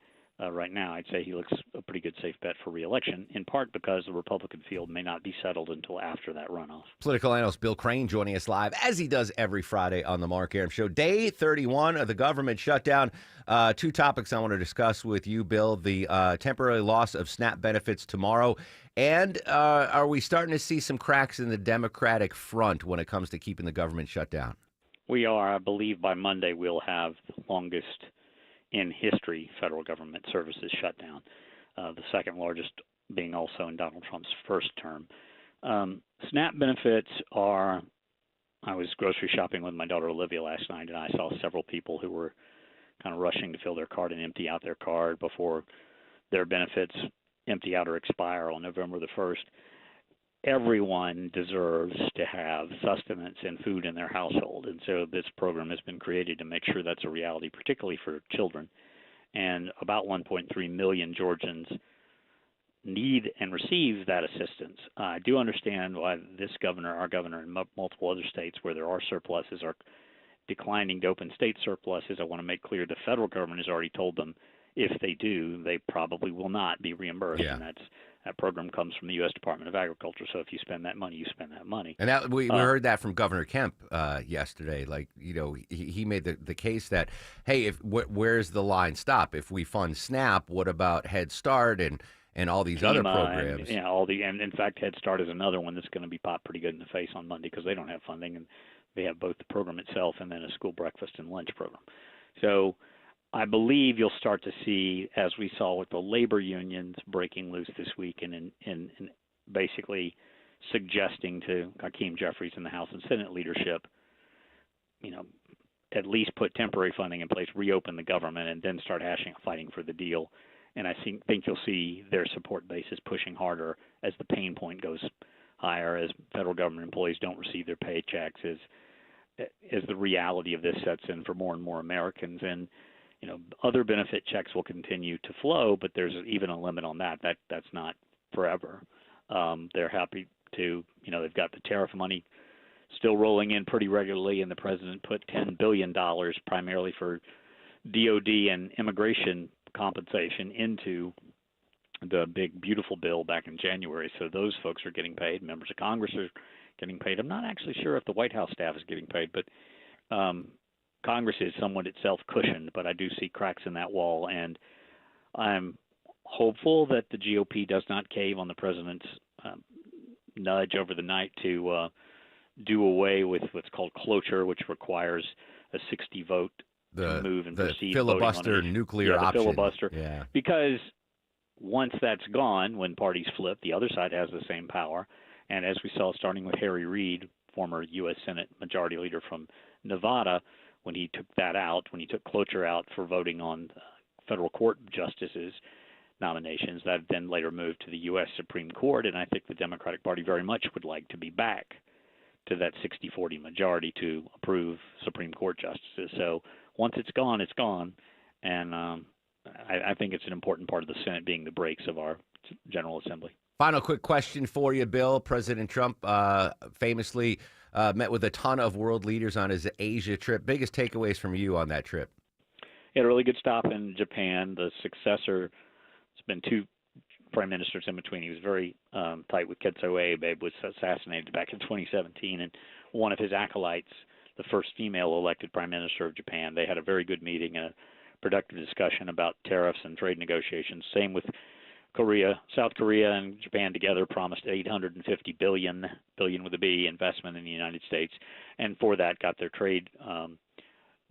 right now, I'd say he looks a pretty good safe bet for re-election, in part because the Republican field may not be settled until after that runoff. Political analyst Bill Crane joining us live, as he does every Friday on the Mark Arum Show. Day 31 of the government shutdown. 2 topics I want to discuss with you, Bill. The temporary loss of SNAP benefits tomorrow. And are we starting to see some cracks in the Democratic front when it comes to keeping the government shut down? We are. I believe by Monday we'll have the longest in history federal government services shut down, the second largest being also in Donald Trump's first term. SNAP benefits are, I was grocery shopping with my daughter Olivia last night, and I saw several people who were kind of rushing to fill their card and empty out their card before their benefits empty out or expire on November the 1st. Everyone deserves to have sustenance and food in their household. And so this program has been created to make sure that's a reality, particularly for children. And about 1.3 million Georgians need and receive that assistance. I do understand why this governor, our governor, and multiple other states where there are surpluses are declining to open state surpluses. I want to make clear the federal government has already told them if they do, they probably will not be reimbursed. Yeah. And That program comes from the U.S. Department of Agriculture. So if you spend that money, you spend that money. And that, we heard that from Governor Kemp yesterday. Like, he made the case that, hey, where's the line stop? If we fund SNAP, what about Head Start and all these other programs? And in fact, Head Start is another one that's going to be popped pretty good in the face on Monday because they don't have funding, and they have both the program itself and then a school breakfast and lunch program. So I believe you'll start to see, as we saw with the labor unions breaking loose this week and basically suggesting to Hakeem Jeffries and the House and Senate leadership, at least put temporary funding in place, reopen the government, and then start fighting for the deal. And I think you'll see their support bases pushing harder as the pain point goes higher, as federal government employees don't receive their paychecks, as the reality of this sets in for more and more Americans. And other benefit checks will continue to flow, but there's even a limit on that. That's not forever. They're happy to, they've got the tariff money still rolling in pretty regularly, and the president put $10 billion primarily for DOD and immigration compensation into the big, beautiful bill back in January. So those folks are getting paid. Members of Congress are getting paid. I'm not actually sure if the White House staff is getting paid, but Congress is somewhat itself cushioned, but I do see cracks in that wall, and I'm hopeful that the GOP does not cave on the president's nudge over the night to do away with what's called cloture, which requires a 60 vote to move and proceed. Filibuster nuclear option. Filibuster. Yeah. Because once that's gone, when parties flip, the other side has the same power. And as we saw, starting with Harry Reid, former U.S. Senate Majority Leader from Nevada, when he took that out, when he took cloture out for voting on federal court justices' nominations, that then later moved to the U.S. Supreme Court. And I think the Democratic Party very much would like to be back to that 60-40 majority to approve Supreme Court justices. So once it's gone, it's gone. And I think it's an important part of the Senate being the brakes of our General Assembly. Final quick question for you, Bill. President Trump famously met with a ton of world leaders on his Asia trip. Biggest takeaways from you on that trip? He had a really good stop in Japan. The successor, it's been two prime ministers in between. He was very tight with Ketso Abe. Was assassinated back in 2017, and one of his acolytes, the first female elected prime minister of Japan, they had a very good meeting and a productive discussion about tariffs and trade negotiations. Same with Korea. South Korea and Japan together promised $850 billion with a B, investment in the United States, and for that got their trade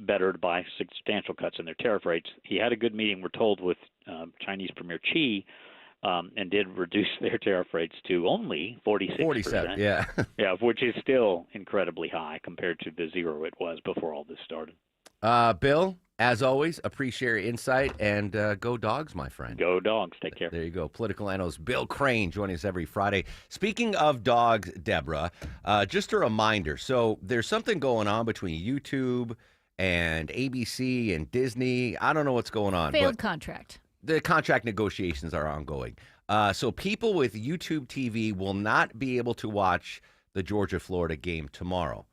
bettered by substantial cuts in their tariff rates. He had a good meeting, we're told, with Chinese Premier Xi, and did reduce their tariff rates to only 46%. 47, yeah. Yeah, which is still incredibly high compared to the zero it was before all this started. Bill, as always, appreciate your insight, and go Dogs, my friend. Go Dogs. Take care. There you go. Political analyst Bill Crane joining us every Friday. Speaking of dogs, Deborah, just a reminder. So there's something going on between YouTube and ABC and Disney. I don't know what's going on. Failed contract. The contract negotiations are ongoing. So people with YouTube TV will not be able to watch the Georgia-Florida game tomorrow.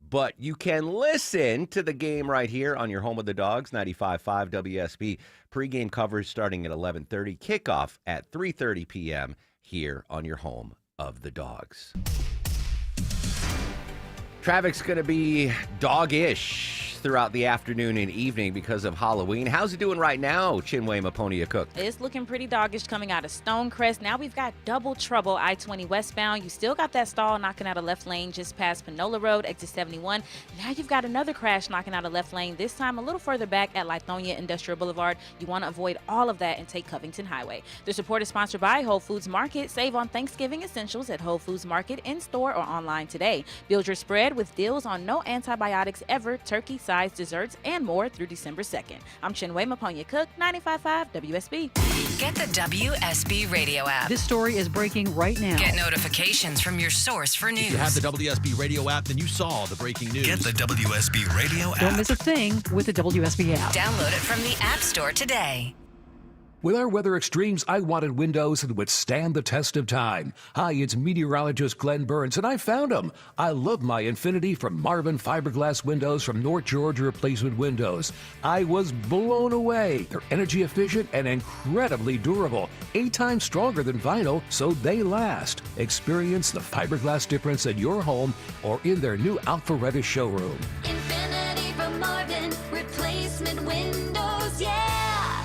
But you can listen to the game right here on your home of the Dogs, 95.5 WSB. Pre-game coverage starting at 11:30, kickoff at 3:30 p.m. here on your home of the Dogs. Traffic's going to be dog-ish throughout the afternoon and evening because of Halloween. How's it doing right now, Chinwe Maponia Cook? It's looking pretty doggish coming out of Stonecrest. Now we've got double trouble I-20 westbound. You still got that stall knocking out a left lane just past Panola Road, exit 71. Now you've got another crash knocking out a left lane, this time a little further back at Lithonia Industrial Boulevard. You want to avoid all of that and take Covington Highway. The support is sponsored by Whole Foods Market. Save on Thanksgiving essentials at Whole Foods Market in-store or online today. Build your spread with deals on no antibiotics ever, turkey-sized desserts, and more through December 2nd. I'm Chinwe Maponia Cook, 95.5 WSB. Get the WSB radio app. This story is breaking right now. Get notifications from your source for news. If you have the WSB radio app, then you saw the breaking news. Get the WSB radio app. Don't miss a thing with the WSB app. Download it from the App Store today. With our weather extremes, I wanted windows that would stand the test of time. Hi, it's meteorologist Glenn Burns, and I found them. I love my Infinity from Marvin fiberglass windows from North Georgia Replacement Windows. I was blown away. They're energy efficient and incredibly durable, 8 times stronger than vinyl, so they last. Experience the fiberglass difference in your home or in their new Alpharetta showroom. Infinity from Marvin, replacement windows, yeah!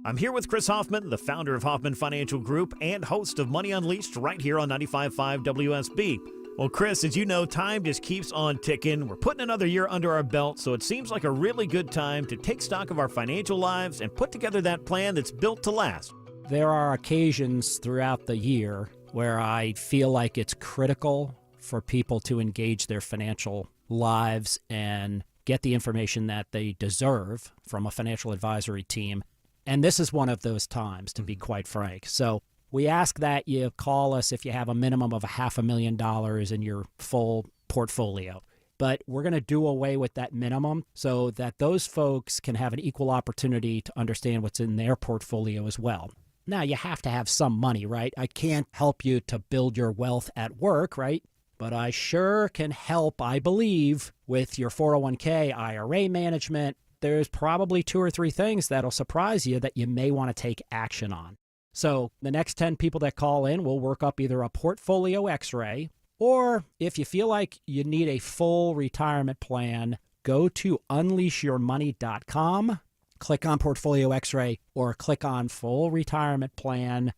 I'm here with Chris Hoffman, the founder of Hoffman Financial Group and host of Money Unleashed right here on 95.5 WSB. Well, Chris, as you know, time just keeps on ticking. We're putting another year under our belt, so it seems like a really good time to take stock of our financial lives and put together that plan that's built to last. There are occasions throughout the year where I feel like it's critical for people to engage their financial lives and get the information that they deserve from a financial advisory team. And this is one of those times, to be quite frank. So we ask that you call us if you have a minimum of $500,000 in your full portfolio. But we're going to do away with that minimum so that those folks can have an equal opportunity to understand what's in their portfolio as well. Now, you have to have some money, right? I can't help you to build your wealth at work, right? But I sure can help, I believe, with your 401k, IRA management. There's probably 2 or 3 things that'll surprise you that you may want to take action on. So the next 10 people that call in, we'll work up either a portfolio x-ray, or if you feel like you need a full retirement plan, go to unleashyourmoney.com, click on portfolio x-ray, or click on full retirement plan.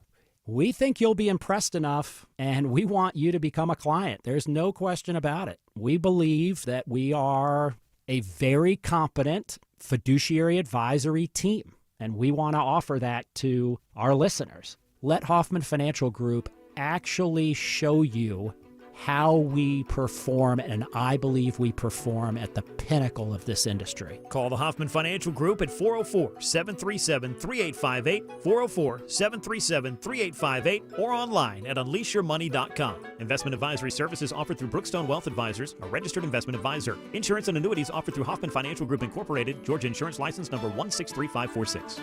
We think you'll be impressed enough, and we want you to become a client. There's no question about it. We believe that we are a very competent fiduciary advisory team, and we want to offer that to our listeners. Let Hoffman Financial Group actually show you how we perform, and I believe we perform at the pinnacle of this industry. Call the Hoffman Financial Group at 404-737-3858, 404-737-3858, or online at unleashyourmoney.com. Investment advisory services offered through Brookstone Wealth Advisors, a registered investment advisor. Insurance and annuities offered through Hoffman Financial Group Incorporated, Georgia Insurance License number 163546.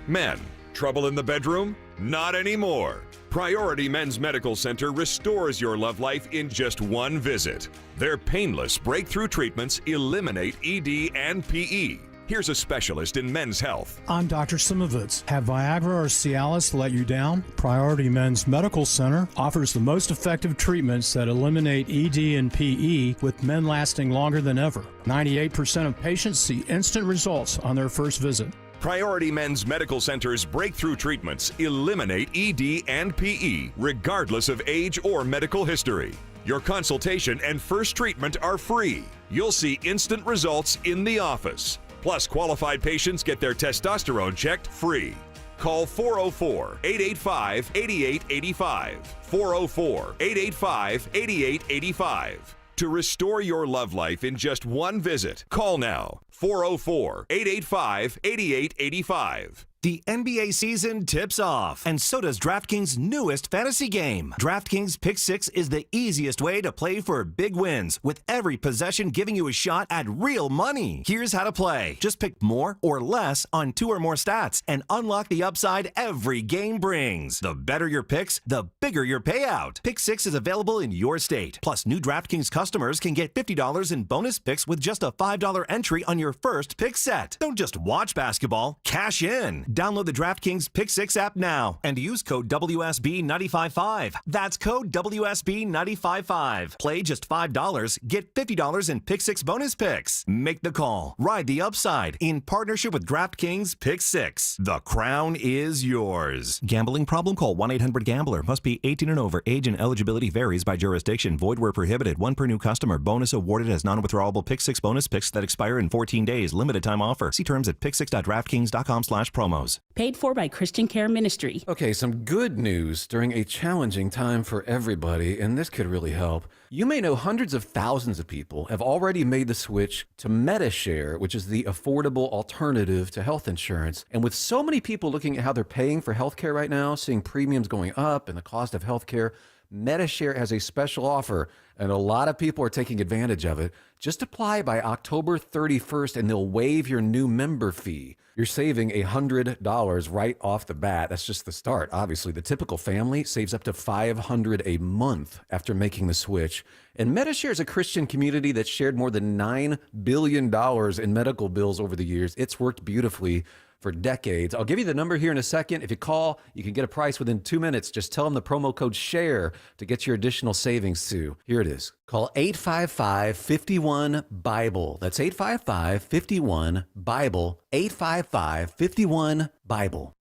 Men, trouble in the bedroom? Not anymore. Priority Men's Medical Center restores your love life in just one visit. Their painless breakthrough treatments eliminate ED and PE. Here's a specialist in men's health. I'm Dr. Simovitz. Have Viagra or Cialis let you down? Priority Men's Medical Center offers the most effective treatments that eliminate ED and PE, with men lasting longer than ever. 98% of patients see instant results on their first visit. Priority Men's Medical Center's breakthrough treatments eliminate ED and PE, regardless of age or medical history. Your consultation and first treatment are free. You'll see instant results in the office. Plus, qualified patients get their testosterone checked free. Call 404-885-8885. 404-885-8885. To restore your love life in just one visit, call now. 404-885-8885. The NBA season tips off, and so does DraftKings' newest fantasy game. DraftKings Pick 6 is the easiest way to play for big wins, with every possession giving you a shot at real money. Here's how to play. Just pick more or less on 2 or more stats and unlock the upside every game brings. The better your picks, the bigger your payout. Pick 6 is available in your state. Plus, new DraftKings customers can get $50 in bonus picks with just a $5 entry on your first pick set. Don't just watch basketball, cash in. Download the DraftKings Pick 6 app now and use code WSB955. That's code WSB955. Play just $5, get $50 in Pick 6 bonus picks. Make the call. Ride the upside in partnership with DraftKings Pick 6. The crown is yours. Gambling problem? Call 1-800-GAMBLER. Must be 18 and over. Age and eligibility varies by jurisdiction. Void where prohibited. 1 per new customer. Bonus awarded as non-withdrawable Pick 6 bonus picks that expire in 14 days. Limited time offer. See terms at pick6.draftkings.com/promos. Paid for by Christian Care Ministry. Okay, some good news during a challenging time for everybody, and this could really help. You may know hundreds of thousands of people have already made the switch to MediShare, which is the affordable alternative to health insurance. And with so many people looking at how they're paying for healthcare right now, seeing premiums going up and the cost of healthcare, MediShare has a special offer, and a lot of people are taking advantage of it. Just apply by October 31st, and they'll waive your new member fee. You're saving $100 right off the bat. That's just the start. Obviously, the typical family saves up to $500 a month after making the switch. And MediShare is a Christian community that shared more than $9 billion in medical bills over the years. It's worked beautifully for decades. I'll give you the number here in a second. If you call, you can get a price within 2 minutes. Just tell them the promo code SHARE to get your additional savings too. Here it is. Call 855-51-BIBLE. That's 855-51-BIBLE. 855-51-BIBLE.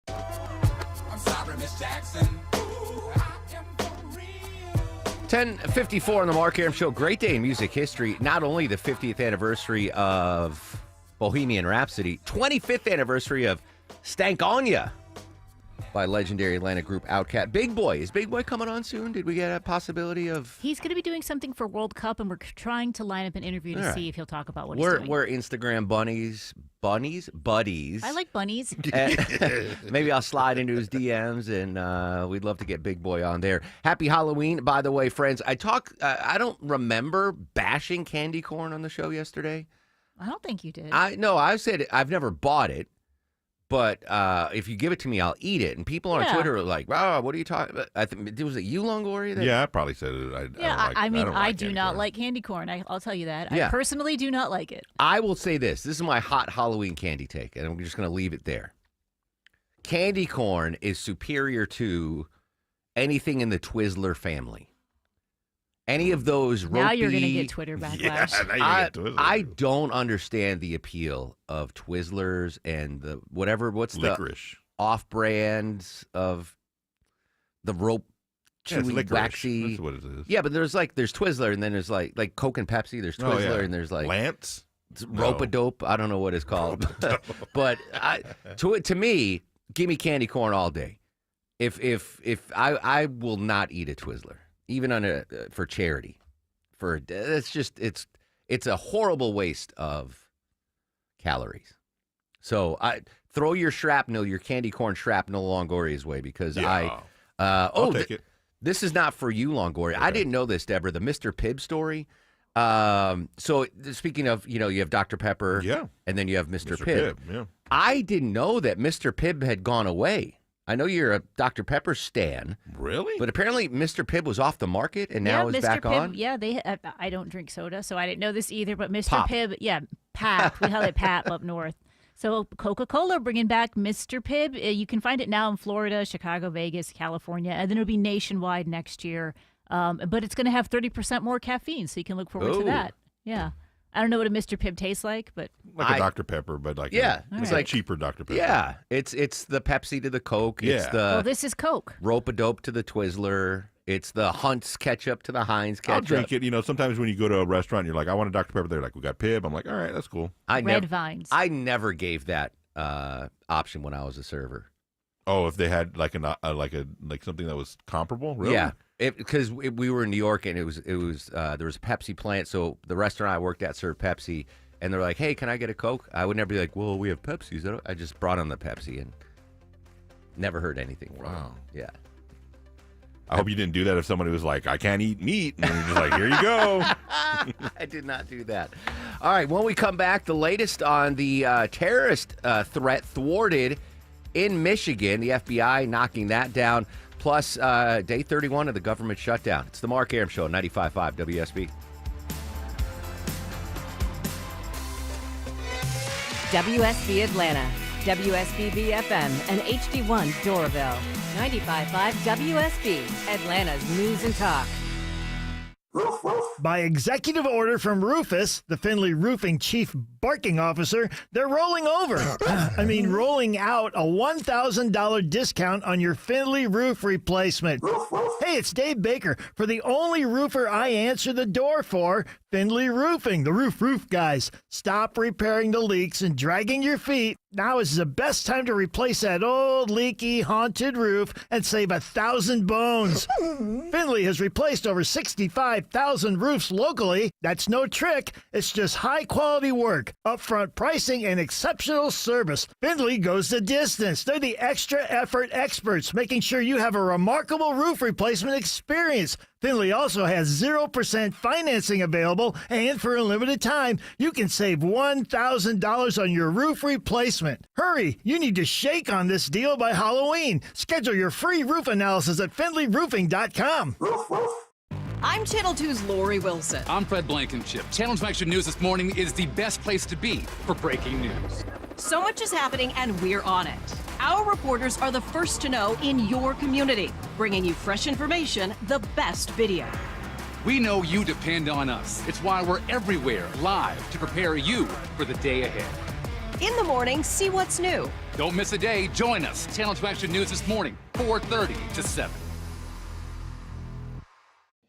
I'm sorry, Miss Jackson. 10:54 on the Mark Arum Show. Great day in music history. Not only the 50th anniversary of Bohemian Rhapsody, 25th anniversary of Stank On Ya by legendary Atlanta group Outkast. Big Boy. Is Big Boy coming on soon? Did we get a possibility of... He's going to be doing something for World Cup, and we're trying to line up an interview to see if he'll talk about what he's doing. We're Instagram buddies. I like bunnies. Maybe I'll slide into his DMs, and we'd love to get Big Boy on there. Happy Halloween, by the way, friends. I don't remember bashing candy corn on the show yesterday. I don't think you did. I said I've never bought it, but if you give it to me, I'll eat it. And people on Twitter are like, "Wow, what are you talking about?" Was it you, Longoria? Yeah, I probably said it. I do not like candy corn. I'll tell you that. Yeah. I personally do not like it. I will say this. This is my hot Halloween candy take, and I'm just going to leave it there. Candy corn is superior to anything in the Twizzler family. Any of those ropey... Now you're going to get Twitter backlash. I don't understand the appeal of Twizzlers and the what's licorice. The off-brands of the rope chewy, waxy. That's what it is. Yeah, but there's Twizzler, and then there's like Coke and Pepsi. There's Twizzler, and there's like Lance. Rope-a-dope. I don't know what it's called, but to me, give me candy corn all day. If I will not eat a Twizzler. Even for charity, it's a horrible waste of calories. So throw your shrapnel, your candy corn shrapnel, Longoria's way because I'll take it. This is not for you, Longoria. Okay. I didn't know this, Deborah. The Mr. Pibb story. So speaking of, you have Dr. Pepper, and then you have Mr. Pibb. Yeah. I didn't know that Mr. Pibb had gone away. I know you're a Dr. Pepper stan. Really? But apparently Mr. Pibb was off the market and now is back on? Yeah, I don't drink soda, so I didn't know this either. But Mr. Pibb, Pap. We call it Pap up north. So Coca-Cola bringing back Mr. Pibb. You can find it now in Florida, Chicago, Vegas, California, and then it'll be nationwide next year. But it's going to have 30% more caffeine, so you can look forward to that. Yeah. I don't know what a Mr. Pibb tastes like, but like a Dr. Pepper, but it's like cheaper Dr. Pepper. Yeah, it's the Pepsi to the Coke. It's the this is Coke. Rope-a-dope to the Twizzler. It's the Hunt's ketchup to the Heinz ketchup. I'll drink it. Sometimes when you go to a restaurant, you're like, I want a Dr. Pepper. They're like, we got Pibb. I'm like, all right, that's cool. Red Vines. I never gave that option when I was a server. Oh, if they had like something that was comparable, really? Yeah. Because we were in New York and it was there was a Pepsi plant, so the restaurant I worked at served Pepsi, and they're like, "Hey, can I get a Coke?" I would never be like, "Well, we have Pepsi." I just brought on the Pepsi and never heard anything wrong. Wow. Yeah. I hope you didn't do that if somebody was like, "I can't eat meat," and you're just like, "Here you go." I did not do that. All right, when we come back, the latest on the terrorist threat thwarted in Michigan, the FBI knocking that down. Plus, day 31 of the government shutdown. It's the Mark Arum Show, 95.5 WSB. WSB Atlanta, WSB BFM, and HD1 Doraville. 95.5 WSB, Atlanta's News and Talk. By executive order from Rufus, the Findlay Roofing Chief Barking Officer, they're rolling over. Rolling out a $1,000 discount on your Findlay roof replacement. Hey, it's Dave Baker. For the only roofer I answer the door for, Findlay Roofing, the roof guys. Stop repairing the leaks and dragging your feet. Now is the best time to replace that old, leaky, haunted roof and save 1,000 bones. Findlay has replaced over 65,000 roofs locally. That's no trick. It's just high-quality work, upfront pricing, and exceptional service. Findlay goes the distance. They're the extra effort experts, making sure you have a remarkable roof replacement experience. Findlay also has 0% financing available, and for a limited time, you can save $1,000 on your roof replacement. Hurry, you need to shake on this deal by Halloween. Schedule your free roof analysis at FindlayRoofing.com. I'm Channel 2's Lori Wilson. I'm Fred Blankenship. Channel 2 Action News this morning is the best place to be for breaking news. So much is happening, and we're on it. Our reporters are the first to know in your community, bringing you fresh information, the best video. We know you depend on us. It's why we're everywhere live to prepare you for the day ahead. In the morning, see what's new. Don't miss a day. Join us. Channel 2 Action News this morning, 4:30 to 7.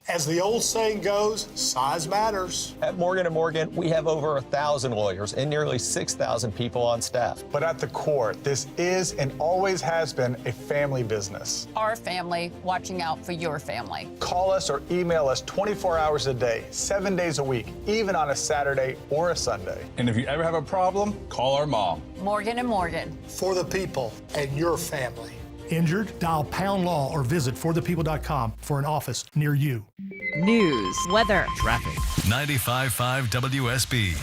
As the old saying goes, size matters. At Morgan & Morgan, we have over 1,000 lawyers and nearly 6,000 people on staff. But at the core, this is and always has been a family business. Our family watching out for your family. Call us or email us 24 hours a day, 7 days a week, even on a Saturday or a Sunday. And if you ever have a problem, call our mom. Morgan & Morgan. For the people and your family. Injured? Dial Pound Law or visit forthepeople.com for an office near you. News, weather, traffic. 95.5 WSB,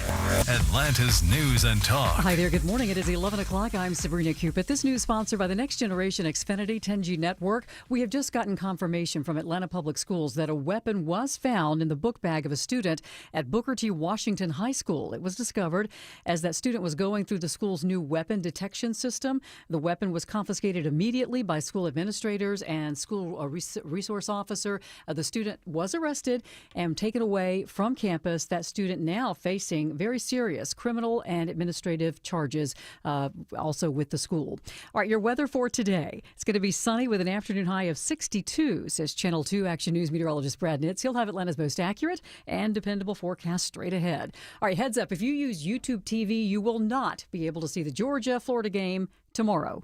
Atlanta's News and Talk. Hi there, good morning. It is 11 o'clock. I'm Sabrina Cupid. This news sponsored by the Next Generation Xfinity 10G network. We have just gotten confirmation from Atlanta Public Schools that a weapon was found in the book bag of a student at Booker T. Washington High School. It was discovered as that student was going through the school's new weapon detection system. The weapon was confiscated immediately by school administrators and school resource officer. The student was arrested and taken away from campus. That student now facing very serious criminal and administrative charges, also with the school. All right, your weather for today. It's going to be sunny with an afternoon high of 62, says Channel 2 Action News meteorologist Brad Nitz. He'll have Atlanta's most accurate and dependable forecast straight ahead. All right, heads up. If you use YouTube TV, you will not be able to see the Georgia-Florida game tomorrow.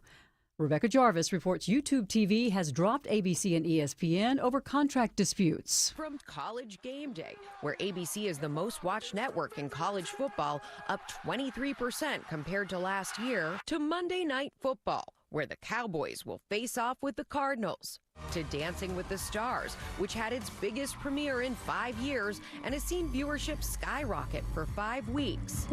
Rebecca Jarvis reports YouTube TV has dropped ABC and ESPN over contract disputes. From College Game Day, where ABC is the most watched network in college football, up 23% compared to last year, to Monday Night Football, where the Cowboys will face off with the Cardinals, to Dancing with the Stars, which had its biggest premiere in 5 years and has seen viewership skyrocket for 5 weeks.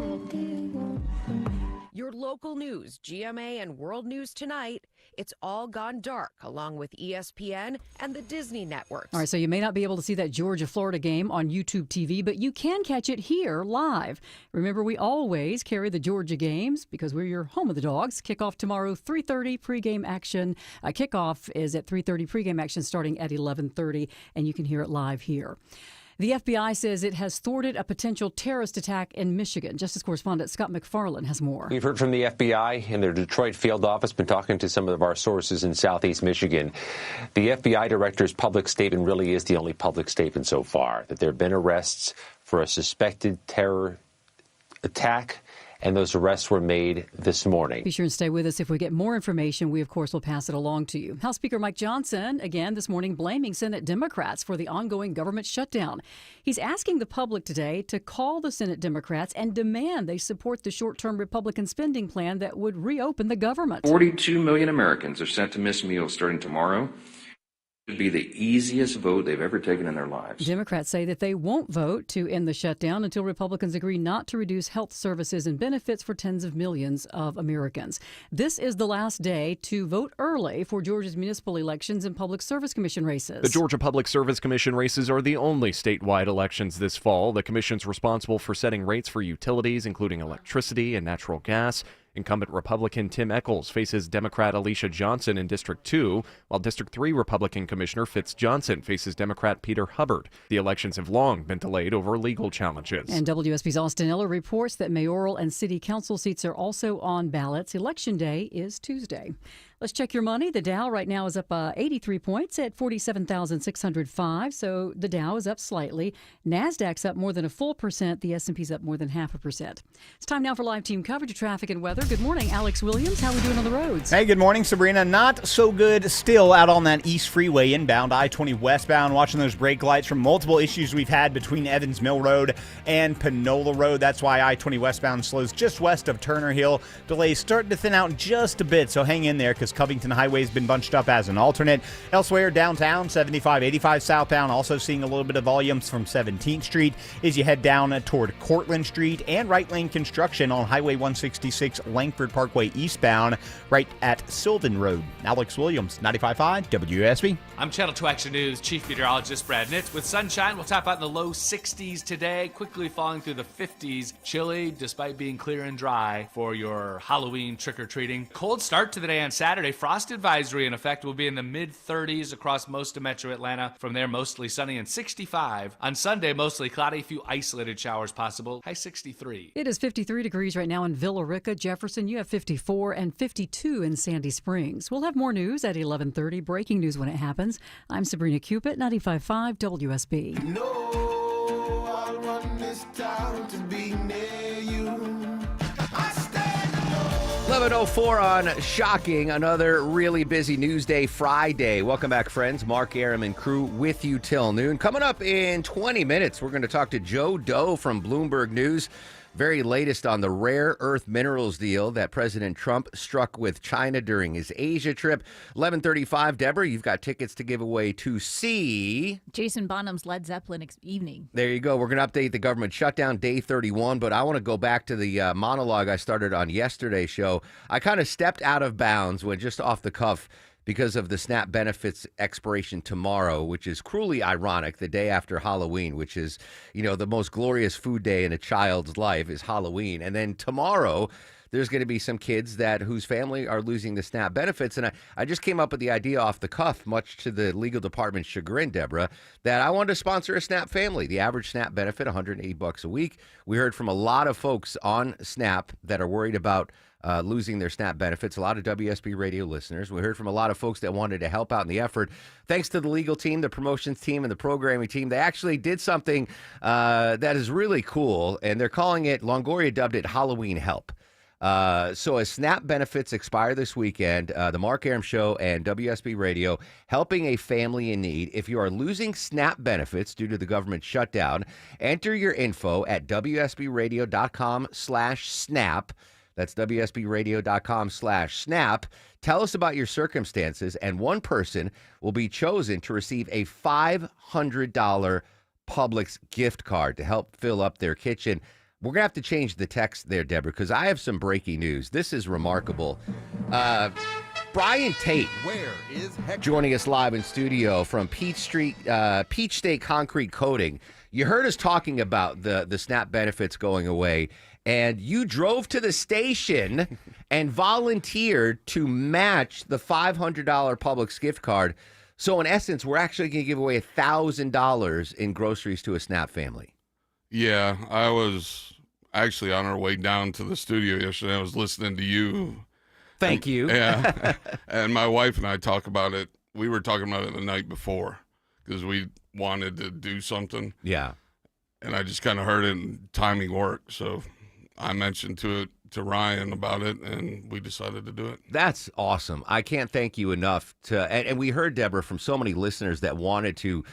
Your local news, GMA and World News Tonight, it's all gone dark, along with ESPN and the Disney networks. All right, so you may not be able to see that Georgia-Florida game on YouTube TV, but you can catch it here live. Remember, we always carry the Georgia games because we're your home of the dogs. Kickoff tomorrow, 3:30 pregame action. Kickoff is at 3:30, pregame action starting at 11:30, and you can hear it live here. The FBI says it has thwarted a potential terrorist attack in Michigan. Justice correspondent Scott McFarland has more. We've heard from the FBI in their Detroit field office, been talking to some of our sources in southeast Michigan. The FBI director's public statement really is the only public statement so far, that there have been arrests for a suspected terror attack, and those arrests were made this morning. Be sure and stay with us. If we get more information, we, of course, will pass it along to you. House Speaker Mike Johnson, again this morning, blaming Senate Democrats for the ongoing government shutdown. He's asking the public today to call the Senate Democrats and demand they support the short-term Republican spending plan that would reopen the government. 42 million Americans are set to miss meals starting tomorrow. Would be the easiest vote they've ever taken in their lives. Democrats say that they won't vote to end the shutdown until Republicans agree not to reduce health services and benefits for tens of millions of Americans. This is the last day to vote early for Georgia's municipal elections and Public Service Commission races. The Georgia Public Service Commission races are the only statewide elections this fall. The commission's responsible for setting rates for utilities, including electricity and natural gas. Incumbent Republican Tim Echols faces Democrat Alicia Johnson in District 2, while District 3 Republican Commissioner Fitz Johnson faces Democrat Peter Hubbard. The elections have long been delayed over legal challenges. And WSB's Austin Eller reports that mayoral and city council seats are also on ballots. Election day is Tuesday. Let's check your money. The Dow right now is up 83 points at 47,605. So the Dow is up slightly. NASDAQ's up more than a full percent. The S&P's up more than 0.5%. It's time now for live team coverage of traffic and weather. Good morning, Alex Williams. How are we doing on the roads? Hey, good morning, Sabrina. Not so good still out on that East Freeway inbound, I-20 westbound. Watching those brake lights from multiple issues we've had between Evans Mill Road and Panola Road. That's why I-20 westbound slows just west of Turner Hill. Delays starting to thin out just a bit, so hang in there because Covington Highway has been bunched up as an alternate. Elsewhere, downtown, 75-85 southbound, also seeing a little bit of volumes from 17th Street as you head down toward Cortlandt Street, and right lane construction on Highway 166 Langford Parkway eastbound right at Sylvan Road. Alex Williams, 95.5 WSB. I'm Channel 2 Action News Chief Meteorologist Brad Nitz. With sunshine, we'll top out in the low 60s today, quickly falling through the 50s. Chilly despite being clear and dry for your Halloween trick-or-treating. Cold start to the day on Saturday. Frost advisory in effect will be in the mid-30s across most of metro Atlanta. From there, mostly sunny and 65. On Sunday, mostly cloudy, few isolated showers possible. High 63. It is 53 degrees right now in Villa Rica. Jefferson, you have 54 and 52 in Sandy Springs. We'll have more news at 11:30. Breaking news when it happens. I'm Sabrina Cupid, 95.5 WSB. I'll run this town to be near you. 11:04 on Shocking, another really busy news day Friday. Welcome back, friends. Mark Aram and crew with you till noon. Coming up in 20 minutes, we're going to talk to Joe Doe from Bloomberg News. Very latest on the rare earth minerals deal that President Trump struck with China during his Asia trip. 11:35, Deborah, you've got tickets to give away to see Jason Bonham's Led Zeppelin evening. There you go. We're going to update the government shutdown, day 31, but I want to go back to the monologue I started on yesterday's show. I kind of stepped out of bounds when just off the cuff because of the SNAP benefits expiration tomorrow, which is cruelly ironic, the day after Halloween, which is, you know, the most glorious food day in a child's life is Halloween. And then tomorrow, there's going to be some kids whose family are losing the SNAP benefits. And I just came up with the idea off the cuff, much to the legal department's chagrin, Deborah, that I wanted to sponsor a SNAP family. The average SNAP benefit, $180 a week. We heard from a lot of folks on SNAP that are worried about losing their SNAP benefits, a lot of WSB radio listeners. We heard from a lot of folks that wanted to help out in the effort. Thanks to the legal team, the promotions team, and the programming team, they actually did something that is really cool, and they're calling it, Longoria dubbed it Halloween Help. So as SNAP benefits expire this weekend, the Mark Aram Show and WSB Radio helping a family in need. If you are losing SNAP benefits due to the government shutdown, enter your info at WSBradio.com/SNAP. That's WSBradio.com/SNAP. Tell us about your circumstances, and one person will be chosen to receive a $500 Publix gift card to help fill up their kitchen. We're going to have to change the text there, Deborah, because I have some breaking news. This is remarkable. Brian Tate joining us live in studio from Peach State Concrete Coating. You heard us talking about the SNAP benefits going away, and you drove to the station and volunteered to match the $500 Publix gift card. So in essence, we're actually going to give away $1,000 in groceries to a SNAP family. Yeah, I was actually on our way down to the studio yesterday. I was listening to you. Thank you. Yeah. And my wife and I talk about it. We were talking about it the night before because we wanted to do something. Yeah. And I just kind of heard it and timing worked. So I mentioned to Ryan about it, and we decided to do it. That's awesome. I can't thank you enough. And we heard, Deborah, from so many listeners that wanted to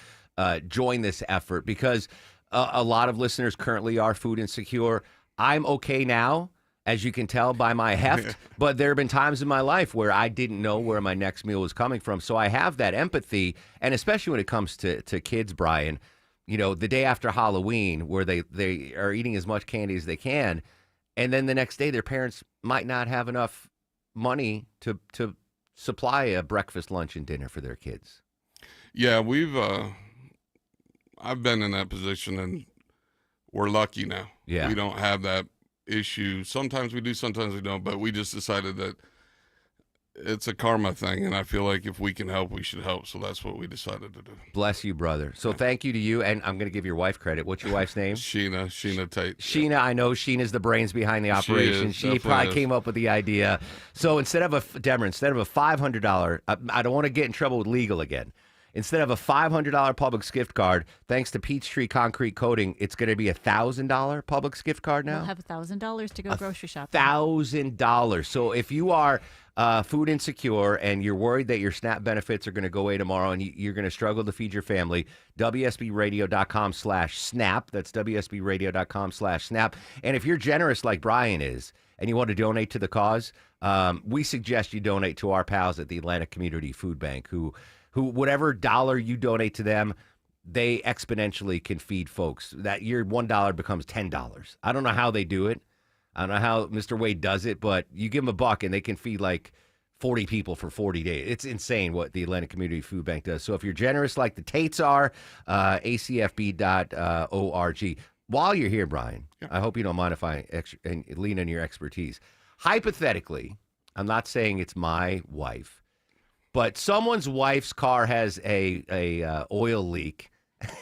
join this effort because a lot of listeners currently are food insecure. I'm okay now, as you can tell by my heft, but there have been times in my life where I didn't know where my next meal was coming from. So I have that empathy, and especially when it comes to kids, Brian, you know, the day after Halloween where they are eating as much candy as they can, and then the next day their parents might not have enough money to supply a breakfast, lunch, and dinner for their kids. Yeah, I've been in that position, and we're lucky now. Yeah. We don't have that issue. Sometimes we do, sometimes we don't, but we just decided that it's a karma thing, and I feel like if we can help, we should help. So that's what we decided to do. Bless you, brother. So thank you to you, and I'm going to give your wife credit. What's your wife's name? Sheena Tate. Sheena, I know Sheena's the brains behind the operation. She probably came up with the idea. So instead of a $500, I don't want to get in trouble with legal again. Instead of a $500 Publix gift card, thanks to Peachtree Concrete Coating, it's going to be a $1,000 Publix gift card now. We'll have $1,000 to go grocery shopping. $1,000. So if you are food insecure and you're worried that your SNAP benefits are going to go away tomorrow and you're going to struggle to feed your family, WSBradio.com/SNAP. That's WSBradio.com/SNAP. And if you're generous like Brian is and you want to donate to the cause, we suggest you donate to our pals at the Atlantic Community Food Bank, who whatever dollar you donate to them, they exponentially can feed folks. That your $1 becomes $10. I don't know how they do it. I don't know how Mr. Wade does it, but you give them $1 and they can feed like 40 people for 40 days. It's insane what the Atlantic Community Food Bank does. So if you're generous like the Tates are, acfb.org. While you're here, Brian, I hope you don't mind if I lean on your expertise. Hypothetically, I'm not saying it's my wife, but someone's wife's car has a oil leak,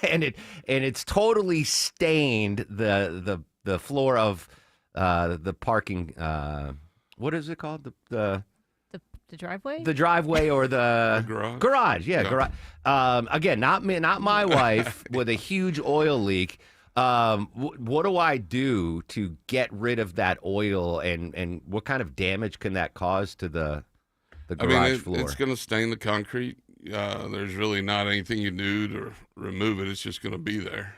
and it's totally stained the floor of the parking. What is it called? The driveway. The driveway or the garage. Garage, yeah, garage. Again, not my wife with a huge oil leak. What do I do to get rid of that oil, and what kind of damage can that cause to the garage floor? It's going to stain the concrete. There's really not anything you do to remove it. It's just going to be there.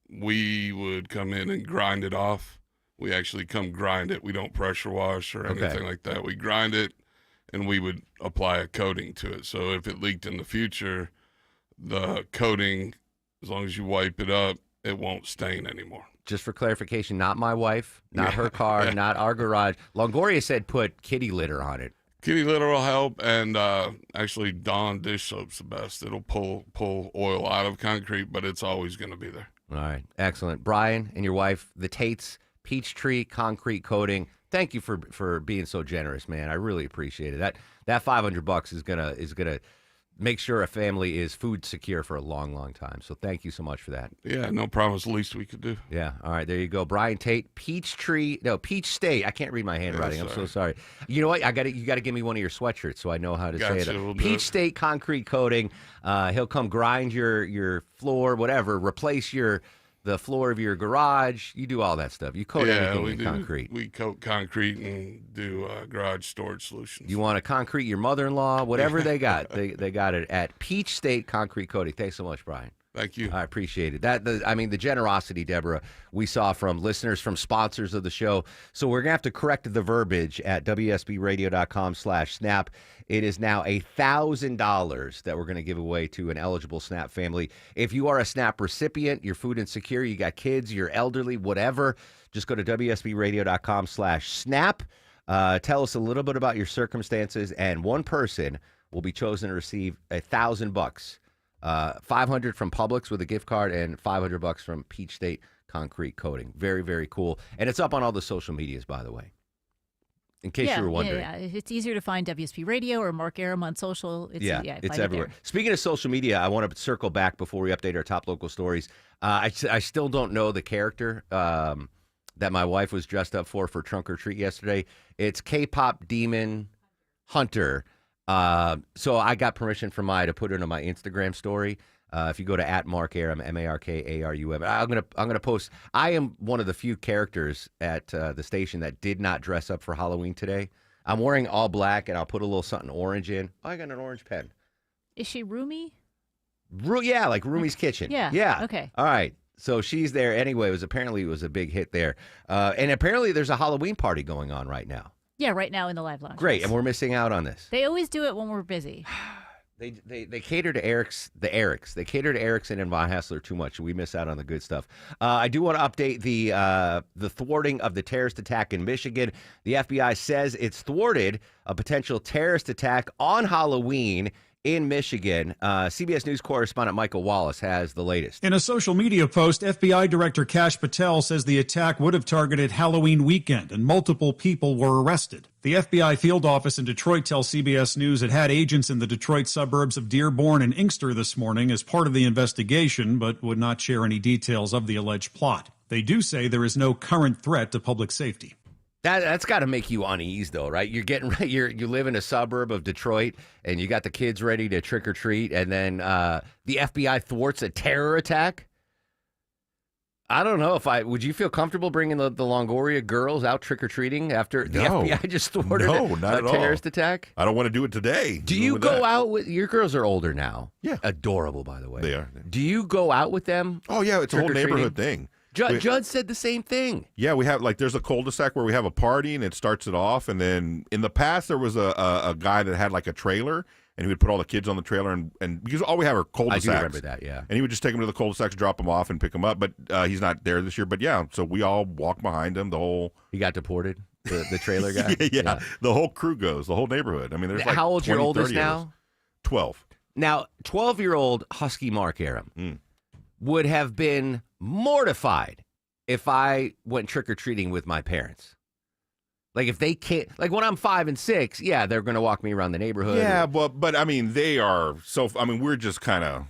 We would come in and grind it off. We actually come grind it. We don't pressure wash or anything like that. We grind it, and we would apply a coating to it. So if it leaked in the future, the coating, as long as you wipe it up, it won't stain anymore. Just for clarification, not my wife, not her car, not our garage. Longoria said put kitty litter on it. Kitty litter will help, and actually Dawn dish soap's the best. It'll pull oil out of concrete, but it's always going to be there. All right, excellent. Brian and your wife, the Tates, Peachtree Concrete Coating. Thank you for being so generous, man. I really appreciate it. That $500 is gonna make sure a family is food secure for a long, long time. So thank you so much for that. Yeah, no problem. It's the least we could do. Yeah. All right, there you go. Brian Tate, Peach State. I can't read my handwriting. I'm so sorry. You know what? You got to give me one of your sweatshirts so I know how to say it. We'll Peach State Concrete Coating. He'll come grind your floor, whatever, replace the floor of your garage. You do all that stuff. You coat everything in concrete. We coat concrete and do garage storage solutions. You want to concrete your mother-in-law, whatever they got. They got it at Peach State Concrete Coating. Thanks so much, Brian. Thank you. I appreciate it. The generosity, Deborah, we saw from listeners, from sponsors of the show. So we're going to have to correct the verbiage at WSBradio.com/SNAP. It is now $1,000 that we're going to give away to an eligible SNAP family. If you are a SNAP recipient, you're food insecure, you got kids, you're elderly, whatever, just go to WSBradio.com/SNAP. Tell us a little bit about your circumstances, and one person will be chosen to receive $1,000. $500 from Publix with a gift card and $500 from Peach State Concrete Coating. Very, very cool. And it's up on all the social medias, by the way, in case you were wondering. Yeah, it's easier to find WSB Radio or Mark Arum on social. It's everywhere. Speaking of social media, I want to circle back before we update our top local stories. I still don't know the character that my wife was dressed up for Trunk or Treat yesterday. It's K-pop demon Hunter. So I got permission from Maya to put it on my Instagram story. If you go to @MarkArum, MarkArum, I'm gonna post. I am one of the few characters at the station that did not dress up for Halloween today. I'm wearing all black, and I'll put a little something orange in. Oh, I got an orange pen. Is she Rumi? Yeah, like Rumi's Kitchen. Yeah. Okay. All right. So she's there anyway. It was a big hit there, and apparently there's a Halloween party going on right now. Yeah, right now in the live lounge. Great, and we're missing out on this. They always do it when we're busy. They cater to the Erics. They cater to Erickson and Von Hassler too much. We miss out on the good stuff. I do want to update the thwarting of the terrorist attack in Michigan. The FBI says it's thwarted a potential terrorist attack on Halloween in Michigan. CBS News correspondent Michael Wallace has the latest. In a social media post, FBI Director Kash Patel says the attack would have targeted Halloween weekend and multiple people were arrested. The FBI field office in Detroit tells CBS News it had agents in the Detroit suburbs of Dearborn and Inkster this morning as part of the investigation, but would not share any details of the alleged plot. They do say there is no current threat to public safety. That's got to make you uneasy, though, right? You're getting you live in a suburb of Detroit, and you got the kids ready to trick or treat, and then the FBI thwarts a terror attack. I don't know would you feel comfortable bringing the Longoria girls out trick or treating after the FBI just thwarted a terrorist attack? I don't want to do it today. Do you go out with your girls? Are older now? Yeah, adorable, by the way. They are. Do you go out with them? Oh yeah, it's a whole neighborhood thing. Judd said the same thing. Yeah, we have there's a cul-de-sac where we have a party and it starts it off, and then in the past there was a guy that had like a trailer, and he would put all the kids on the trailer, and because all we have are cul-de-sacs. I do remember that, yeah. And he would just take them to the cul-de-sacs, drop them off, and pick them up. But he's not there this year. But yeah, so we all walk behind him. He got deported. The trailer guy. yeah, the whole crew goes. The whole neighborhood. I mean, there's like how old's your oldest now? 12. Now, 12-year-old Husky Mark Aram would have been mortified if I went trick-or-treating with my parents. Like, if they can't, like when I'm 5 and 6, yeah, they're going to walk me around the neighborhood. Yeah, but I mean, they are we're just kind of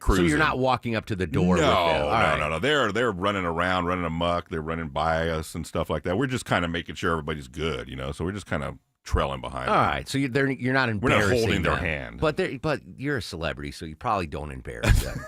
cruising. So you're not walking up to the door with them. No. They're running around, running amok. They're running by us and stuff like that. We're just kind of making sure everybody's good, So we're just kind of trailing behind. All right, so you're not embarrassing. We're not holding their them. hand. But you're a celebrity, so you probably don't embarrass them.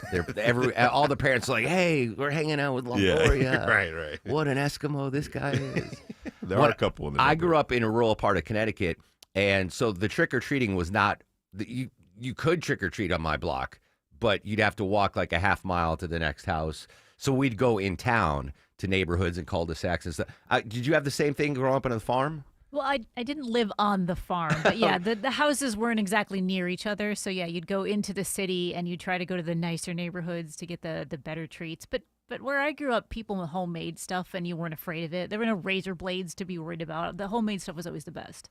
All the parents are like, hey, we're hanging out with Longoria. Yeah, right. What an Eskimo this guy is. There are a couple of them. I grew up in a rural part of Connecticut, and so the trick-or-treating was not you could trick-or-treat on my block, but you'd have to walk like a half mile to the next house. So we'd go in town to neighborhoods and cul-de-sacs and stuff. Did you have the same thing growing up on a farm? Well, I didn't live on the farm, but yeah, the houses weren't exactly near each other. So yeah, you'd go into the city and you'd try to go to the nicer neighborhoods to get the better treats. But where I grew up, people homemade stuff and you weren't afraid of it. There were no razor blades to be worried about. The homemade stuff was always the best.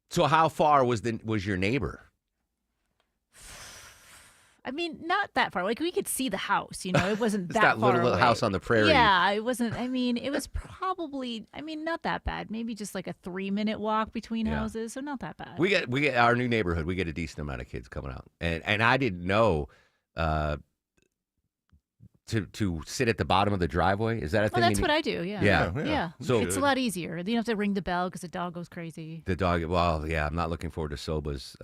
So how far was your neighbor? I mean, not that far. Like, we could see the house, it wasn't that far little away. House on the prairie. Yeah, it wasn't. I mean, it was probably, not that bad. Maybe just like a 3-minute walk between houses, so not that bad. We get our new neighborhood. We get a decent amount of kids coming out, and I didn't know to sit at the bottom of the driveway. Is that a thing? Well, that's what I do. Yeah. Yeah. So it's a lot easier. You don't have to ring the bell because the dog goes crazy. The dog. Well, yeah. I'm not looking forward to Soba's.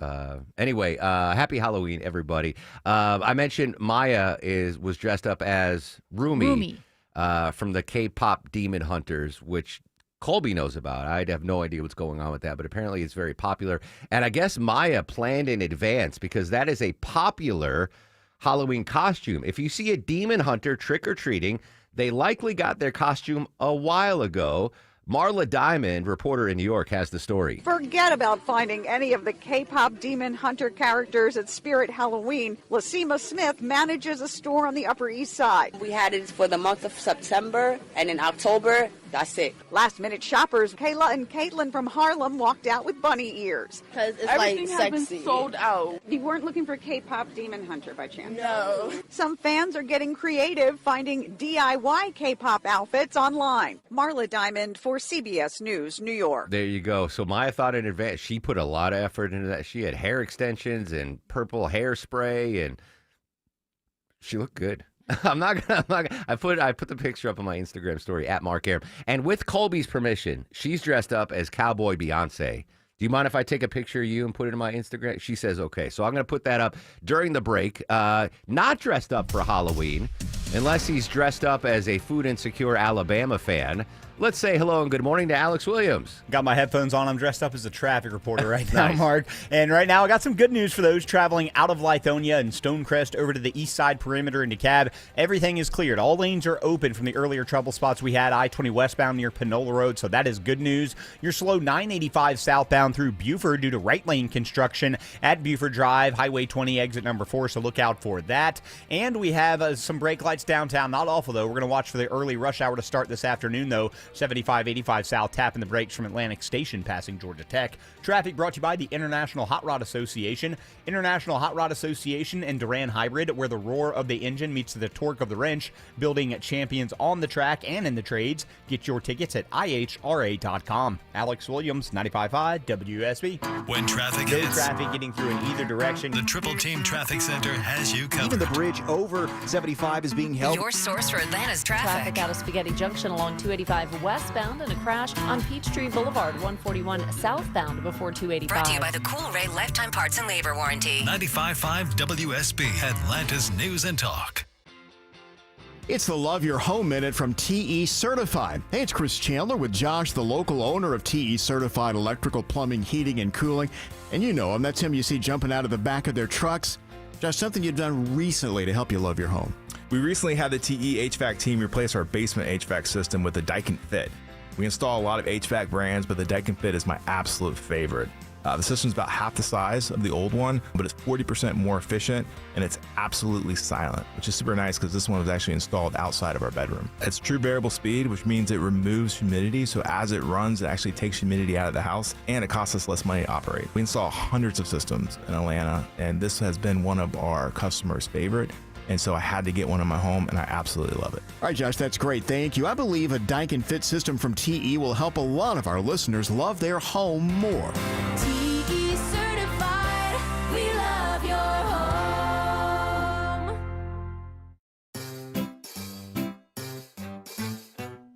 Anyway, happy Halloween, everybody. I mentioned Maya was dressed up as Rumi. From the K-pop Demon Hunters, which Colby knows about. I have no idea what's going on with that, but apparently it's very popular. And I guess Maya planned in advance because that is a popular Halloween costume. If you see a demon hunter trick-or-treating, they likely got their costume a while ago. Marla Diamond, reporter in New York, has the story. Forget about finding any of the K-pop demon hunter characters at Spirit Halloween. Lasima Smith manages a store on the Upper East Side. We had it for the month of September, and in October, that's it. Last-minute shoppers Kayla and Caitlin from Harlem walked out with bunny ears. Because it's Everything like has sexy. been sold out. You weren't looking for K-pop demon hunter by chance? No. Some fans are getting creative, finding DIY K-pop outfits online. Marla Diamond for CBS News, New York. There you go. So Maya thought in advance. She put a lot of effort into that. She had hair extensions and purple hairspray, and she looked good. I put the picture up on my Instagram story at Mark Aram. And with Colby's permission, she's dressed up as Cowboy Beyonce. Do you mind if I take a picture of you and put it in my Instagram? She says okay. So I'm going to put that up during the break. Not dressed up for Halloween, unless he's dressed up as a food insecure Alabama fan. Let's say hello and good morning to Alex Williams. Got my headphones on. I'm dressed up as a traffic reporter right now, Mark. And right now I got some good news for those traveling out of Lithonia and Stonecrest over to the east side perimeter into DeKalb. Everything is cleared. All lanes are open from the earlier trouble spots we had. I-20 westbound near Panola Road, so that is good news. You're slow 985 southbound through Buford due to right lane construction at Buford Drive, Highway 20 exit number 4, so look out for that. And we have some brake lights downtown. Not awful, though. We're going to watch for the early rush hour to start this afternoon, though. 75-85 south, tapping the brakes from Atlantic Station, passing Georgia Tech. Traffic brought to you by the International Hot Rod Association. International Hot Rod Association and Duran Hybrid, where the roar of the engine meets the torque of the wrench, building champions on the track and in the trades. Get your tickets at ihra.com. Alex Williams, 95.5 WSB. When traffic No hits, traffic getting through in either direction. the Triple Team Traffic Center has you covered. Even the bridge over 75 is being held. Your source for Atlanta's traffic. Out of Spaghetti Junction along 285 westbound and a crash on Peachtree Boulevard 141 southbound before 285. Brought to you by the Cool Ray Lifetime Parts and Labor Warranty. 95.5 WSB, Atlanta's News and Talk. It's the Love Your Home Minute from TE Certified. Hey, it's Chris Chandler with Josh, the local owner of TE Certified Electrical, Plumbing, Heating, and Cooling. And you know him. That's him you see jumping out of the back of their trucks. Josh, something you've done recently to help you love your home. We recently had the TE HVAC team replace our basement HVAC system with the Daikin Fit. We install a lot of HVAC brands, but the Daikin Fit is my absolute favorite. The system's about half the size of the old one, but it's 40% more efficient, and it's absolutely silent, which is super nice because this one was actually installed outside of our bedroom. It's true variable speed, which means it removes humidity, so as it runs, it actually takes humidity out of the house, and it costs us less money to operate. We install hundreds of systems in Atlanta, and this has been one of our customers' favorite. And so I had to get one in my home, and I absolutely love it. All right, Josh, that's great. Thank you. I believe a Daikin Fit system from TE will help a lot of our listeners love their home more. TE Certified, we love your home.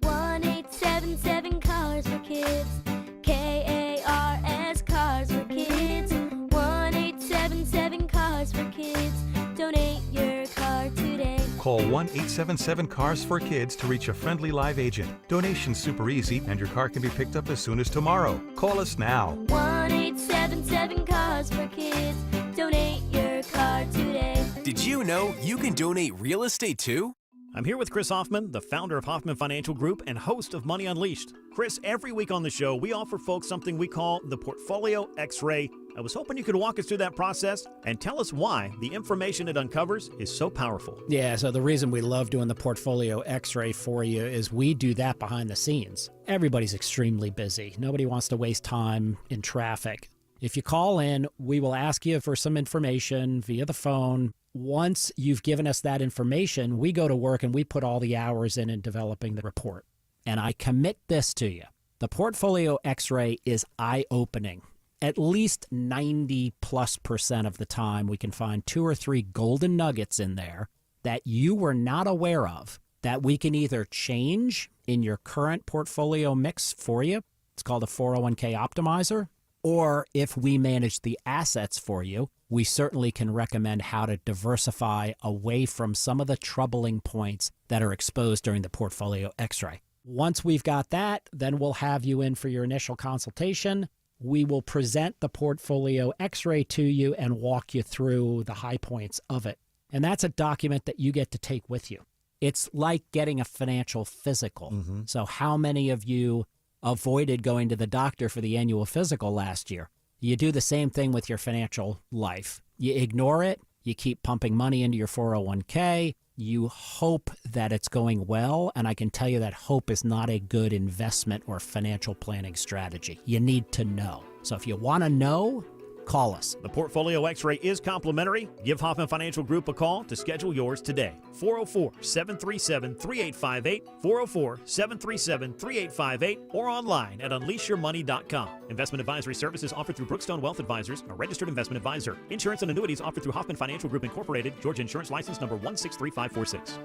1877 Cars for Kids. KARS Cars for Kids. 1877 Cars for Kids. Donate your car today. Call 1-877-CARS for Kids to reach a friendly live agent. Donation's super easy, and your car can be picked up as soon as tomorrow. Call us now. 1-877 Cars for Kids. Donate your car today. Did you know you can donate real estate too? I'm here with Chris Hoffman, the founder of Hoffman Financial Group and host of Money Unleashed. Chris, every week on the show, we offer folks something we call the Portfolio X-Ray. I was hoping you could walk us through that process and tell us why the information it uncovers is so powerful. Yeah, so the reason we love doing the Portfolio X-Ray for you is we do that behind the scenes. Everybody's extremely busy. Nobody wants to waste time in traffic. If you call in, we will ask you for some information via the phone. Once you've given us that information, we go to work and we put all the hours in developing the report. And I commit this to you. The Portfolio X-Ray is eye-opening. At least 90+% of the time, we can find 2 or 3 golden nuggets in there that you were not aware of that we can either change in your current portfolio mix for you. It's called a 401k optimizer. Or if we manage the assets for you, we certainly can recommend how to diversify away from some of the troubling points that are exposed during the Portfolio X-ray. Once we've got that, then we'll have you in for your initial consultation. We will present the Portfolio X-ray to you and walk you through the high points of it. And that's a document that you get to take with you. It's like getting a financial physical. So how many of you avoided going to the doctor for the annual physical last year? You do the same thing with your financial life. You ignore it. You keep pumping money into your 401k. You hope that it's going well, and I can tell you that hope is not a good investment or financial planning strategy. You need to know. So if you want to know, call us. The Portfolio X-Ray is complimentary. Give Hoffman Financial Group a call to schedule yours today. 404-737-3858, 404-737-3858, or online at unleashyourmoney.com. Investment advisory services offered through Brookstone Wealth Advisors, a registered investment advisor. Insurance and annuities offered through Hoffman Financial Group Incorporated, Georgia Insurance License number 163546.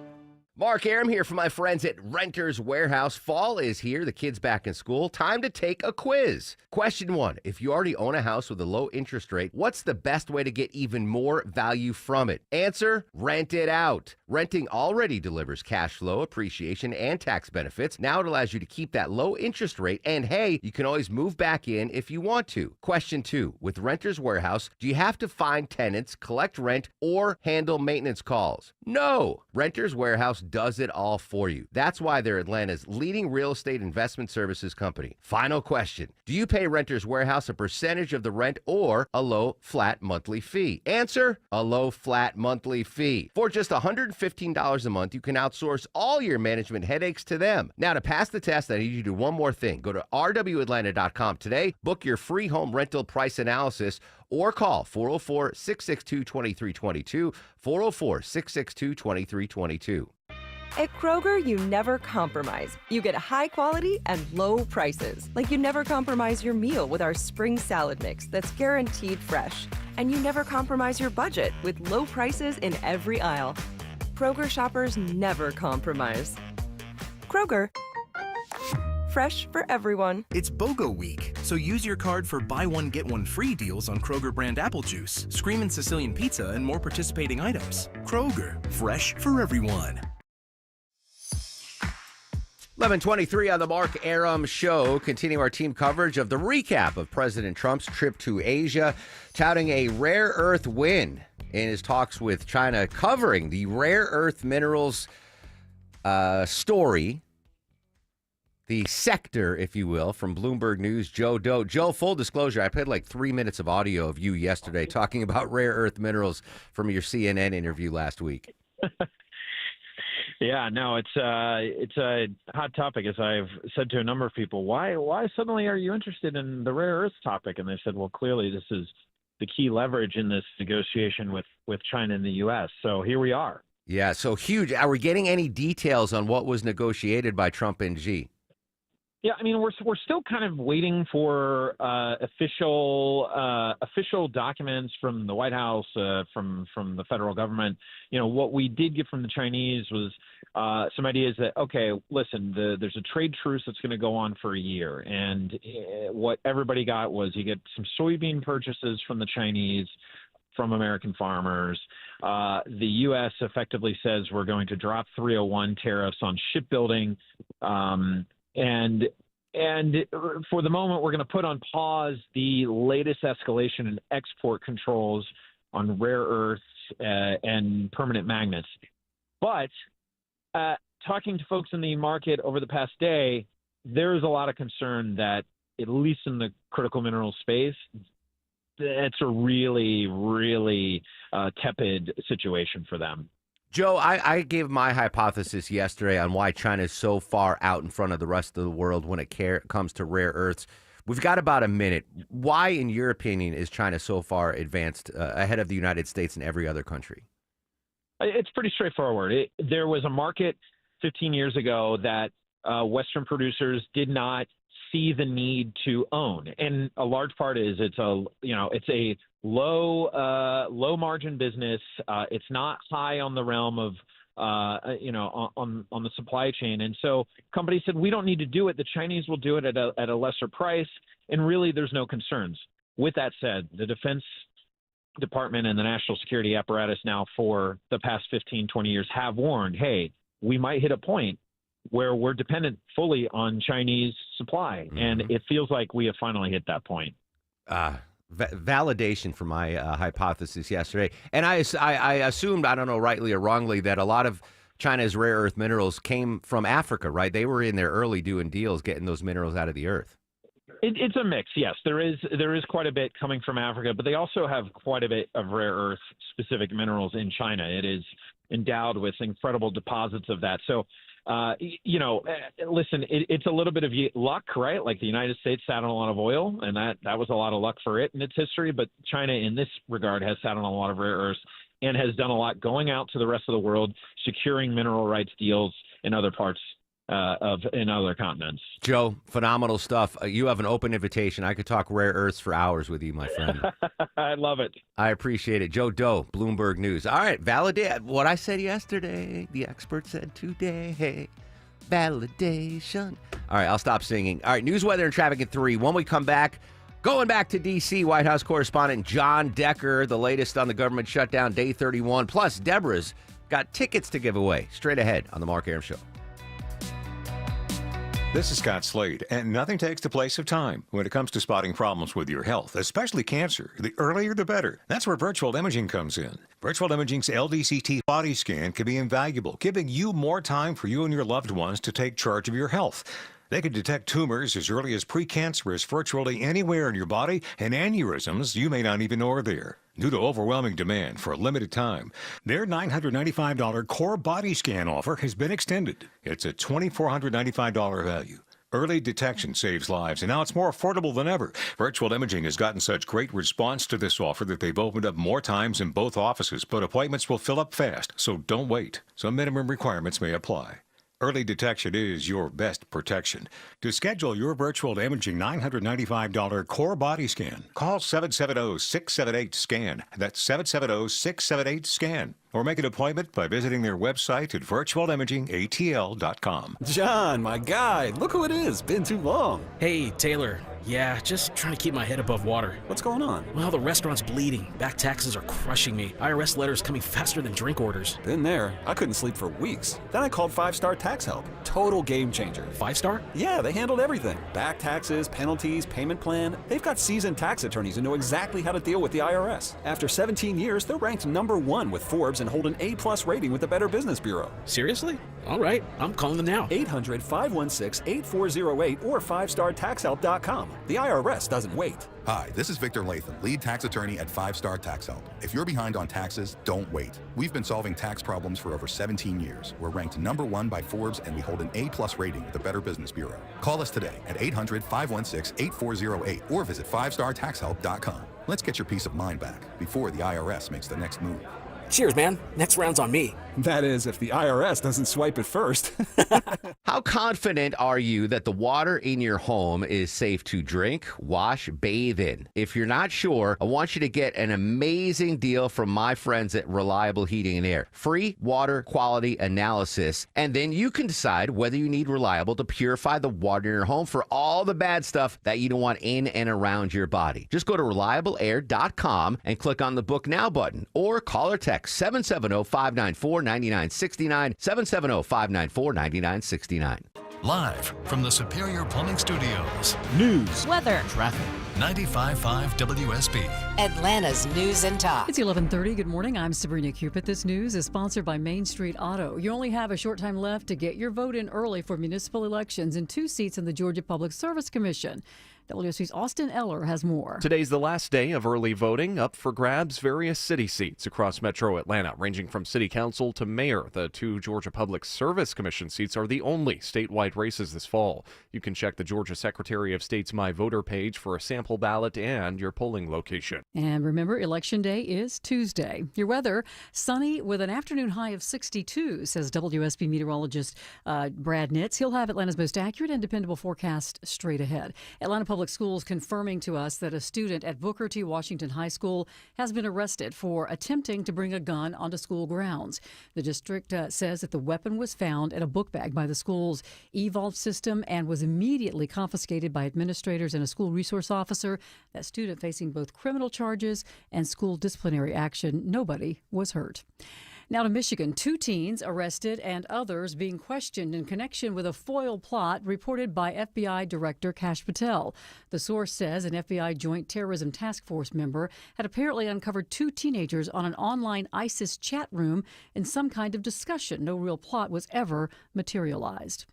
Mark Aram here for my friends at Renters Warehouse. Fall is here. The kids back in school. Time to take a quiz. Question 1. If you already own a house with a low interest rate, what's the best way to get even more value from it? Answer, rent it out. Renting already delivers cash flow, appreciation, and tax benefits. Now it allows you to keep that low interest rate, and hey, you can always move back in if you want to. Question 2. With Renters Warehouse, do you have to find tenants, collect rent, or handle maintenance calls? No. Renters Warehouse does it all for you. That's why they're Atlanta's leading real estate investment services company. Final question. Do you pay Renters Warehouse a percentage of the rent or a low, flat monthly fee? Answer, a low, flat monthly fee. For just $115 a month, you can outsource all your management headaches to them. Now, to pass the test, I need you to do one more thing. Go to rwatlanta.com today, book your free home rental price analysis, or call 404-662-2322, 404-662-2322. At Kroger, you never compromise. You get high quality and low prices. Like you never compromise your meal with our spring salad mix that's guaranteed fresh. And you never compromise your budget with low prices in every aisle. Kroger shoppers never compromise. Kroger, fresh for everyone. It's BOGO week, so use your card for buy one, get one free deals on Kroger brand apple juice, Screamin' Sicilian pizza, and more participating items. Kroger, fresh for everyone. 11:23 on the Mark Arum Show. Continue our team coverage of the recap of President Trump's trip to Asia, touting a rare earth win in his talks with China, covering the rare earth minerals story, the sector, if you will, from Bloomberg News, Joe Doe. Joe, full disclosure, I played like 3 minutes of audio of you yesterday talking about rare earth minerals from your CNN interview last week. Yeah, no, it's a hot topic, as I've said to a number of people. Why suddenly are you interested in the rare earth topic? And they said, well, clearly this is the key leverage in this negotiation with China and the U.S. So here we are. Yeah, so huge. Are we getting any details on what was negotiated by Trump and Xi? Yeah, I mean, we're still kind of waiting for official documents from the White House, from the federal government. You know, what we did get from the Chinese was some ideas that, okay, listen, there's a trade truce that's going to go on for a year, and what everybody got was you get some soybean purchases from the Chinese, from American farmers. The U.S. effectively says we're going to drop 301 tariffs on shipbuilding. And for the moment, we're going to put on pause the latest escalation in export controls on rare earths and permanent magnets. But talking to folks in the market over the past day, there is a lot of concern that, at least in the critical mineral space, it's a really, really tepid situation for them. Joe, I gave my hypothesis yesterday on why China is so far out in front of the rest of the world when it comes to rare earths. We've got about a minute. Why, in your opinion, is China so far advanced ahead of the United States and every other country? It's pretty straightforward. There was a market 15 years ago that Western producers did not see the need to own, and a large part is it's a low margin business. It's not high on the realm of on the supply chain, and so companies said we don't need to do it. The Chinese will do it at a lesser price, and really there's no concerns. With that said, the Defense Department and the national security apparatus now for the past 15, 20 years have warned, hey, we might hit a point where we're dependent fully on Chinese supply. Mm-hmm. And it feels like we have finally hit that point. Validation for my hypothesis yesterday. And I assumed, I don't know, rightly or wrongly, that a lot of China's rare earth minerals came from Africa, right? They were in there early doing deals, getting those minerals out of the earth. It's a mix, yes. There is quite a bit coming from Africa, but they also have quite a bit of rare earth specific minerals in China. It is endowed with incredible deposits of that. So, listen, it's a little bit of luck, right? Like the United States sat on a lot of oil, and that was a lot of luck for it in its history. But China, in this regard, has sat on a lot of rare earths and has done a lot going out to the rest of the world, securing mineral rights deals in other parts in other continents. Joe, phenomenal stuff. You have an open invitation. I could talk rare earths for hours with you, my friend. I love it. I appreciate it. Joe Doe, Bloomberg News. All right, validate what I said yesterday. The expert said today. Validation. All right, I'll stop singing. All right, news, weather, and traffic at 3. When we come back, going back to D.C., White House correspondent John Decker, the latest on the government shutdown, day 31. Plus, Deborah's got tickets to give away. Straight ahead on The Mark Arum Show. This is Scott Slade, and nothing takes the place of time when it comes to spotting problems with your health, especially cancer. The earlier the better. That's where virtual imaging comes in. Virtual imaging's LDCT body scan can be invaluable, giving you more time for you and your loved ones to take charge of your health. They can detect tumors as early as precancerous virtually anywhere in your body, and aneurysms you may not even know are there. Due to overwhelming demand for a limited time, their $995 core body scan offer has been extended. It's a $2,495 value. Early detection saves lives, and now it's more affordable than ever. Virtual imaging has gotten such great response to this offer that they've opened up more times in both offices, but appointments will fill up fast, so don't wait. Some minimum requirements may apply. Early detection is your best protection. To schedule your virtual imaging $995 core body scan, call 770-678-SCAN. That's 770-678-SCAN. Or make an appointment by visiting their website at virtualimagingatl.com. John, my guy, look who it is. Been too long. Hey, Taylor. Yeah, just trying to keep my head above water. What's going on? Well, the restaurant's bleeding. Back taxes are crushing me. IRS letters coming faster than drink orders. Been there. I couldn't sleep for weeks. Then I called 5-Star Tax Help. Total game changer. 5-Star? Yeah, they handled everything. Back taxes, penalties, payment plan. They've got seasoned tax attorneys who know exactly how to deal with the IRS. After 17 years, they're ranked #1 with Forbes and hold an A+ rating with the Better Business Bureau. Seriously? All right, I'm calling them now. 800-516-8408 or 5startaxhelp.com. The IRS doesn't wait. Hi, this is Victor Latham, lead tax attorney at 5-Star Tax Help. If you're behind on taxes, don't wait. We've been solving tax problems for over 17 years. We're ranked #1 by Forbes, and we hold an A+ rating with the Better Business Bureau. Call us today at 800-516-8408 or visit 5startaxhelp.com. Let's get your peace of mind back before the IRS makes the next move. Cheers, man. Next round's on me. That is, if the IRS doesn't swipe it first. How confident are you that the water in your home is safe to drink, wash, bathe in? If you're not sure, I want you to get an amazing deal from my friends at Reliable Heating and Air. Free water quality analysis, and then you can decide whether you need Reliable to purify the water in your home for all the bad stuff that you don't want in and around your body. Just go to reliableair.com and click on the Book Now button, or call or text 770-594-9969, 770-594-9969. Live from the Superior Plumbing Studios. News, weather, traffic. 95.5 WSB. Atlanta's News and Talk. It's 11:30. Good morning. I'm Sabrina Cupid. This news is sponsored by Main Street Auto. You only have a short time left to get your vote in early for municipal elections and 2 seats in the Georgia Public Service Commission. WSB's Austin Eller has more. Today's the last day of early voting. Up for grabs, various city seats across metro Atlanta, ranging from city council to mayor. The 2 Georgia Public Service Commission seats are the only statewide races this fall. You can check the Georgia Secretary of State's My Voter page for a sample ballot and your polling location. And remember, Election Day is Tuesday. Your weather, sunny with an afternoon high of 62, says WSB meteorologist Brad Nitz. He'll have Atlanta's most accurate and dependable forecast straight ahead. Atlanta Public Schools confirming to us that a student at Booker T. Washington High School has been arrested for attempting to bring a gun onto school grounds. The district says that the weapon was found in a book bag by the school's eVault system and was immediately confiscated by administrators and a school resource officer. That student facing both criminal charges and school disciplinary action. Nobody was hurt. Now to Michigan, 2 teens arrested and others being questioned in connection with a foil plot reported by FBI Director Kash Patel. The source says an FBI Joint Terrorism Task Force member had apparently uncovered 2 teenagers on an online ISIS chat room in some kind of discussion. No real plot was ever materialized.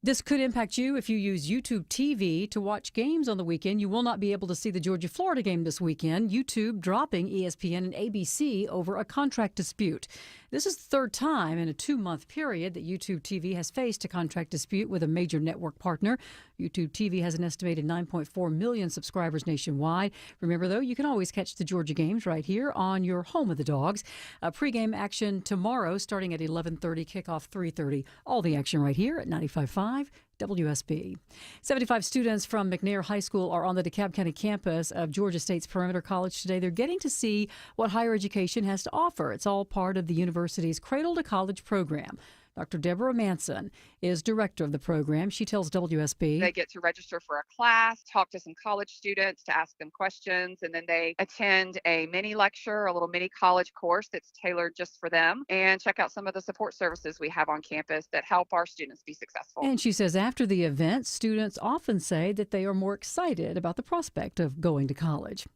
This could impact you if you use YouTube TV to watch games on the weekend. You will not be able to see the Georgia-Florida game this weekend. YouTube dropping ESPN and ABC over a contract dispute. This is the 3rd time in a 2-month period that YouTube TV has faced a contract dispute with a major network partner. YouTube TV has an estimated 9.4 million subscribers nationwide. Remember, though, you can always catch the Georgia games right here on your home of the Dogs. Pregame action tomorrow starting at 11:30, kickoff 3:30. All the action right here at 95.5 WSB. 75 students from McNair High School are on the DeKalb County campus of Georgia State's Perimeter College today. They're getting to see what higher education has to offer. It's all part of the university's Cradle to College program. Dr. Deborah Manson is director of the program. She tells WSB. They get to register for a class, talk to some college students to ask them questions, and then they attend a mini lecture, a little mini college course that's tailored just for them, and check out some of the support services we have on campus that help our students be successful. And she says after the event, students often say that they are more excited about the prospect of going to college.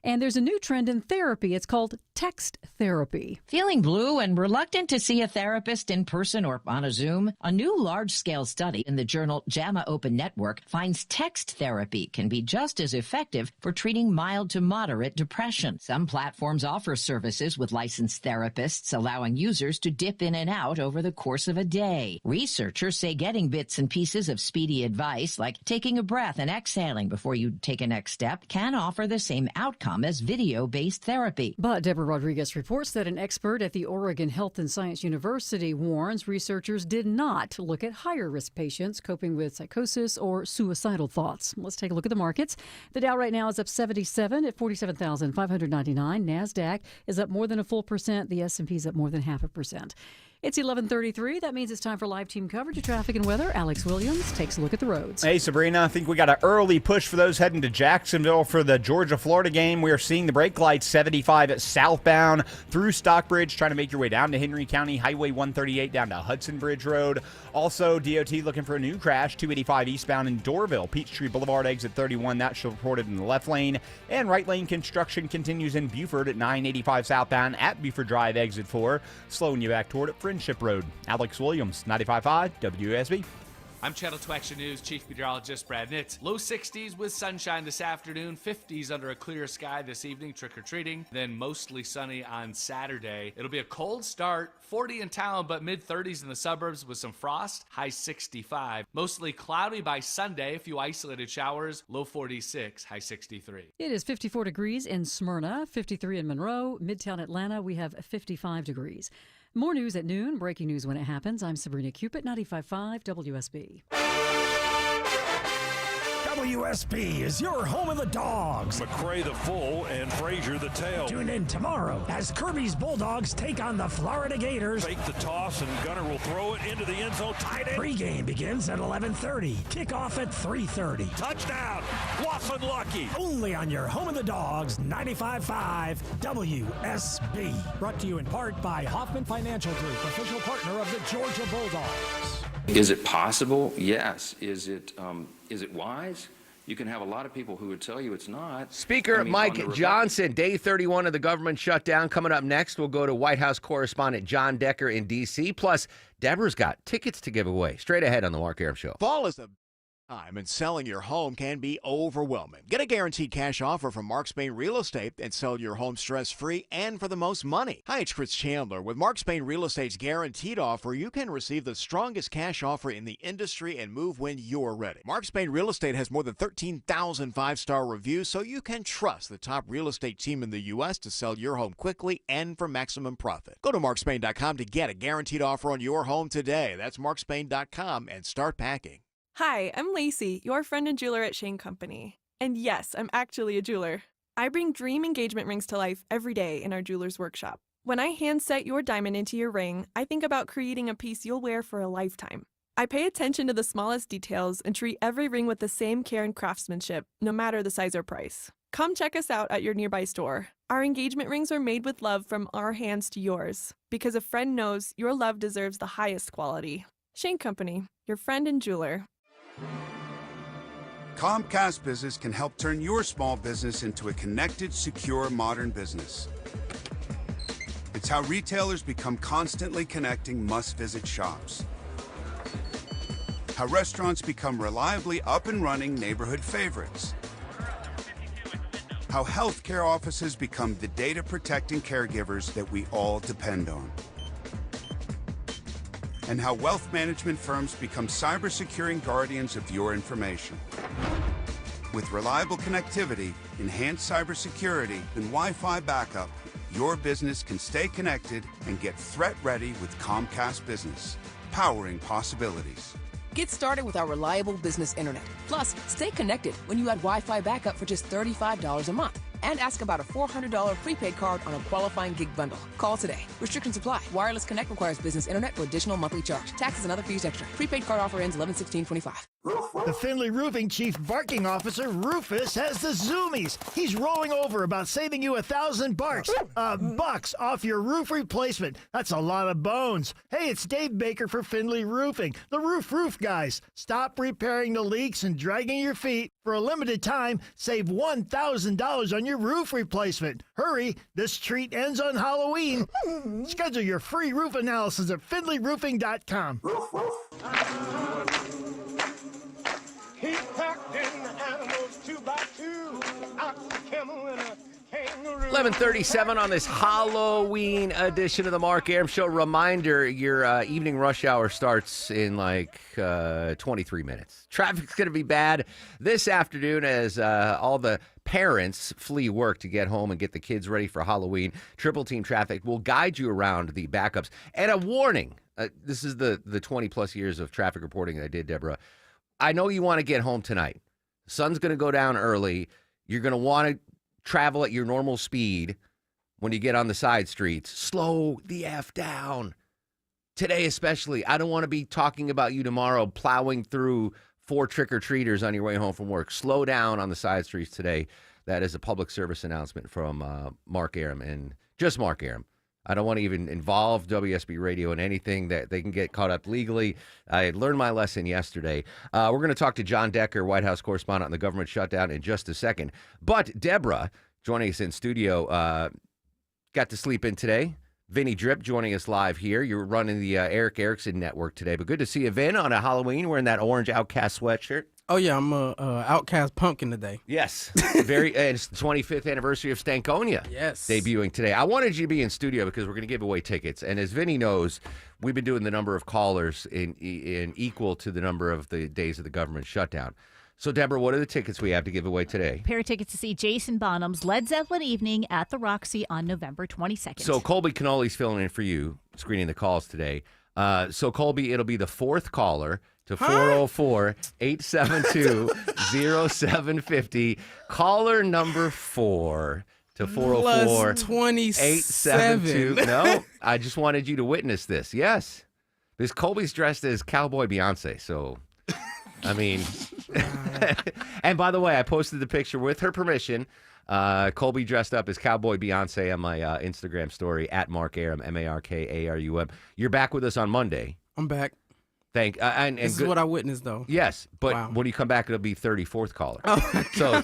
And there's a new trend in therapy. It's called text therapy. Feeling blue and reluctant to see a therapist in person or on a Zoom? A new large-scale study in the journal JAMA Open Network finds text therapy can be just as effective for treating mild to moderate depression. Some platforms offer services with licensed therapists, allowing users to dip in and out over the course of a day. Researchers say getting bits and pieces of speedy advice, like taking a breath and exhaling before you take a next step, can offer the same outcome as video-based therapy. But Deborah Rodriguez reports that an expert at the Oregon Health and Science University warns researchers did not look at higher-risk patients coping with psychosis or suicidal thoughts. Let's take a look at the markets. The Dow right now is up 77 at 47,599. NASDAQ is up more than a full percent. The S&P is up more than 0.5%. It's 11:33. That means it's time for live team coverage of traffic and weather. Alex Williams takes a look at the roads. Hey, Sabrina, I think we got an early push for those heading to Jacksonville for the Georgia-Florida game. We are seeing the brake lights 75 at southbound through Stockbridge, trying to make your way down to Henry County, Highway 138 down to Hudson Bridge Road. Also, DOT looking for a new crash, 285 eastbound in Doraville, Peachtree Boulevard, exit 31. That's reported in the left lane. And right lane construction continues in Buford at 985 southbound at Buford Drive, exit 4. Slowing you back toward it. Friendship Road. Alex Williams, 95.5 WSB. I'm Channel 2 Action News Chief Meteorologist Brad Nitz. Low 60s with sunshine this afternoon, 50s under a clear sky this evening, trick-or-treating, then mostly sunny on Saturday. It'll be a cold start, 40 in town, but mid-30s in the suburbs with some frost, high 65. Mostly cloudy by Sunday, a few isolated showers, low 46, high 63. It is 54 degrees in Smyrna, 53 in Monroe, Midtown Atlanta, we have 55 degrees. More news at noon. Breaking news when it happens. I'm Sabrina Cupid, 95.5 WSB. WSB is your home of the dogs. McCray the full and Frazier the tail. Tune in tomorrow as Kirby's Bulldogs take on the Florida Gators. Fake the toss and Gunner will throw it into the end zone. Tight end. Pre-game begins at 11:30. Kickoff at 3:30. Touchdown. Waffin Lucky. Only on your home of the dogs, 95.5 WSB. Brought to you in part by Hoffman Financial Group, official partner of the Georgia Bulldogs. Is it possible? Yes. Is it wise? You can have a lot of people who would tell you it's not. Speaker Mike Johnson, day 31 of the government shutdown. Coming up next, we'll go to White House correspondent John Decker in D.C. Plus, Deborah's got tickets to give away. Straight ahead on the Mark Arum Show. Fall is a time, and selling your home can be overwhelming. Get a guaranteed cash offer from Mark Spain Real Estate and sell your home stress-free and for the most money. Hi, it's Chris Chandler. With Mark Spain Real Estate's guaranteed offer, you can receive the strongest cash offer in the industry and move when you're ready. Mark Spain Real Estate has more than 13,000 five-star reviews, so you can trust the top real estate team in the U.S. to sell your home quickly and for maximum profit. Go to markspain.com to get a guaranteed offer on your home today. That's markspain.com and start packing. Hi, I'm Lacey, your friend and jeweler at Shane Company. And yes, I'm actually a jeweler. I bring dream engagement rings to life every day in our jeweler's workshop. When I hand set your diamond into your ring, I think about creating a piece you'll wear for a lifetime. I pay attention to the smallest details and treat every ring with the same care and craftsmanship, no matter the size or price. Come check us out at your nearby store. Our engagement rings are made with love from our hands to yours, because a friend knows your love deserves the highest quality. Shane Company, your friend and jeweler. Comcast Business can help turn your small business into a connected, secure, modern business. It's how retailers become constantly connecting must-visit shops. How restaurants become reliably up and running neighborhood favorites. How healthcare offices become the data-protecting caregivers that we all depend on. And how wealth management firms become cyber-securing guardians of your information. With reliable connectivity, enhanced cybersecurity, and Wi-Fi backup, your business can stay connected and get threat-ready with Comcast Business, powering possibilities. Get started with our reliable business internet. Plus, stay connected when you add Wi-Fi backup for just $35 a month. and ask about a $400 prepaid card on a qualifying gig bundle. Call today. Restrictions apply. Wireless Connect requires business internet for additional monthly charge. Taxes and other fees extra. Prepaid card offer ends 11/16/25. The Findlay Roofing Chief Barking Officer Rufus has the zoomies. He's rolling over about saving you $1,000 off your roof replacement. That's a lot of bones. Hey, it's Dave Baker for Findlay Roofing, the roof guys. Stop repairing the leaks and dragging your feet. For a limited time, save $1,000 on your roof replacement. Hurry, this treat ends on Halloween. Schedule your free roof analysis at FindlayRoofing.com. He packed in the animals 2x2, ox, a camel, and a kangaroo. 11:37 on this Halloween edition of the Mark Arum Show. Reminder, your evening rush hour starts in like 23 minutes. Traffic's going to be bad this afternoon as all the parents flee work to get home and get the kids ready for Halloween. Triple Team Traffic will guide you around the backups. And a warning, this is the 20-plus years of traffic reporting that I did, Deborah. I know you want to get home tonight. The sun's going to go down early. You're going to want to travel at your normal speed when you get on the side streets. Slow the F down. Today especially, I don't want to be talking about you tomorrow plowing through 4 trick-or-treaters on your way home from work. Slow down on the side streets today. That is a public service announcement from Mark Arum, and just Mark Arum. I don't want to even involve WSB Radio in anything that they can get caught up legally. I learned my lesson yesterday. We're going to talk to John Decker, White House correspondent on the government shutdown, in just a second. But Deborah, joining us in studio, got to sleep in today. Vinny Drip joining us live here. You're running the Eric Erickson Network today. But good to see you, Vin, on a Halloween wearing that orange Outcast sweatshirt. Oh, yeah, I'm a Outcast pumpkin today. Yes. It's the 25th anniversary of Stankonia. Yes. Debuting today. I wanted you to be in studio because we're going to give away tickets. And as Vinny knows, we've been doing the number of callers in equal to the number of the days of the government shutdown. So, Deborah, what are the tickets we have to give away today? Pair of tickets to see Jason Bonham's Led Zeppelin Evening at the Roxy on November 22nd. So, Colby Canoli's filling in for you, screening the calls today. So, Colby, it'll be the 4th caller to 404-872-0750. Caller number 4 to 404-872. No, I just wanted you to witness this. Yes. Because Colby's dressed as Cowboy Beyonce, so... I mean, and by the way, I posted the picture with her permission. Colby dressed up as Cowboy Beyonce on my Instagram story at Mark Arum, MarkArum. You're back with us on Monday. I'm back. And this is what I witnessed, though. Yes, but when you come back, it'll be 34th caller. Oh. So I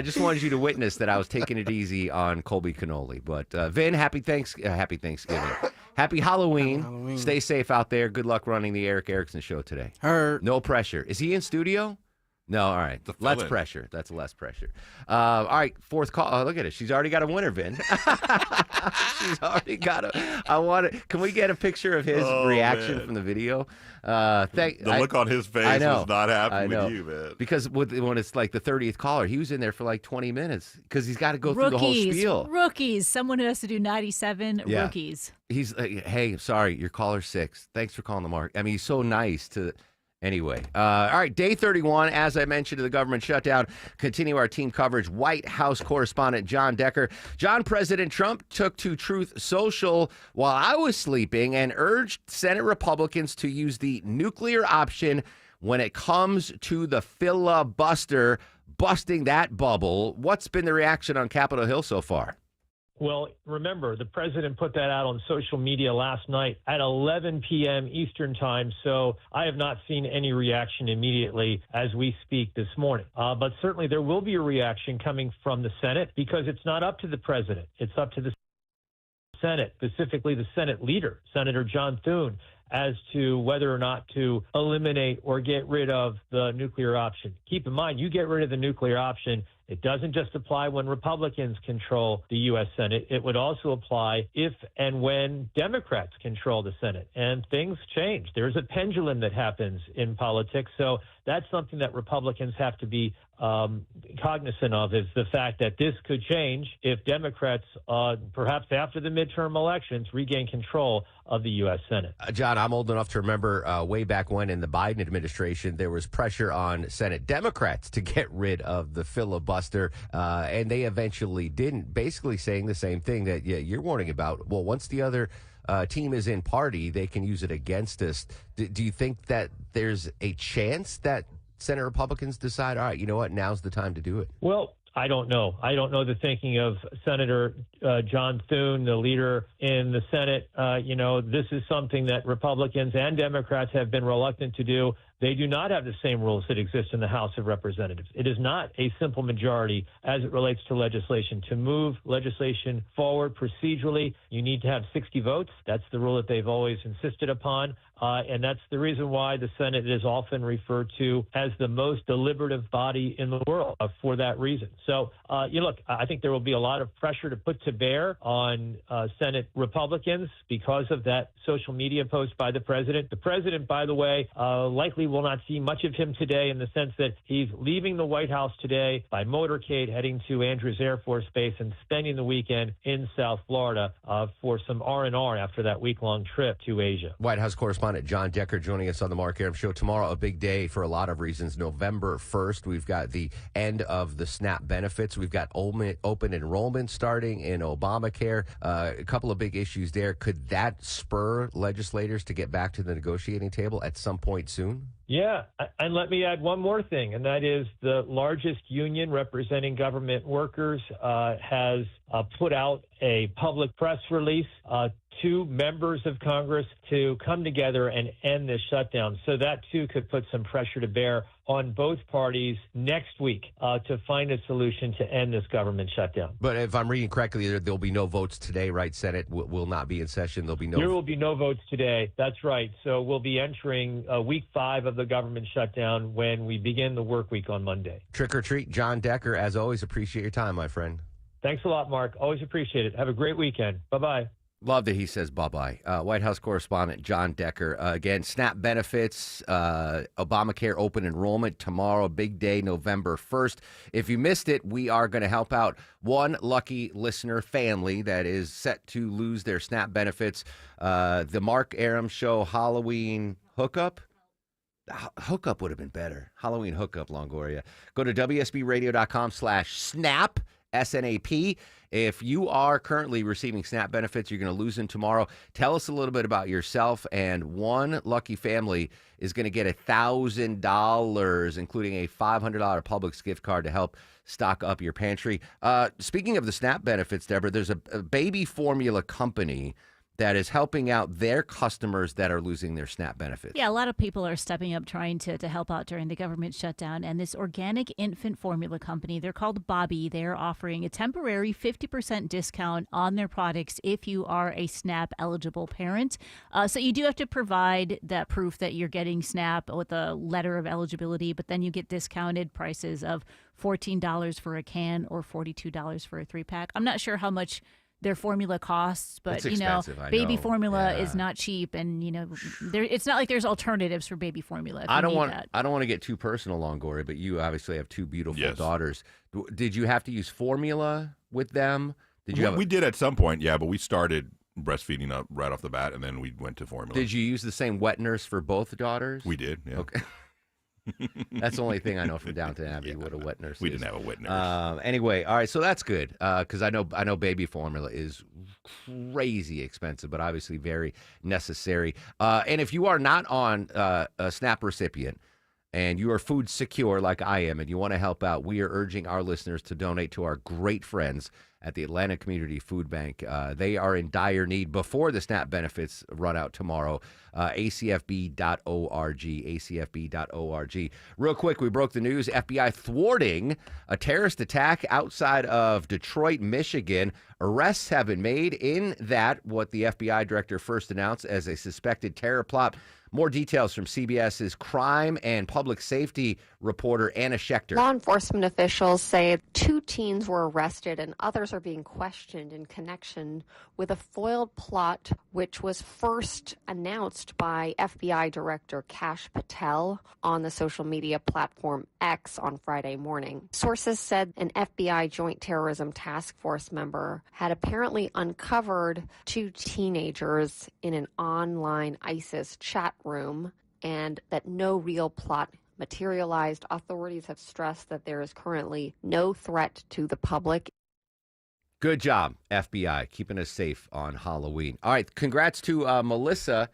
just wanted you to witness that I was taking it easy on Colby Canoli. But Vin, happy Thanksgiving. Happy Halloween. Stay safe out there. Good luck running the Eric Erickson Show today. No pressure. Is he in studio? No, all right. Less pressure. That's less pressure. All right, 4th call. Oh, look at it. She's already got a winner, Vin. She's already got Can we get a picture of his reaction from the video? The look on his face was not happy with you, man. Because when it's like the 30th caller, he was in there for like 20 minutes because he's got to go through the whole spiel. Rookies. Someone who has to do 97 rookies. He's like, hey, sorry, your caller's 6. Thanks for calling the Mark. I mean, he's so nice to... Anyway, all right, day 31, as I mentioned, of the government shutdown. Continue our team coverage. White House correspondent John Decker. John, President Trump took to Truth Social while I was sleeping and urged Senate Republicans to use the nuclear option when it comes to the filibuster, busting that bubble. What's been the reaction on Capitol Hill so far? Well, remember, the president put that out on social media last night at 11 p.m. Eastern time, so I have not seen any reaction immediately as we speak this morning. But certainly there will be a reaction coming from the Senate because it's not up to the president. It's up to the Senate, specifically the Senate leader, Senator John Thune, as to whether or not to eliminate or get rid of the nuclear option. Keep in mind, you get rid of the nuclear option, it doesn't just apply when Republicans control the U.S. Senate. It would also apply if and when Democrats control the Senate. And things change. There's a pendulum that happens in politics. So that's something that Republicans have to be cognizant of, is the fact that this could change if Democrats, perhaps after the midterm elections, regain control of the U.S. Senate. John, I'm old enough to remember way back when in the Biden administration, there was pressure on Senate Democrats to get rid of the filibuster, and they eventually didn't, basically saying the same thing that you're warning about. Well, once the other team is in party, they can use it against us. Do you think that there's a chance that Senate Republicans decide, all right, you know what, now's the time to do it? Well, I don't know. I don't know the thinking of Senator John Thune, the leader in the Senate. This is something that Republicans and Democrats have been reluctant to do. They do not have the same rules that exist in the House of Representatives. It is not a simple majority as it relates to legislation. To move legislation forward procedurally, you need to have 60 votes. That's the rule that they've always insisted upon. And that's the reason why the Senate is often referred to as the most deliberative body in the world for that reason. So, look, I think there will be a lot of pressure to put to bear on Senate Republicans because of that social media post by the president. The president, by the way, likely will not see much of him today, in the sense that he's leaving the White House today by motorcade, heading to Andrews Air Force Base and spending the weekend in South Florida for some R&R after that week-long trip to Asia. White House correspondent John Decker joining us on the Mark Arum Show. Tomorrow, a big day for a lot of reasons. November 1st, we've got the end of the SNAP benefits. We've got open enrollment starting in Obamacare. A couple of big issues there. Could that spur legislators to get back to the negotiating table at some point soon? Yeah, and let me add one more thing, and that is the largest union representing government workers has put out a public press release to members of Congress to come together and end this shutdown. So that, too, could put some pressure to bear on both parties next week to find a solution to end this government shutdown. But if I'm reading correctly, there'll be no votes today, right? Senate will not be in session. There will be no votes today. That's right. So we'll be entering week 5 of the government shutdown when we begin the work week on Monday. Trick or treat. John Decker, as always, appreciate your time, my friend. Thanks a lot, Mark. Always appreciate it. Have a great weekend. Bye-bye. Love that he says bye-bye. White House correspondent John Decker. Again, SNAP benefits, Obamacare open enrollment tomorrow, big day, November 1st. If you missed it, we are going to help out one lucky listener family that is set to lose their SNAP benefits. The Mark Arum Show Halloween hookup. Hookup would have been better. Halloween hookup, Longoria. Go to WSBRadio.com/SNAP. SNAP. If you are currently receiving SNAP benefits, you're going to lose them tomorrow. Tell us a little bit about yourself, and one lucky family is going to get $1,000, including a $500 Publix gift card to help stock up your pantry. Speaking of the SNAP benefits, Deborah, there's a baby formula company that is helping out their customers that are losing their SNAP benefits. Yeah, a lot of people are stepping up trying to help out during the government shutdown. And this organic infant formula company, they're called Bobby. They're offering a temporary 50% discount on their products if you are a SNAP eligible parent. So you do have to provide that proof that you're getting SNAP with a letter of eligibility, but then you get discounted prices of $14 for a can or $42 for a 3-pack. I'm not sure how much their formula costs, but baby formula is not cheap, and it's not like there's alternatives for baby formula. I don't want to get too personal, Longoria, but you obviously have 2 beautiful daughters. Did you have to use formula with them? We did at some point, yeah, but we started breastfeeding up right off the bat, and then we went to formula. Did you use the same wet nurse for both daughters? We did, yeah. Okay. That's the only thing I know from Downton Abbey, what a wet nurse We is. didn't have a wet nurse. Anyway, all right, so that's good because I know baby formula is crazy expensive, but obviously very necessary. And if you are not on a SNAP recipient and you are food secure like I am and you want to help out, we are urging our listeners to donate to our great friends at the Atlanta Community Food Bank. They are in dire need before the SNAP benefits run out tomorrow. ACFB.org, ACFB.org. Real quick, we broke the news. FBI thwarting a terrorist attack outside of Detroit, Michigan. Arrests have been made in that, what the FBI director first announced as a suspected terror plot. More details from CBS's crime and public safety reporter Anna Schechter. Law enforcement officials say 2 teens were arrested and others members are being questioned in connection with a foiled plot which was first announced by FBI Director Kash Patel on the social media platform X on Friday morning. Sources said an FBI Joint Terrorism Task Force member had apparently uncovered two teenagers in an online ISIS chat room, and that no real plot materialized. Authorities have stressed that there is currently no threat to the public. Good job, FBI, keeping us safe on Halloween. All right, congrats to Melissa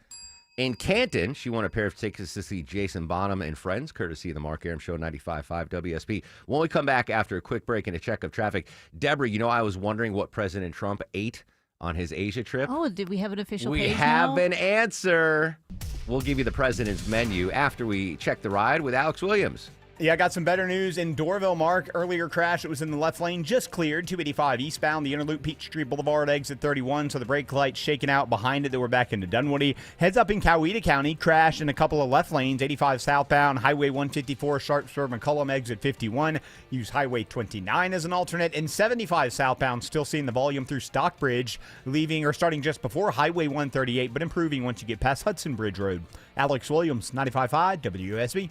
in Canton. She won a pair of tickets to see Jason Bonham and Friends, courtesy of the Mark Arum Show, 95.5 WSB. When we come back after a quick break and a check of traffic, Deborah, I was wondering what President Trump ate on his Asia trip. Oh, did we have an official We page have now? an answer. We'll give you the president's menu after we check the ride with Alex Williams. Yeah, I got some better news in Doraville, Mark. Earlier crash, it was in the left lane, just cleared. 285 eastbound, the inner loop, Peachtree Boulevard, exit 31. So the brake light shaking out behind it. They were back into Dunwoody. Heads up in Coweta County, crash in a couple of left lanes. 85 southbound, Highway 154, Sharpsburg, McCullum, exit 51. Use Highway 29 as an alternate. And 75 southbound, still seeing the volume through Stockbridge, leaving or starting just before Highway 138, but improving once you get past Hudson Bridge Road. Alex Williams, 95.5 WSB.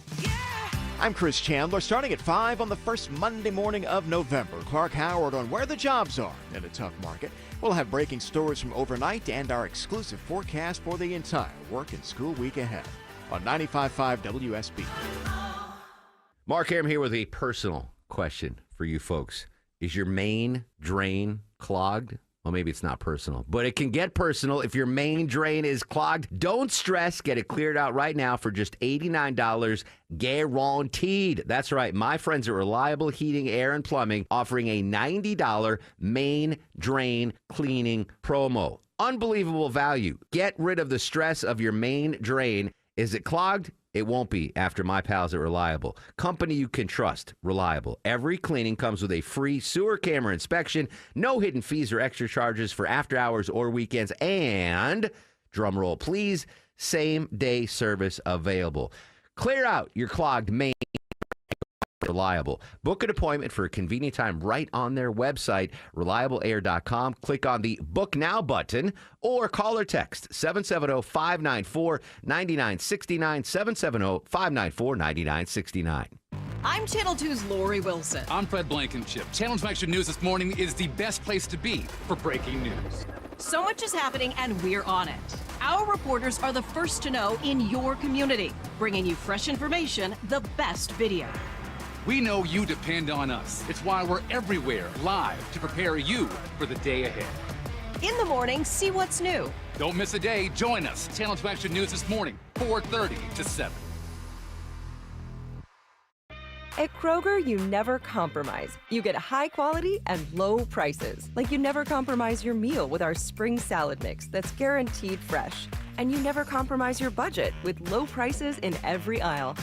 I'm Chris Chandler. Starting at 5 on the first Monday morning of November, Clark Howard on where the jobs are in a tough market. We'll have breaking stories from overnight and our exclusive forecast for the entire work and school week ahead on 95.5 WSB. Mark Arum here with a personal question for you folks. Is your main drain clogged? Well, maybe it's not personal, but it can get personal if your main drain is clogged. Don't stress. Get it cleared out right now for just $89 guaranteed. That's right. My friends at Reliable Heating, Air, and Plumbing offering a $90 main drain cleaning promo. Unbelievable value. Get rid of the stress of your main drain. Is it clogged? It won't be after my pals at Reliable. Company you can trust. Reliable. Every cleaning comes with a free sewer camera inspection, no hidden fees or extra charges for after hours or weekends, and, drum roll please, same-day service available. Clear out your clogged main. Reliable. Book an appointment for a convenient time right on their website, reliableair.com. Click on the Book Now button or call or text 770-594-9969, 770-594-9969. I'm Channel 2's Lori Wilson. I'm Fred Blankenship. Channel 2 Extra News this morning is the best place to be for breaking news. So much is happening, and we're on it. Our reporters are the first to know in your community, bringing you fresh information, the best video. We know you depend on us. It's why we're everywhere, live, to prepare you for the day ahead. In the morning, see what's new. Don't miss a day. Join us. Channel 2 Extra News this morning, 4:30 to 7. At Kroger, you never compromise. You get high quality and low prices. Like you never compromise your meal with our spring salad mix that's guaranteed fresh. And you never compromise your budget with low prices in every aisle.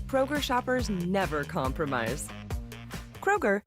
Kroger shoppers never compromise. Kroger,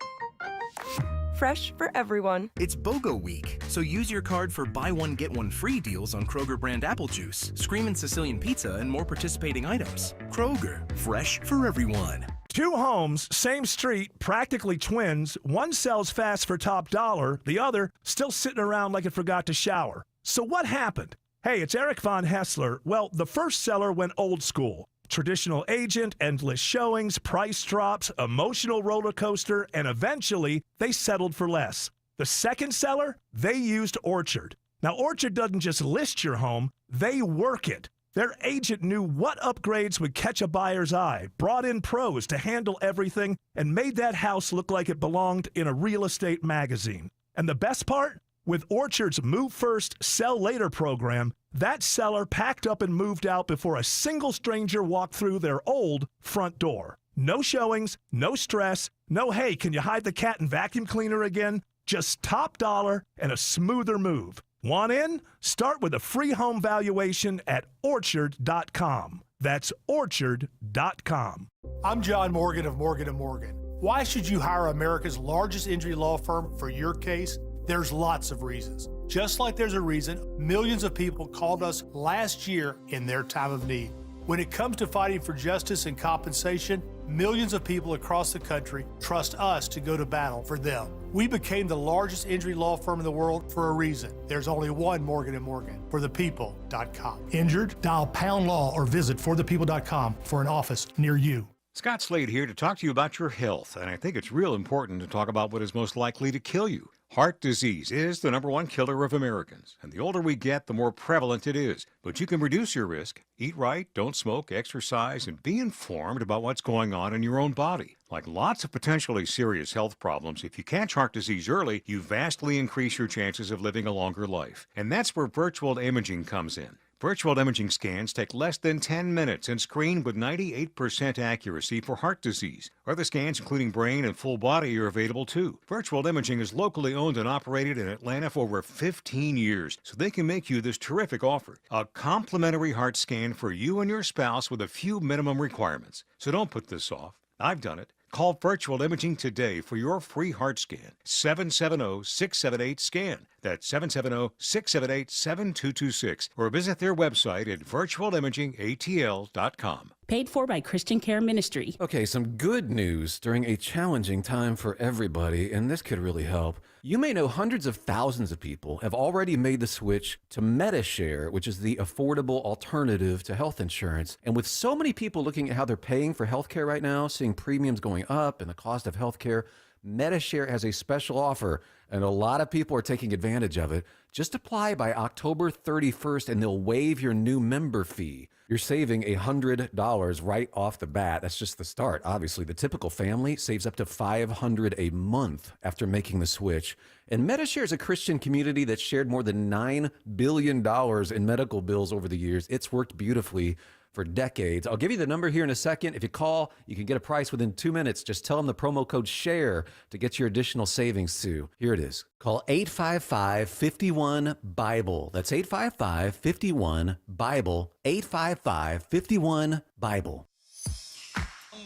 fresh for everyone. It's BOGO week, so use your card for buy one, get one free deals on Kroger brand apple juice, Screamin' Sicilian pizza, and more participating items. Kroger, fresh for everyone. Two homes, same street, practically twins. One sells fast for top dollar, the other still sitting around like it forgot to shower. So what happened? Hey, it's Eric Von Hessler. Well, the first seller went old school. Traditional agent, endless showings, price drops, emotional roller coaster, and eventually they settled for less. The second seller, they used Orchard. Now, Orchard doesn't just list your home, they work it. Their agent knew what upgrades would catch a buyer's eye, brought in pros to handle everything, and made that house look like it belonged in a real estate magazine. And the best part? With Orchard's Move First, Sell Later program, that seller packed up and moved out before a single stranger walked through their old front door. No showings, no stress, no, hey, can you hide the cat and vacuum cleaner again? Just top dollar and a smoother move. Want in? Start with a free home valuation at Orchard.com. That's Orchard.com. I'm John Morgan of Morgan & Morgan. Why should you hire America's largest injury law firm for your case? There's lots of reasons. Just like there's a reason millions of people called us last year in their time of need. When it comes to fighting for justice and compensation, millions of people across the country trust us to go to battle for them. We became the largest injury law firm in the world for a reason. There's only one Morgan & Morgan, forthepeople.com. Injured? Dial pound law or visit forthepeople.com for an office near you. Scott Slade here to talk to you about your health, and I think it's real important to talk about what is most likely to kill you. Heart disease is the #1 killer of Americans, and the older we get, the more prevalent it is. But you can reduce your risk. Eat right, don't smoke, exercise, and be informed about what's going on in your own body. Like lots of potentially serious health problems, if you catch heart disease early, you vastly increase your chances of living a longer life. And that's where virtual imaging comes in. Virtual imaging scans take less than 10 minutes and screen with 98% accuracy for heart disease. Other scans, including brain and full body, are available too. Virtual imaging is locally owned and operated in Atlanta for over 15 years, so they can make you this terrific offer. A complimentary heart scan for you and your spouse with a few minimum requirements. So don't put this off. I've done it. Call Virtual Imaging today for your free heart scan. 770-678-SCAN. That's 770-678-7226. Or visit their website at virtualimagingatl.com. Paid for by Christian Care Ministry. Okay, some good news during a challenging time for everybody, and this could really help. You may know hundreds of thousands of people have already made the switch to Medi-Share, which is the affordable alternative to health insurance. And with so many people looking at how they're paying for healthcare right now, seeing premiums going up and the cost of healthcare, Medi-Share has a special offer, and a lot of people are taking advantage of it. Just apply by October 31st, and they'll waive your new member fee. You're saving $100 right off the bat. That's just the start. Obviously, the typical family saves up to $500 a month after making the switch. And Medi-Share is a Christian community that shared more than $9 billion in medical bills over the years. It's worked beautifully for decades. I'll give you the number here in a second. If you call, you can get a price within 2 minutes. Just tell them the promo code SHARE to get your additional savings too. Here it is. Call 855-51-BIBLE. That's 855-51-BIBLE. 855-51-BIBLE.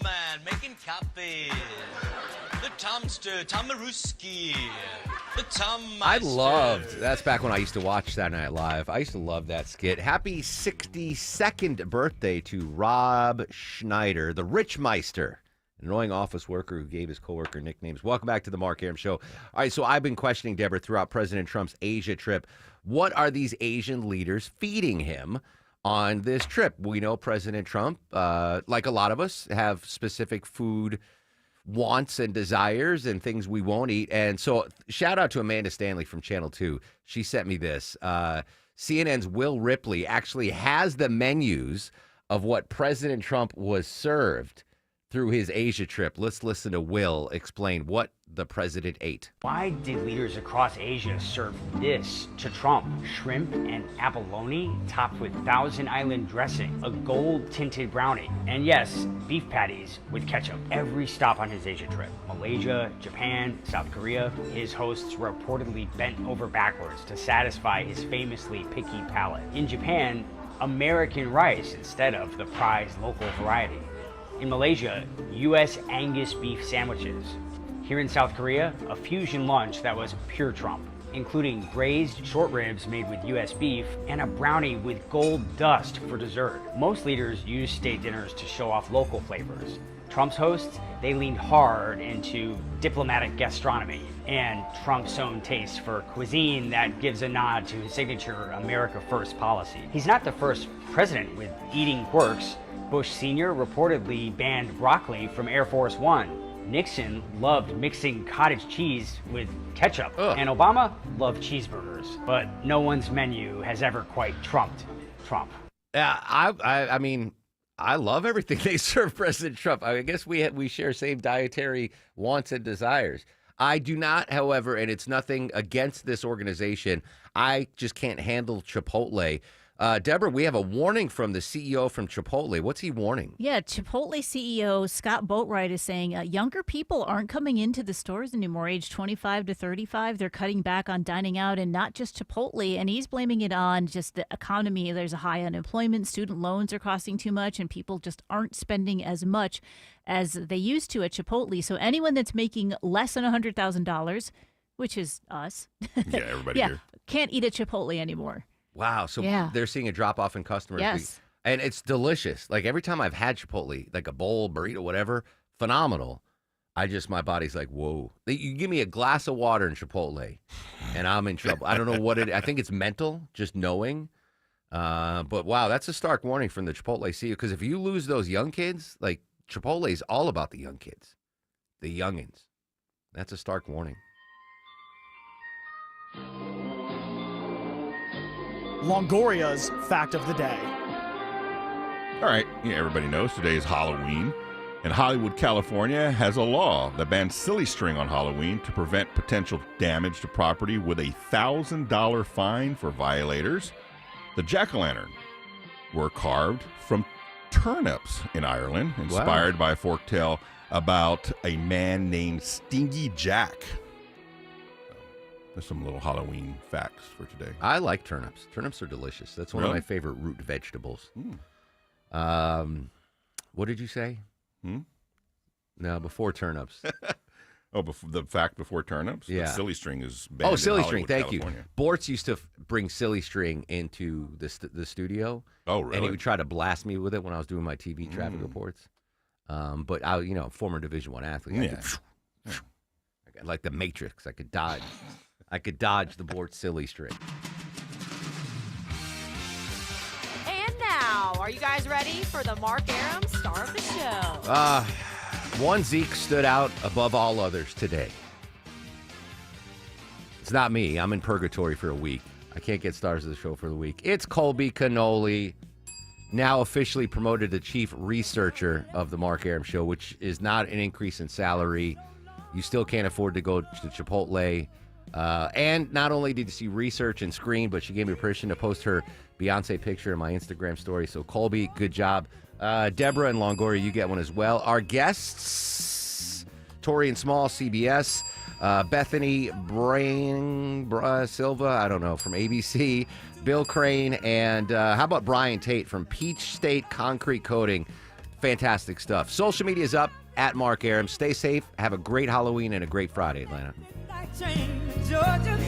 Man, making coffee. The Tomster, Tomaruski. The Tom. That's back when I used to watch Saturday Night Live. I used to love that skit. Happy 62nd birthday to Rob Schneider, the Rich Meister, an annoying office worker who gave his coworker nicknames. Welcome back to the Mark Arum Show. All right, so I've been questioning Deborah throughout President Trump's Asia trip. What are these Asian leaders feeding him on this trip? We know President Trump, like a lot of us, have specific food wants and desires and things we won't eat. And so shout out to Amanda Stanley from Channel 2. She sent me this. CNN's Will Ripley actually has the menus of what President Trump was served through his Asia trip. Let's listen to Will explain what the president ate. Why did leaders across Asia serve this to Trump? Shrimp and abalone topped with Thousand Island dressing, a gold-tinted brownie, and yes, beef patties with ketchup. Every stop on his Asia trip, Malaysia, Japan, South Korea, his hosts reportedly bent over backwards to satisfy his famously picky palate. In Japan, American rice instead of the prized local variety. In Malaysia, U.S. Angus beef sandwiches. Here in South Korea, a fusion lunch that was pure Trump, including braised short ribs made with U.S. beef and a brownie with gold dust for dessert. Most leaders use state dinners to show off local flavors. Trump's hosts, they leaned hard into diplomatic gastronomy and Trump's own taste for cuisine that gives a nod to his signature America First policy. He's not the first president with eating quirks. Bush Sr. reportedly banned broccoli from Air Force One. Nixon loved mixing cottage cheese with ketchup. And Obama loved cheeseburgers. But no one's menu has ever quite trumped Trump. I mean, I love everything they serve President Trump. I guess we share same dietary wants and desires. I do not, however, and it's nothing against this organization, I just can't handle Chipotle. Deborah, we have a warning from the CEO from Chipotle. What's he warning? Yeah, Chipotle CEO Scott Boatwright is saying younger people aren't coming into the stores anymore, age 25 to 35. They're cutting back on dining out, and not just Chipotle. And he's blaming it on just the economy. There's a high unemployment. Student loans are costing too much, and people just aren't spending as much as they used to at Chipotle. So anyone that's making less than $100,000, which is us, everybody here, can't eat at Chipotle anymore. Wow. So they're seeing a drop off in customers. Yes. And it's delicious. Like every time I've had Chipotle, like a bowl, burrito, whatever, phenomenal. My body's like, whoa. You give me a glass of water in Chipotle, and I'm in trouble. I don't know what I think it's mental, just knowing. But wow, that's a stark warning from the Chipotle CEO. Because if you lose those young kids, like Chipotle is all about the young kids, the youngins. That's a stark warning. Longoria's fact of the day. All right, everybody knows today is Halloween, and Hollywood, California has a law that bans silly string on Halloween to prevent potential damage to property with a $1,000 fine for violators. The jack-o'-lantern were carved from turnips in Ireland, inspired by a folktale about a man named Stingy Jack. There's some little Halloween facts for today. I like turnips. Turnips are delicious. That's one of my favorite root vegetables. What did you say? No, before turnips. The fact before turnips? Yeah. The silly string is banned silly in string. Hollywood, Thank California. you. Bortz used to bring silly string into the studio. Oh, really? And he would try to blast me with it when I was doing my TV traffic reports. But I, former Division I athlete. Like the Matrix, I could dodge. I could dodge the Bortz silly string. And now, are you guys ready for the Mark Arum star of the show? One Zeke stood out above all others today. It's not me. I'm in purgatory for a week. I can't get stars of the show for the week. It's Colby Cannoli, now officially promoted to chief researcher of the Mark Arum Show, which is not an increase in salary. You still can't afford to go to Chipotle. And not only did she research and screen, but she gave me permission to post her Beyonce picture in my Instagram story. So, Colby, good job. Deborah and Longoria, you get one as well. Our guests, Tori and Small, CBS. Bethany Silva, I don't know, from ABC. Bill Crane. And how about Brian Tate from Peach State Concrete Coating? Fantastic stuff. Social media is up at Mark Arum. Stay safe. Have a great Halloween and a great Friday, Atlanta. Georgia.